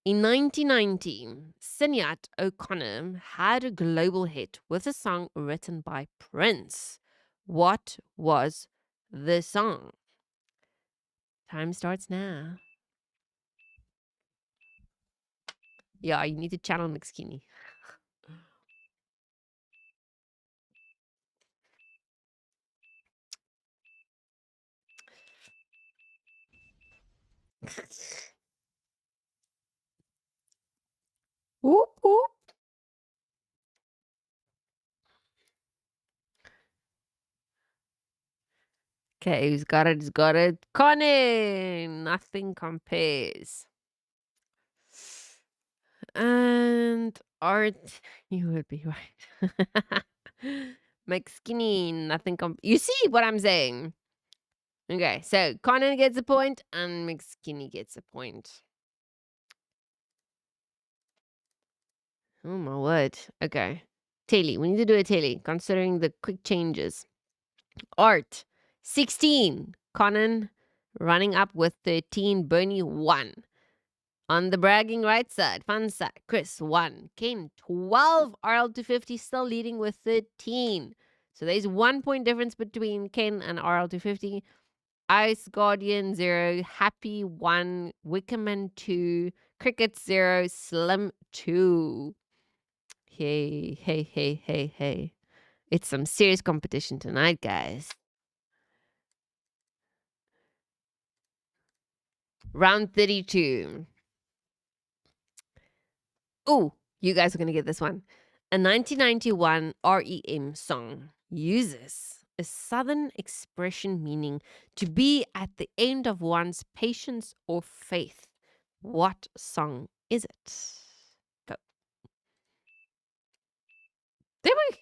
In 1990, Sinead O'Connor had a global hit with a song written by Prince. What was the song? Time starts now. Yeah, you need to channel McSkinny. Whoop, whoop. Okay, who's got it? Who's got it? Conan! Nothing compares. And Art, you would be right. McSkinny, nothing you see what I'm saying? Okay, so Conan gets a point and McSkinny gets a point. Oh my word. Okay. Taily, we need to do a Taily, considering the quick changes. Art, 16. Conan running up with 13. Bernie, 1. On the bragging right side, fun side, Chris, 1. Ken, 12. RL 250 still leading with 13. So there's 1 point difference between Ken and RL 250. Ice Guardian, 0. Happy, 1. Wickerman, 2. Cricket, 0. Slim, 2. Hey, hey, hey, hey, hey. It's some serious competition tonight, guys. Round 32. Oh, you guys are going to get this one. A 1991 REM song uses a Southern expression meaning to be at the end of one's patience or faith. What song is it? Go. There we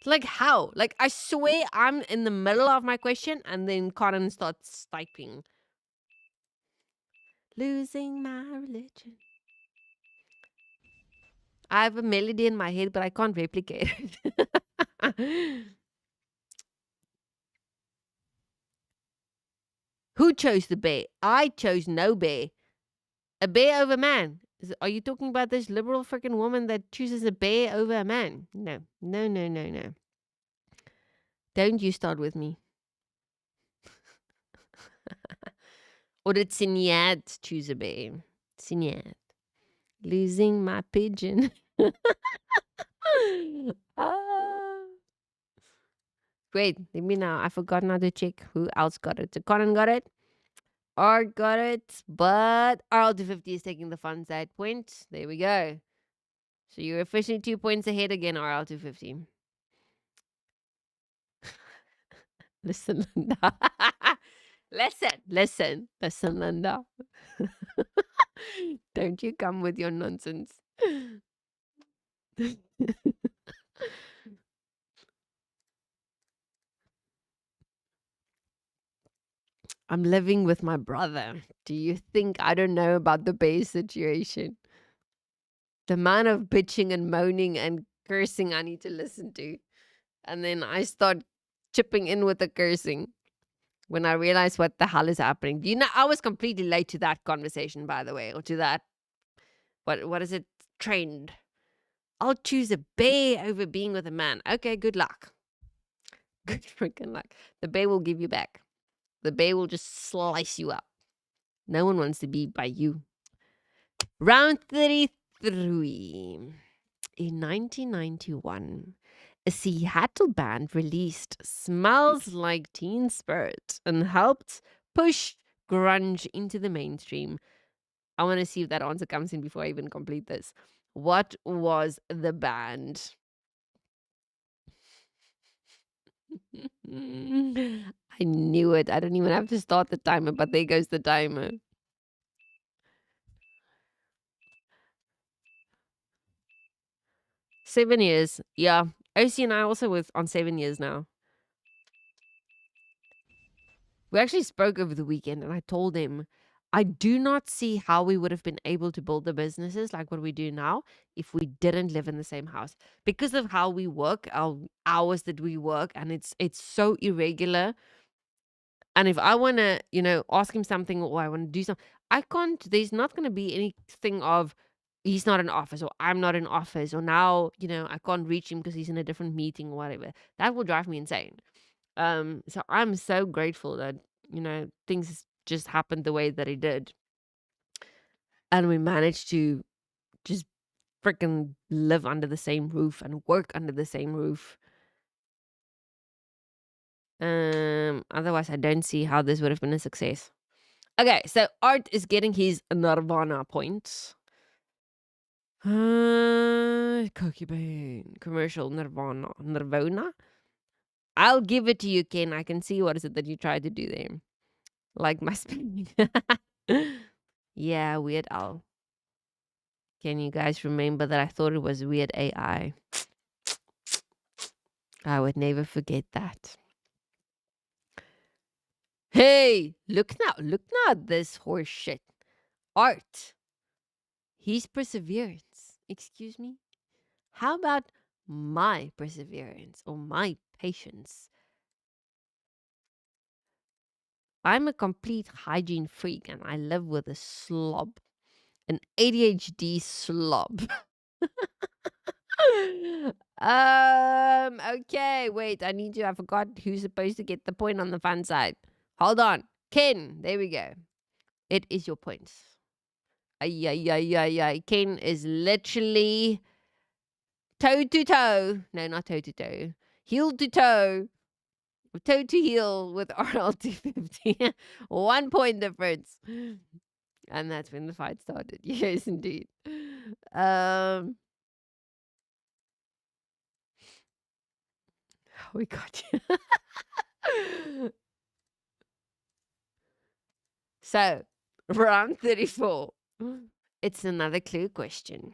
Like how? Like I swear I'm in the middle of my question and then Conan starts typing. Losing my religion. I have a melody in my head, but I can't replicate it. Who chose the bear? I chose no bear. A bear over man. Are you talking about this liberal freaking woman that chooses a bear over a man? No, no, no, no, no. Don't you start with me. Or did Sinyad choose a bear? Sinyad. Losing my pigeon. Ah. Wait, let me now. I forgot now to check who else got it. So Conan got it. Art got it. But RL250 is taking the fun side point. There we go. So you're officially 2 points ahead again, RL250. Listen, Linda. listen, Linda. Don't you come with your nonsense. I'm living with my brother. Do you think I don't know about the base situation? The amount of bitching and moaning and cursing I need to listen to. And then I start chipping in with the cursing when I realize what the hell is happening. Do you know, I was completely late to that conversation, by the way, or to that, what is it, trend. I'll choose a bear over being with a man. Okay, good luck. Good freaking luck. The bear will give you back. The bear will just slice you up. No one wants to be by you. Round 33. In 1991, a Seattle band released Smells Like Teen Spirit and helped push grunge into the mainstream. I want to see if that answer comes in before I even complete this. What was the band? I knew it. I don't even have to start the timer, but there goes the timer. 7 years. Yeah. OC and I also with on 7 years now. We actually spoke over the weekend and I told him I do not see how we would have been able to build the businesses like what we do now if we didn't live in the same house because of how we work, our hours that we work, and it's so irregular. And if I want to, ask him something or I want to do something, I can't. There's not going to be anything of he's not in office or I'm not in office or now, I can't reach him because he's in a different meeting or whatever. That will drive me insane. So I'm so grateful that, things just happened the way that it did. And we managed to just freaking live under the same roof and work under the same roof. Otherwise I don't see how this would have been a success. Okay, so Art is getting his Nirvana points. Cookie Bean commercial Nirvana. I'll give it to you, Ken. I can see what is it that you tried to do there. Like my spelling. Yeah, Weird Al. Can you guys remember that I thought it was Weird AI? I would never forget that. Hey, look now at this horse shit. Art. His perseverance. Excuse me? How about my perseverance or my patience? I'm a complete hygiene freak and I live with a slob. An ADHD slob. Okay, wait, I forgot who's supposed to get the point on the fun side. Hold on. Ken, there we go. It is your points. Ay, ay, ay, ay, ay. Ken is literally toe to toe. No, not toe to toe. Heel to toe Toe to heel with RL250. 1 point difference. And that's when the fight started. Yes, indeed. Um, we got you. So, round 34. It's another clue question.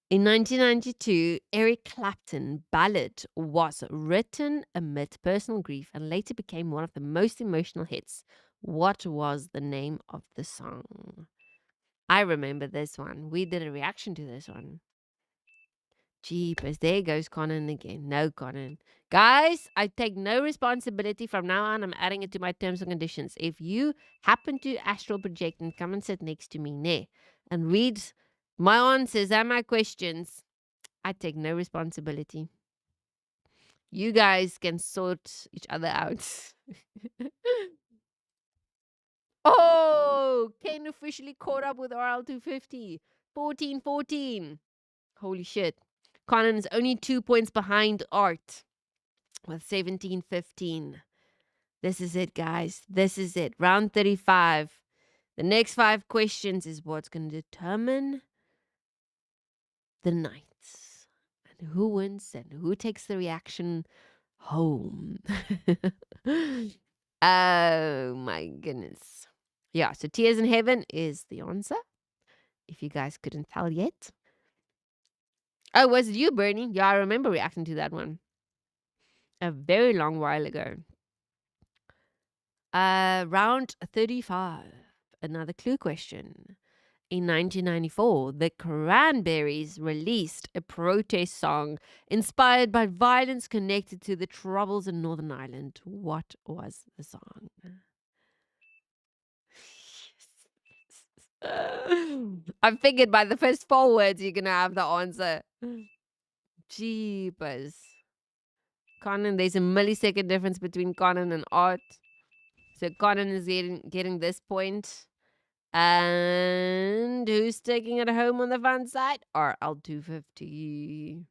In 1992, Eric Clapton's ballad was written amid personal grief and later became one of the most emotional hits. What was the name of the song? I remember this one. We did a reaction to this one. Jeepers, there goes Conan again. No, Conan. Guys, I take no responsibility from now on. I'm adding it to my terms and conditions. If you happen to astral project and come and sit next to me, and read my answers and my questions, I take no responsibility. You guys can sort each other out. Oh, Ken officially caught up with RL250. 14-14. Holy shit. Conan is only 2 points behind Art with 17-15. This is it, guys. This is it. Round 35. The next 5 questions is what's going to determine the night and who wins and who takes the reaction home. Oh my goodness. Yeah, so Tears in Heaven is the answer. If you guys couldn't tell yet. Oh, was it you, Bernie? Yeah, I remember reacting to that one a very long while ago. Round 35. Another clue question. In 1994, the Cranberries released a protest song inspired by violence connected to the Troubles in Northern Ireland. What was the song? I figured by the first 4 words you're going to have the answer. Jeepers. Conan, there's a millisecond difference between Conan and Art. So Conan is getting this point. And who's taking it home on the fun side? RL250.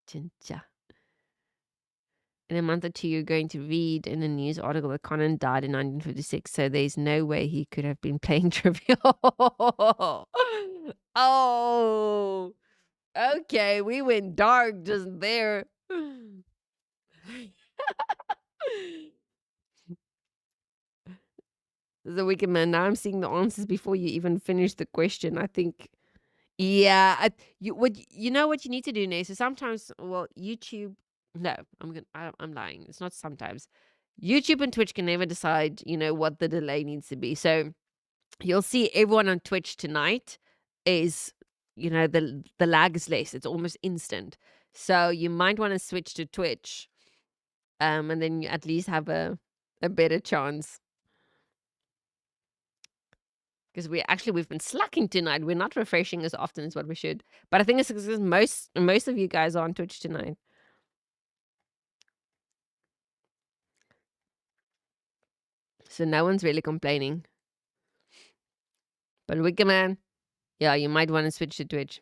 Chincha. In a month or two, you're going to read in a news article that Conan died in 1956, so there's no way he could have been playing trivia. Oh, okay, we went dark just there. The Wicked Man. Now I'm seeing the answers before you even finish the question. I think, yeah, you know what you need to do now. So sometimes, well, YouTube. No, I'm lying. It's not sometimes. YouTube and Twitch can never decide, what the delay needs to be. So you'll see everyone on Twitch tonight is, the lag is less. It's almost instant. So you might want to switch to Twitch, and then you at least have a better chance. Because we've been slacking tonight. We're not refreshing as often as what we should. But I think it's because most of you guys are on Twitch tonight. So no one's really complaining. But Wicker Man, yeah, you might want to switch to Twitch.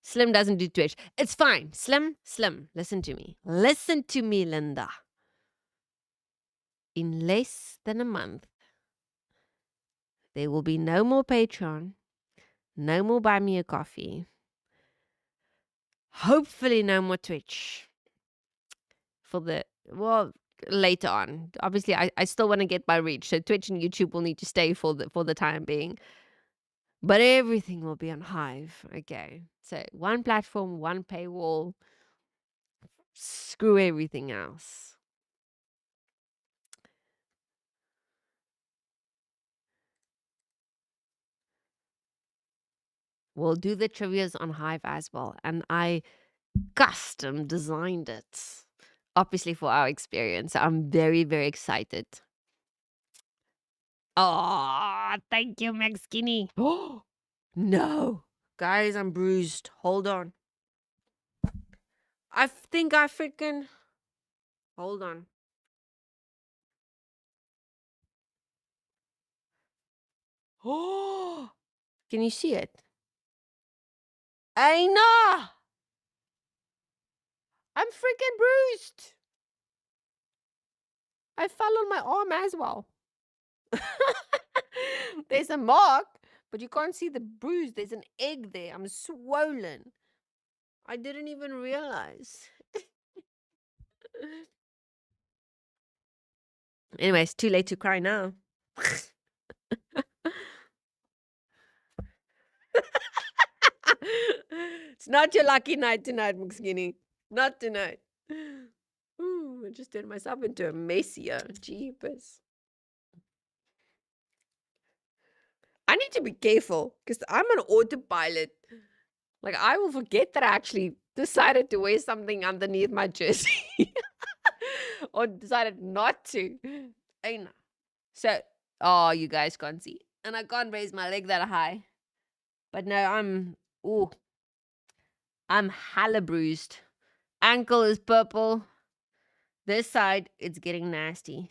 Slim doesn't do Twitch. It's fine. Slim, listen to me. Listen to me, Linda. In less than a month, there will be no more Patreon, no more Buy Me a Coffee, hopefully no more Twitch later on. Obviously, I still want to get my reach, so Twitch and YouTube will need to stay for the time being. But everything will be on Hive. Okay, so one platform, one paywall. Screw everything else. We'll do the trivias on Hive as well, and I custom designed it, obviously for our experience. I'm very, very excited. Oh, thank you, Meg Skinny. Oh, no. Guys, I'm bruised. Hold on. I think I freaking... Hold on. Oh, can you see it? I know. I'm freaking bruised. I fell on my arm as well. There's a mark, but you can't see the bruise. There's an egg there. I'm swollen. I didn't even realize. Anyway, it's too late to cry now. It's not your lucky night tonight, McSkinny. Not tonight. Ooh, I just turned myself into a mess here. Jeepers. I need to be careful because I'm on autopilot. Like, I will forget that I actually decided to wear something underneath my jersey or decided not to. Ain't I? So, oh, you guys can't see. And I can't raise my leg that high. But no, I'm hella bruised. Ankle is purple. This side, it's getting nasty.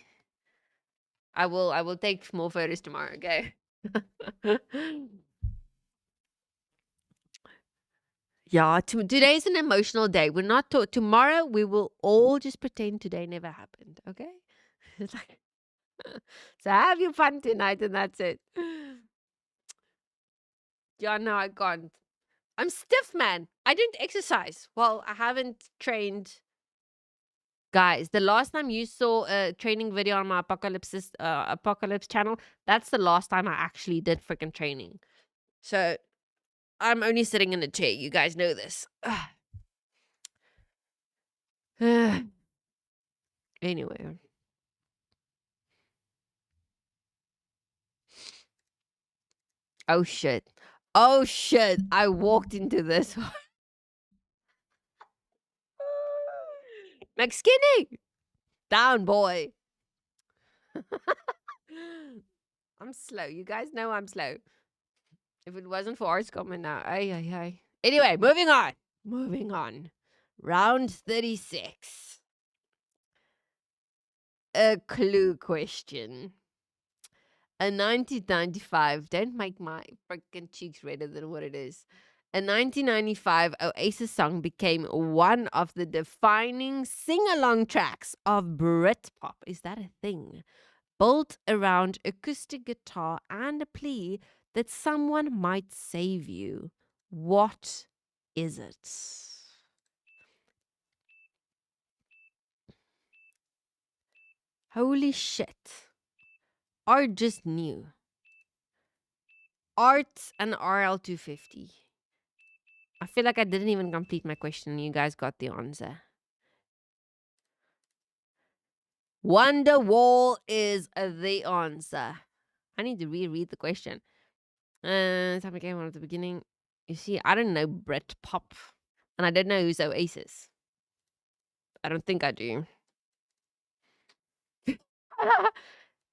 I will take more photos tomorrow, okay? Yeah, today's an emotional day. We're not tomorrow. We will all just pretend today never happened, okay? It's like, so have your fun tonight, and that's it. Yeah, no, I can't. I'm stiff, man. I didn't exercise. Well, I haven't trained. Guys, the last time you saw a training video on my Apocalypse channel, that's the last time I actually did freaking training. So I'm only sitting in a chair. You guys know this. Anyway. Oh shit. Oh shit. I walked into this one. McSkinny! Down, boy. I'm slow. You guys know I'm slow. If it wasn't for arts comment now. Ay, ay, ay. Anyway, moving on. Moving on. Round 36. A clue question. A 1995, don't make my freaking cheeks redder than what it is. A 1995 Oasis song became one of the defining sing-along tracks of Britpop. Is that a thing? Built around acoustic guitar and a plea that someone might save you. What is it? Holy shit. Art just knew. Art and RL250. I feel like I didn't even complete my question and you guys got the answer. Wonderwall is the answer. I need to reread the question. Something came on at the beginning. You see, I don't know Britpop. And I don't know who's Oasis. I don't think I do.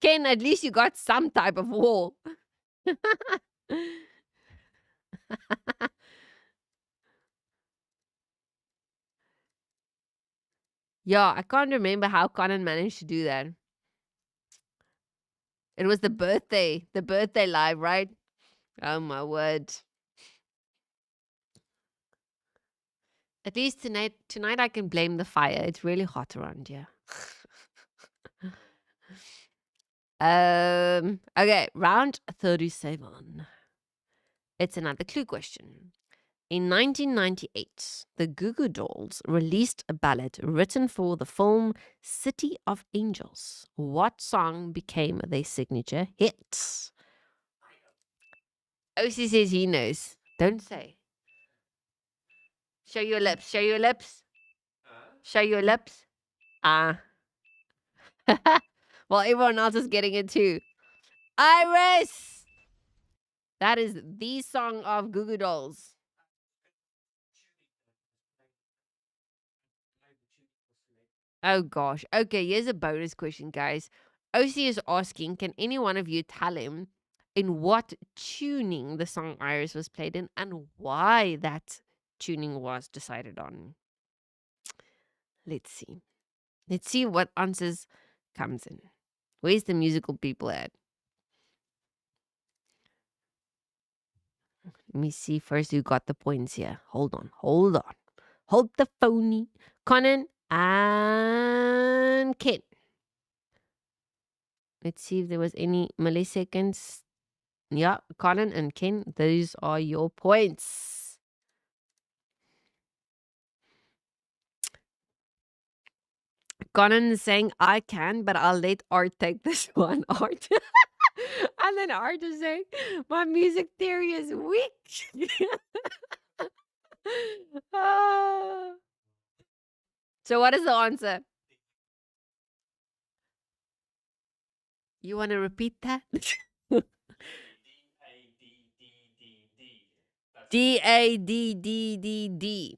Ken, at least you got some type of wall. Yeah, I can't remember how Conan managed to do that. It was the birthday live, right? Oh my word. At least tonight I can blame the fire. It's really hot around here. Okay, round 37. It's another clue question. In 1998, the Goo Goo Dolls released a ballad written for the film City of Angels. What song became their signature hit? OC says he knows. Don't say. Show your lips. Show your lips. Show your lips. Ah. Well, everyone else is getting it too. Iris! That is the song of Goo Goo Dolls. Oh gosh. Okay, here's a bonus question, guys. OC is asking, can any one of you tell him in what tuning the song Iris was played in and why that tuning was decided on? Let's see. Let's see what answers comes in. Where's the musical people at? Let me see first who got the points here. Hold on. Hold the phony. Conan and Ken. Let's see if there was any milliseconds. Yeah, Conan and Ken, those are your points. Conan is saying, I can, but I'll let Art take this one. Art. And then Art is saying, my music theory is weak. Ah. So, what is the answer? You want to repeat that? D A D D D D.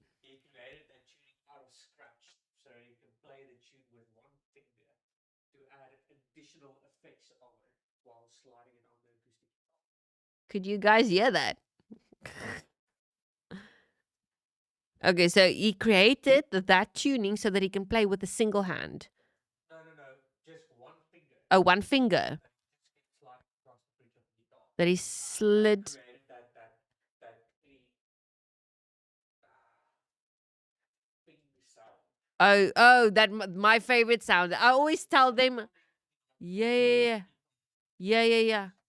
Could you guys hear that? Okay, so he created that tuning so that he can play with a single hand. Oh, one finger. That he slid. Oh, that my favorite sound. I always tell them, yeah.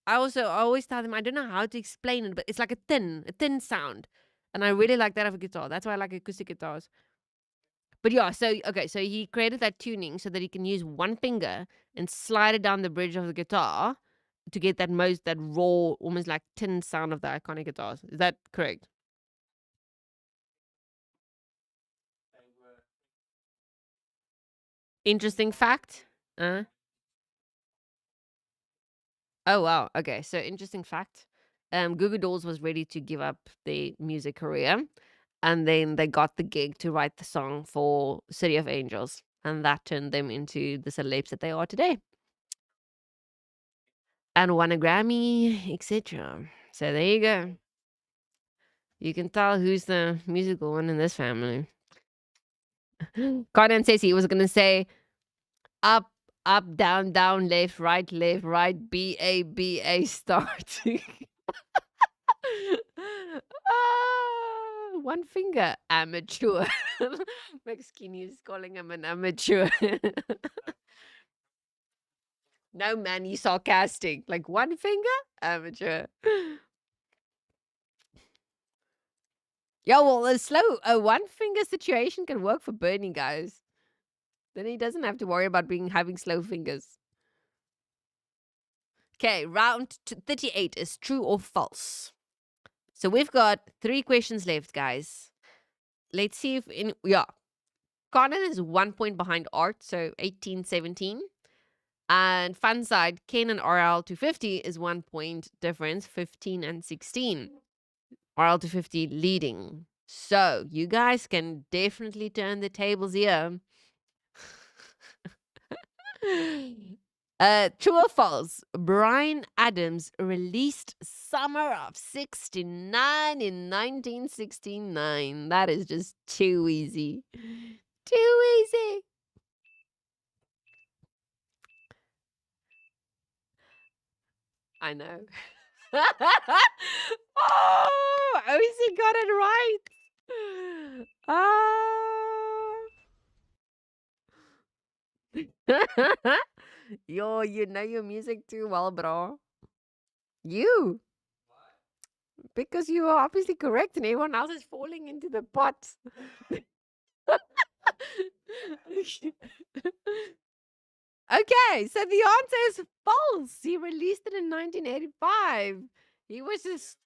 I always tell them I don't know how to explain it, but it's like a thin sound, and I really like that of a guitar. That's why I like acoustic guitars. But yeah, so okay, so he created that tuning so that he can use one finger and slide it down the bridge of the guitar to get that raw, almost like tin sound of the iconic guitars. Is that correct? Interesting fact. Oh wow. Okay, so interesting fact. Goo Goo Dolls was ready to give up their music career, and then they got the gig to write the song for City of Angels, and that turned them into the celebs that they are today, and won a Grammy, etc. So there you go. You can tell who's the musical one in this family. Carden says he was gonna say up, up, down, down, left, right, B A start. One finger, amateur. Mexican is calling him an amateur. No, man, he's sarcastic. Like one finger, amateur. Yeah, well, a one finger situation can work for Bernie, guys. Then he doesn't have to worry about having slow fingers. Okay, round 38 is true or false. So we've got 3 questions left, guys. Let's see if Conan is 1 point behind Art, so 18-17. And fun side, Ken and RL 250 is 1 point difference, 15-16. RL 250 leading. So you guys can definitely turn the tables here. True or false? Bryan Adams released Summer of 69 in 1969. That is just too easy. Too easy. I know. Oh, OC got it right. Ah. Yo, you know your music too well, bro. You. Because you are obviously correct and everyone else is falling into the pot. Okay, so the answer is false. He released it in 1985. He was just.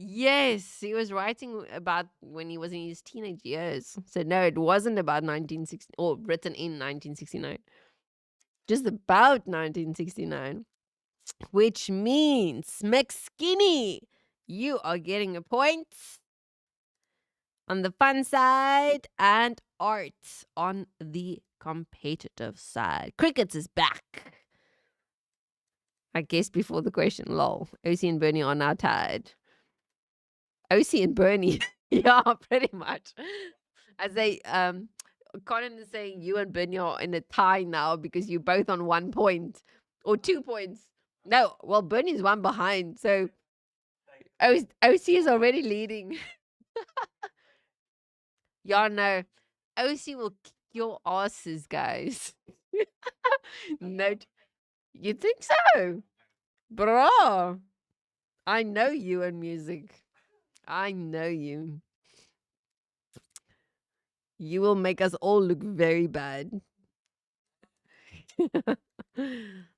Yes, he was writing about when he was in his teenage years. So no, it wasn't about 1960 or written in 1969. Just about 1969. Which means McSkinny, you are getting a point on the fun side and Art on the competitive side. Crickets is back. I guess before the question, lol. OC and Bernie are now tied. OC and Bernie. Yeah, pretty much. As they Conan is saying you and Bernie are in a tie now because you're both on 1 point or 2 points. No, well, Bernie's one behind, so OC is already leading. Y'all know OC will kick your asses, guys. No, you think so? Bro, I know you and music. I know you. You will make us all look very bad.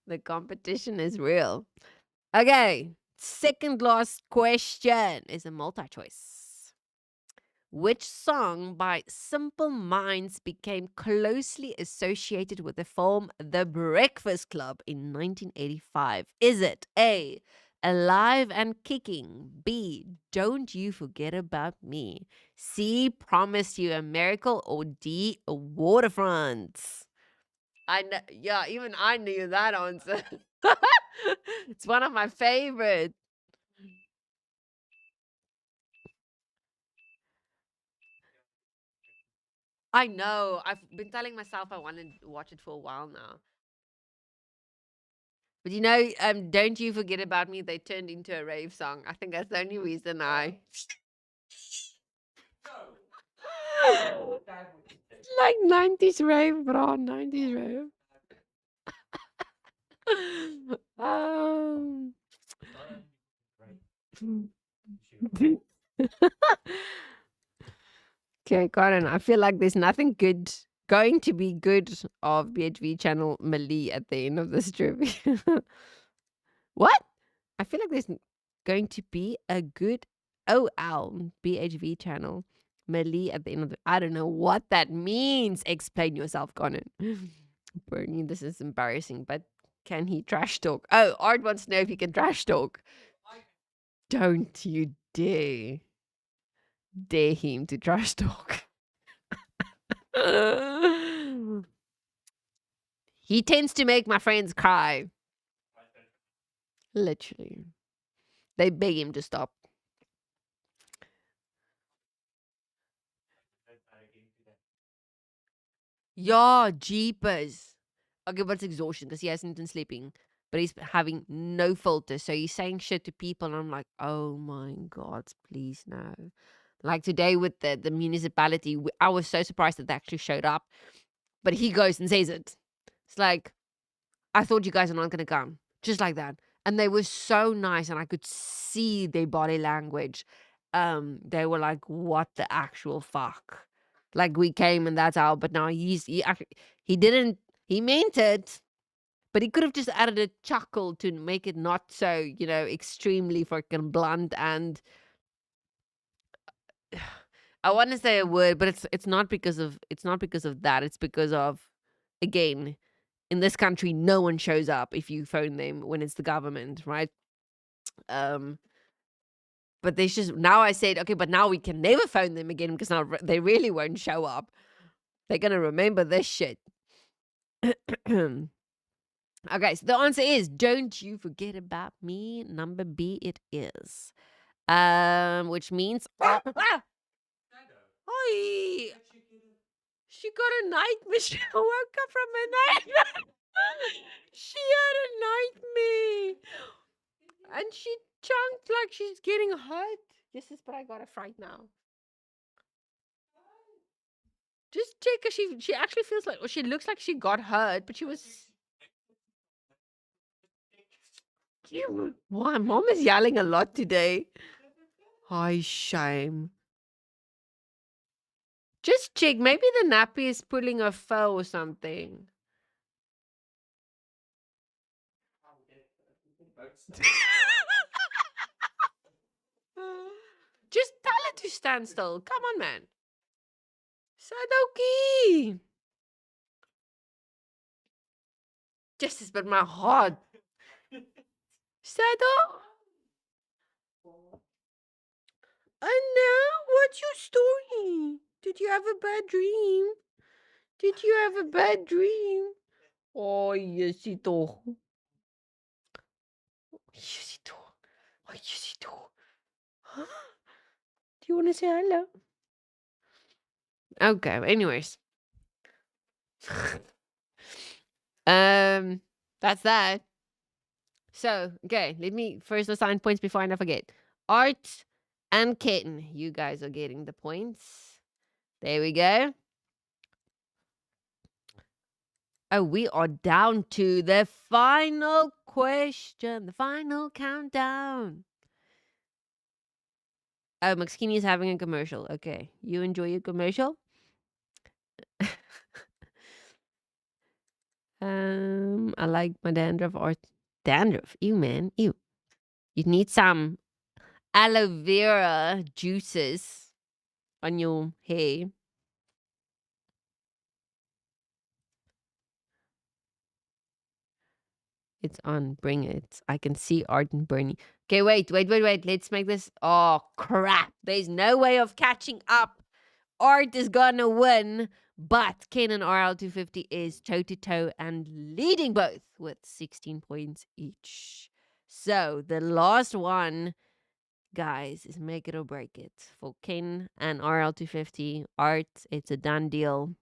The competition is real. Okay, second last question is a multi choice. Which song by Simple Minds became closely associated with the film The Breakfast Club in 1985? Is it A, Alive and Kicking, B, Don't You Forget About Me, C, Promise You a Miracle, or D, Waterfront? I know, yeah, even I knew that answer. It's one of my favorites. I know. I've been telling myself I want to watch it for a while now. But Don't You Forget About Me, they turned into a rave song. I think that's the only reason I like 90s rave, bro. 90s rave. um Okay, Karen, I feel like there's nothing good going to be good of BHV channel Mali at the end of this trip. What? I feel like there's going to be a good OL BHV channel Mali at the end of the. I don't know what that means. Explain yourself, Conan. Bernie, this is embarrassing, but can he trash talk? Oh, Art wants to know if he can trash talk. Don't you dare him to trash talk. He tends to make my friends cry. Literally. They beg him to stop. Yeah, jeepers. Okay, but it's exhaustion because he hasn't been sleeping. But he's having no filter. So he's saying shit to people. And I'm like, oh my God, please no. Like today with the municipality, I was so surprised that they actually showed up. But he goes and says it. It's like, I thought you guys are not going to come. Just like that. And they were so nice. And I could see their body language. They were like, what the actual fuck? Like we came and that's how, but now he didn't, he meant it, but he could have just added a chuckle to make it not so, extremely fucking blunt. And I want to say a word, but it's not because of that. It's because of, again, in this country, no one shows up if you phone them when it's the government, right? Um, but there's just now I said, okay, but now we can never phone them again because now they really won't show up. They're gonna remember this shit. Okay, so the answer is Don't You Forget About Me. Number B it is. Which means Oi! She got a nightmare. She woke up from a nightmare. She had a nightmare. And she chunked like she's getting hurt. This is but I got a fright now. Just check if she actually feels like, or she looks like she got hurt, but she was. Wow, mom is yelling a lot today. Hi, shame. Just check. Maybe the nappy is pulling a fur or something. Just tell her to stand still. Come on, man. Sadoki. Just but my heart. Sado. And now, what's your story? Did you have a bad dream? Did you have a bad dream? Oh, yes, it do. Yes, it do. Oh, yes, it do. Huh? Do you want to say hello? Okay, anyways. That's that. So, okay, let me first assign points before I forget. Art and Kitten, you guys are getting the points. There we go. Oh, we are down to the final question, the final countdown. Oh, McSkinny is having a commercial. Okay, you enjoy your commercial. I like my dandruff or dandruff. Ew, man, ew. You need some aloe vera juices on your hair. It's on. Bring it. I can see Art and Bernie. Okay, wait. Let's make this. Oh, crap. There's no way of catching up. Art is gonna win, but Ken and RL250 is toe to toe and leading both with 16 points each. So the last one, guys, is make it or break it for Ken and RL250. Art, it's a done deal.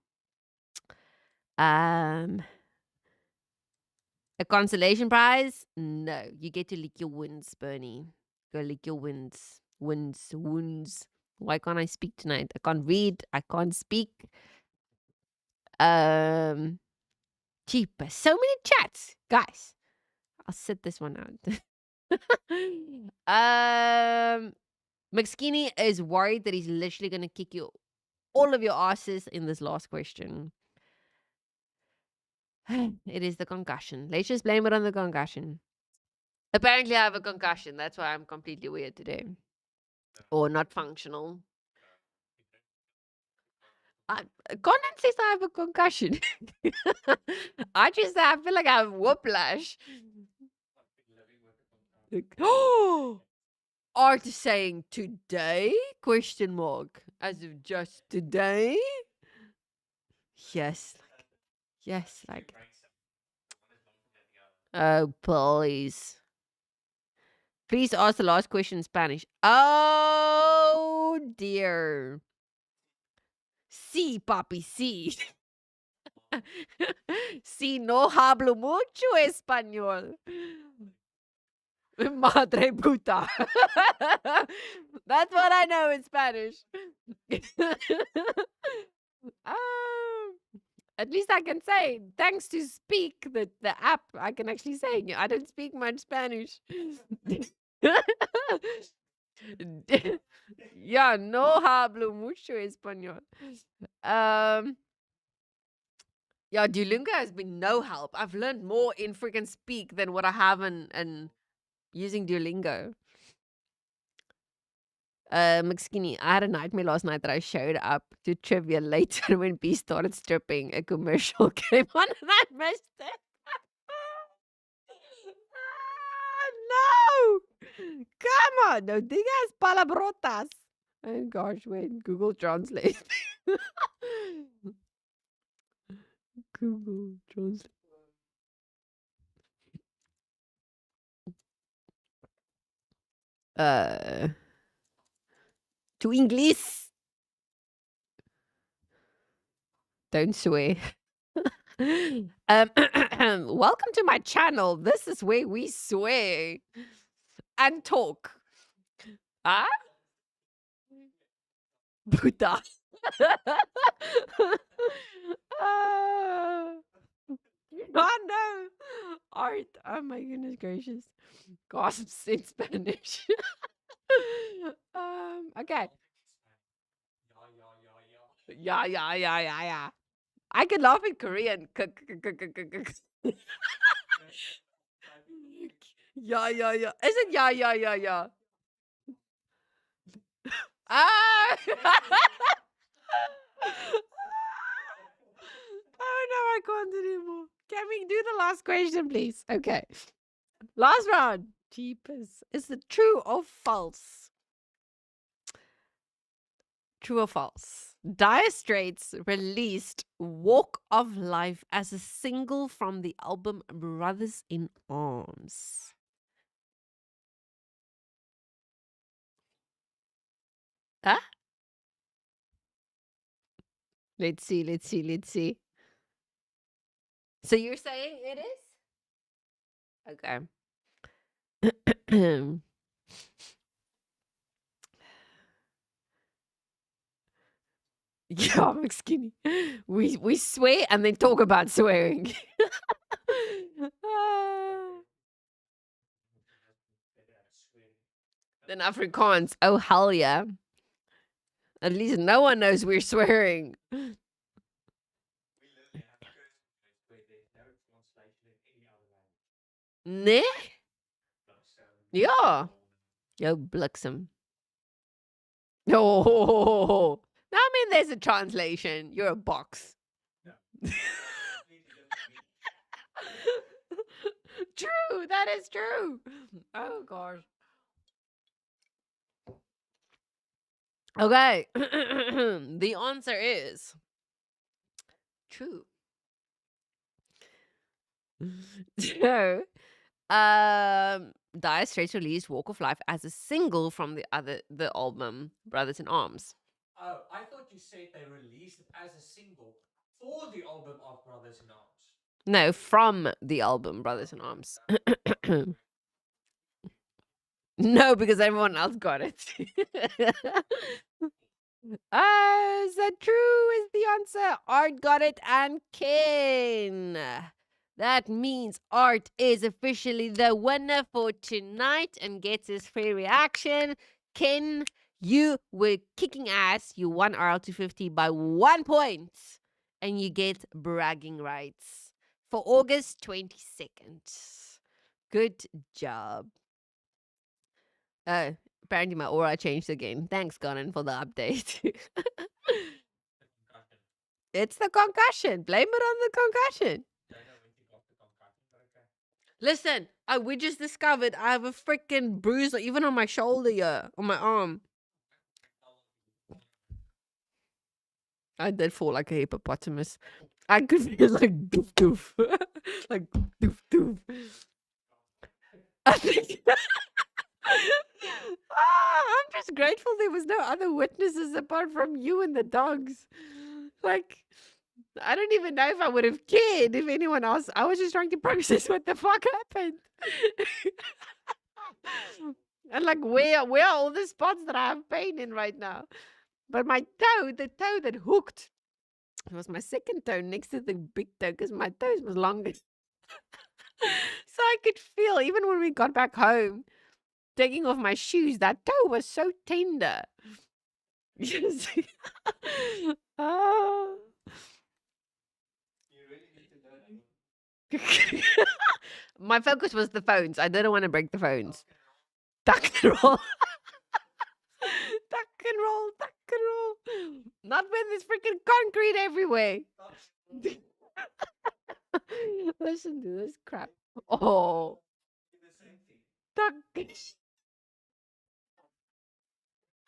A consolation prize? No. You get to lick your wounds, Bernie. Go lick your wounds. Wounds. Why can't I speak tonight? I can't read. I can't speak. Cheaper. So many chats. Guys, I'll sit this one out. McSkinny is worried that he's literally going to kick you all of your asses in this last question. It is the concussion. Let's just blame it on the concussion. Apparently, I have a concussion. That's why I'm completely weird today. Or not functional. Conan says I have a concussion. I feel like I have whiplash. Oh, Art is saying today? Question mark. As of just today? Yes. Yes, like. Oh, please. Please ask the last question in Spanish. Oh, dear. Sí, papi, sí. Sí, no hablo mucho español. Madre puta. That's what I know in Spanish. At least I can say, thanks to Speak, the app, I can actually say, I don't speak much Spanish. Yeah, no hablo mucho español. Yeah, Duolingo has been no help. I've learned more in freaking Speak than what I have in using Duolingo. McSkinny, I had a nightmare last night that I showed up to trivia later when B started stripping. A commercial came on and I missed it. No! Come on, no digas palabrotas. Oh gosh, wait, Google Translate. Google Translate. To English. Don't swear. Welcome to my channel. This is where we swear and talk. Ah? Buddha. Oh no. Art. Oh my goodness gracious. Gasps in Spanish. Okay. Yeah. I can laugh in Korean. Yeah. Is it yeah? Ah! Oh no, I can't anymore. Can we do the last question, please? Okay. Last round. Jeepers. Is it true or false? True or false? Dire Straits released Walk of Life as a single from the album Brothers in Arms. Huh? Let's see. So you're saying it is? Okay. Yeah, I'm skinny. We swear and then talk about swearing. Ah. Then Afrikaans, oh hell yeah. At least no one knows we're swearing. Nee? Ja. Yo, bliksem. Oh, I mean, there's a translation. You're a box. True, that is true. Oh gosh. Okay. The answer is true. So, Dire Straits released Walk of Life as a single from the album Brothers in Arms. Oh, I thought you said they released it as a single for the album of Brothers in Arms. No, from the album Brothers in Arms. No, because everyone else got it. Is that true? Is the answer. Art got it and Ken. That means Art is officially the winner for tonight and gets his free reaction. Ken, you were kicking ass. You won RL250 by 1 point. And you get bragging rights for August 22nd. Good job. Oh, apparently my aura changed again. Thanks, Conan, for the update. It's the concussion. Blame it on the concussion. Listen, we just discovered I have a freaking bruise, even on my shoulder here, on my arm. I did fall like a hippopotamus. I could feel like doof doof. Like doof doof. I think. I'm just grateful there was no other witnesses apart from you and the dogs. Like, I don't even know if I would have cared if anyone else. I was just trying to process what the fuck happened. And like, where are all the spots that I have pain in right now? But my toe, the toe that hooked, it was my second toe next to the big toe because my toes was longer. So I could feel, even when we got back home, taking off my shoes, that toe was so tender. Yes. Ah. My focus was the phones. I didn't want to break the phones. Tuck and roll. Tuck and roll. Tuck and roll. Not when there's freaking concrete everywhere. Listen to this crap. Oh. Tuck.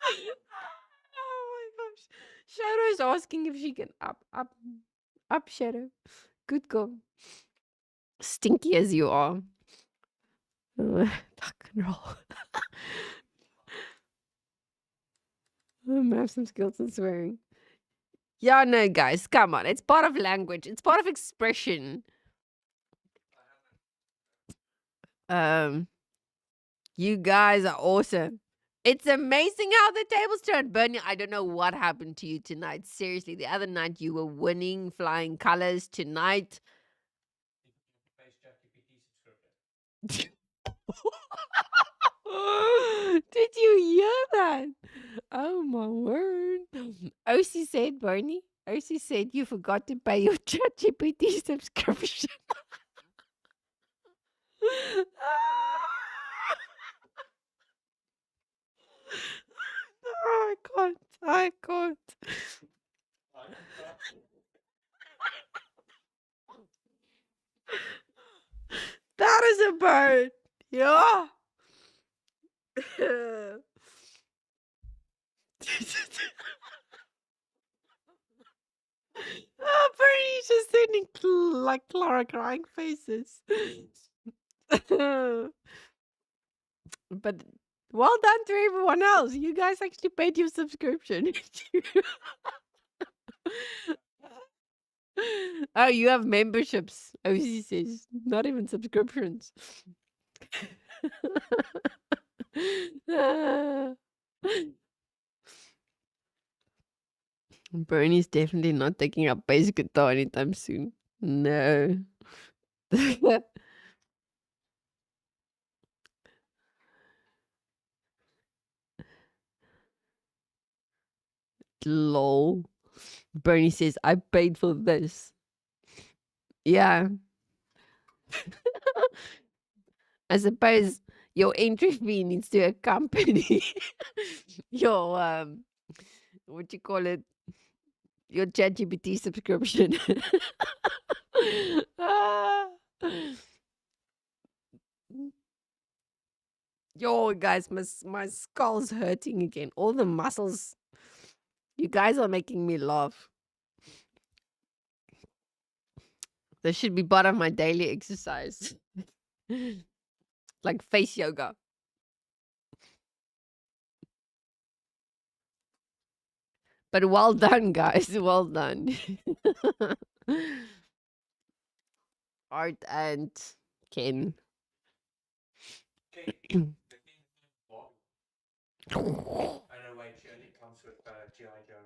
Oh my gosh. Shadow's asking if she can up, Shadow. Good girl. Stinky as you are. Tuck and roll. I have some skills in swearing. Yeah, no, guys, come on. It's part of language. It's part of expression. You guys are awesome. It's amazing how the tables turned. Bernie, I don't know what happened to you tonight. Seriously, the other night you were winning flying colors. Tonight. Did you hear that? Oh my word. OC said, Bernie, OC said you forgot to pay your ChatGPT subscription. I can't. I can't. That is a bird. Yeah. Oh, Bernie's just sending like Clara crying faces. But well done to everyone else. You guys actually paid your subscription. Oh, you have memberships. OC says, not even subscriptions. Bernie's definitely not taking up bass guitar anytime soon. No. Lol. Bernie says, I paid for this. Yeah. I suppose your entry fee needs to accompany your what you call it? Your ChatGPT subscription. Ah. Yo, guys, my skull's hurting again. All the muscles. You guys are making me laugh. This should be part of my daily exercise. Like face yoga. But well done, guys. Well done. Art and Ken. Okay. The name Bob. I don't know why she only comes with G.I. Joe.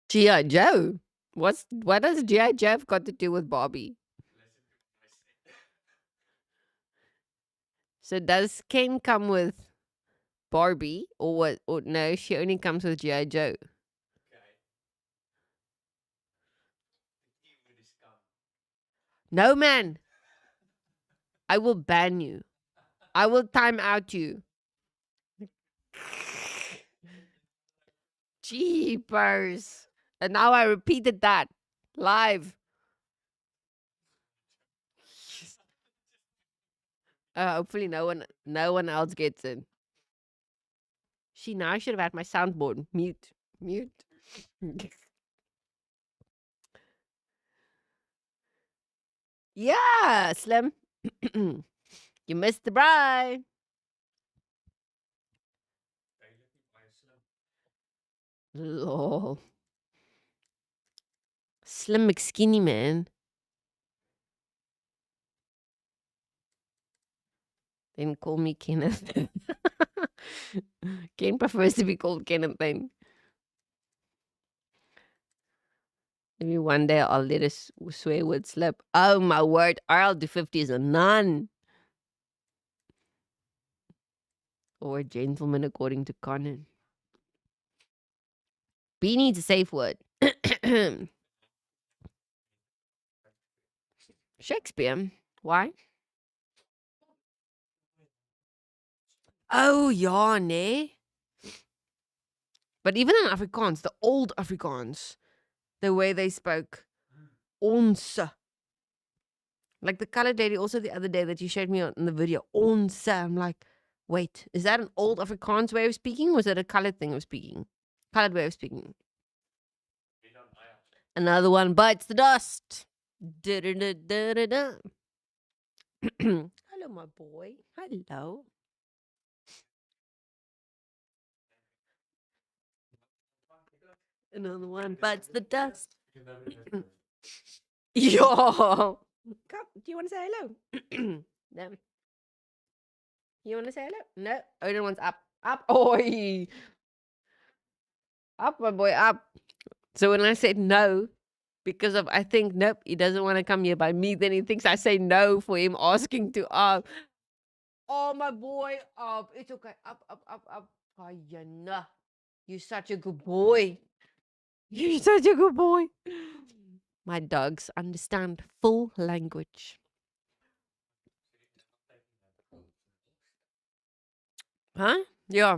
G.I. Joe? What does G.I. Joe have got to do with Barbie? Listen to what I say. So does Ken come with Barbie or what? Or no, she only comes with G.I. Joe. Okay. The keyword is come. No, man. I will ban you. I will time out you. Jeepers. And now I repeated that live. Hopefully no one else gets it. Now I should have had my soundboard. Mute. Mute. Yeah, Slim. You missed the bride. Okay, let me buy a Slim. Lol. Slim McSkinny, man. Then call me Kenneth. Ken prefers to be called Kenneth then. Maybe one day I'll let a swear word slip. Oh my word, RL250 is a nun. Or a gentleman according to Conan. B needs a safe word. Shakespeare. Why? Oh ja, nee. But even in Afrikaans, the old Afrikaans, the way they spoke, ons. Like the colored lady also the other day that you showed me in the video, ons. I'm like, wait, is that an old Afrikaans way of speaking? Or was it a colored thing of speaking? Colored way of speaking. Another one bites the dust. Da-da-da-da-da-da. Hello, my boy. Hello. Another one bites the dust. Yo. Come, do you want to say hello? No. You want to say hello? No. Odin wants up. Up. Oi. Up, my boy, up. So when I said no, because of I think nope, he doesn't want to come here by me, then he thinks I say no for him asking to up. Oh my boy, up. It's okay. Up, up, up, up. Oh, yeah, you're such a good boy. You're such a good boy. My dogs understand full language. Huh? Yeah.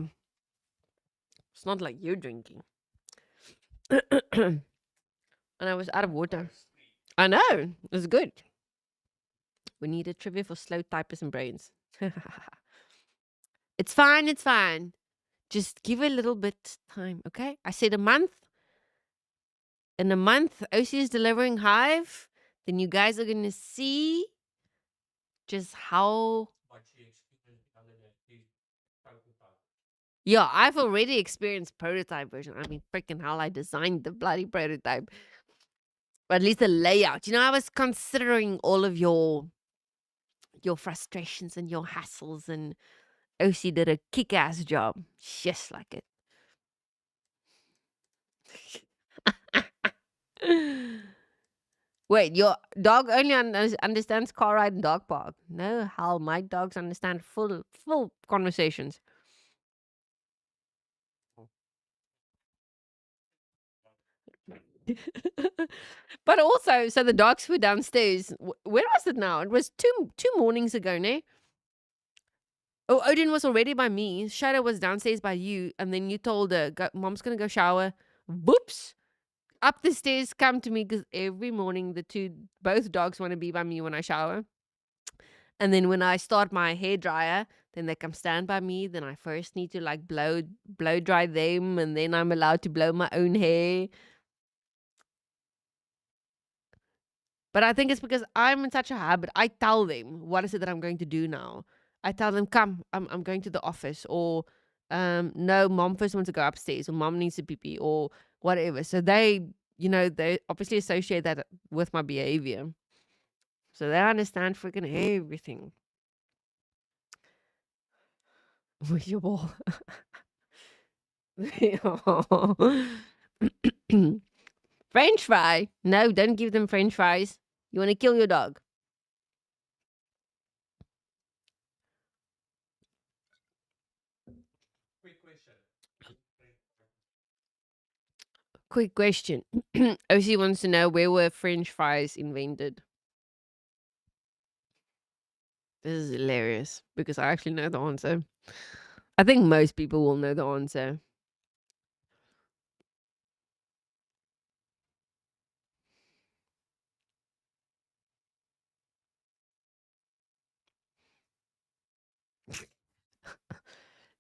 It's not like you're drinking. And I was out of water. I know. It's good. We need a trivia for slow typers and brains. It's fine. It's fine. Just give a little bit time, okay? I said a month. In a month, OC is delivering Hive. Then you guys are going to see just how. Yeah, I've already experienced prototype version. I mean, freaking hell, I designed the bloody prototype. But at least the layout. You know, I was considering all of your frustrations and your hassles, and OC did a kick-ass job. Just like it. Wait, your dog only understands car ride and dog park. No, hell, my dogs understand full conversations. But also, so the dogs were downstairs. Where was it now? It was two mornings ago, ne? Oh, Odin was already by me. Shadow was downstairs by you, and then you told her, "Mom's gonna go shower." Whoops! Up the stairs, come to me because every morning both dogs want to be by me when I shower. And then when I start my hair dryer, then they come stand by me. Then I first need to like blow dry them, and then I'm allowed to blow my own hair. But I think it's because I'm in such a habit. I tell them what is it that I'm going to do now. I tell them, come, I'm going to the office, or no, mom first wants to go upstairs, or mom needs to pee pee, or whatever. So they obviously associate that with my behavior. So they understand freaking everything. With your ball. French fry. No, don't give them French fries. You want to kill your dog. Quick question. Quick question. OC wants to know, where were French fries invented? This is hilarious because I actually know the answer. I think most people will know the answer.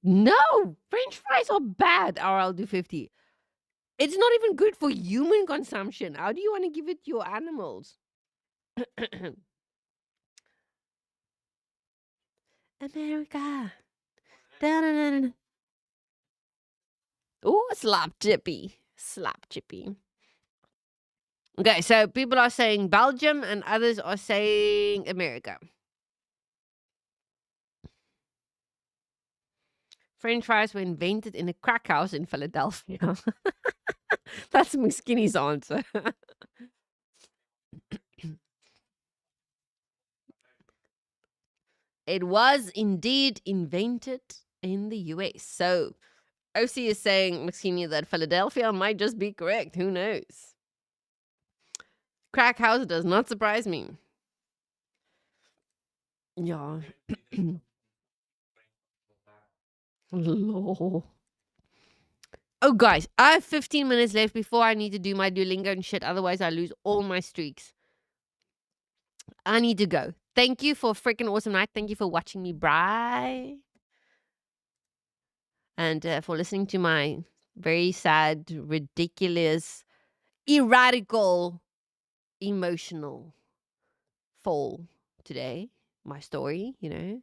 No, French fries are bad. Or I'll do 50. It's not even good for human consumption. How do you want to give it to your animals? America. Oh, slap chippy. Slap chippy. Okay, so people are saying Belgium and others are saying America. French fries were invented in a crack house in Philadelphia. That's Skinny's answer. It was indeed invented in the US. So OC is saying, Skinny, that Philadelphia might just be correct. Who knows? Crack house does not surprise me. Yeah. Lol. Oh, guys, I have 15 minutes left before I need to do my Duolingo and shit. Otherwise, I lose all my streaks. I need to go. Thank you for a freaking awesome night. Thank you for watching me, bye. And for listening to my very sad, ridiculous, irradical, emotional fall today. My story, you know.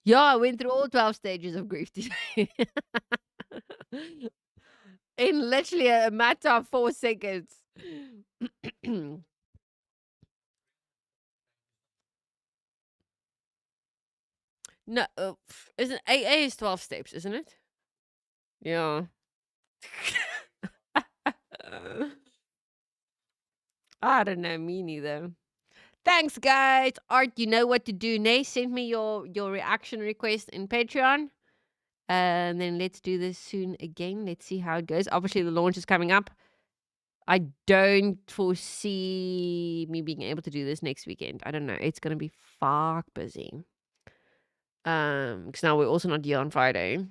Yeah, I went through all 12 stages of grief today. In literally a matter of 4 seconds. No, isn't AA is 12 steps, isn't it? Yeah. I don't know, me neither. Thanks, guys. Art, you know what to do. Nay, send me your reaction request in Patreon. And then let's do this soon again. Let's see how it goes. Obviously, the launch is coming up. I don't foresee me being able to do this next weekend. I don't know. It's gonna be fuck busy. Because now we're also not here on Friday.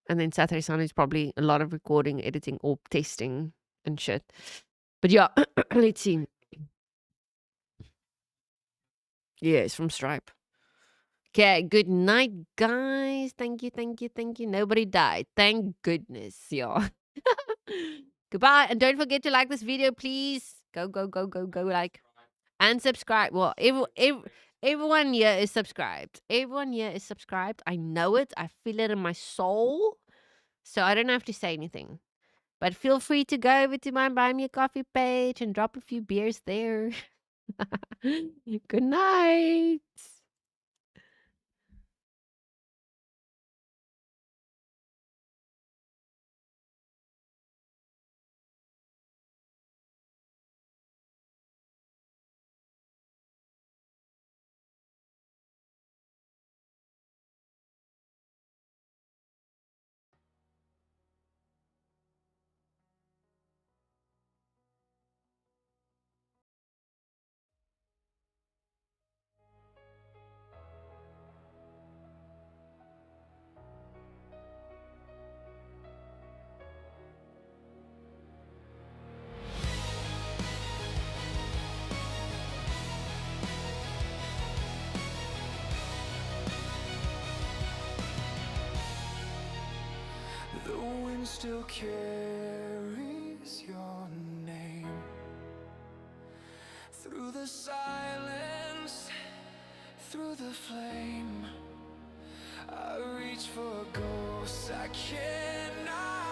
And then Saturday, Sunday is probably a lot of recording, editing, or testing and shit. But yeah, let's see. Yeah, it's from Stripe. Okay, good night, guys. Thank you, thank you, thank you. Nobody died. Thank goodness, y'all. Goodbye. And don't forget to like this video, please. Go, go, go, go, go, like. And subscribe. Well, everyone here is subscribed. Everyone here is subscribed. I know it. I feel it in my soul. So I don't have to say anything. But feel free to go over to my Buy Me a Coffee page and drop a few beers there. Good night. still carries your name. Through the silence, through the flame, I reach for ghosts I cannot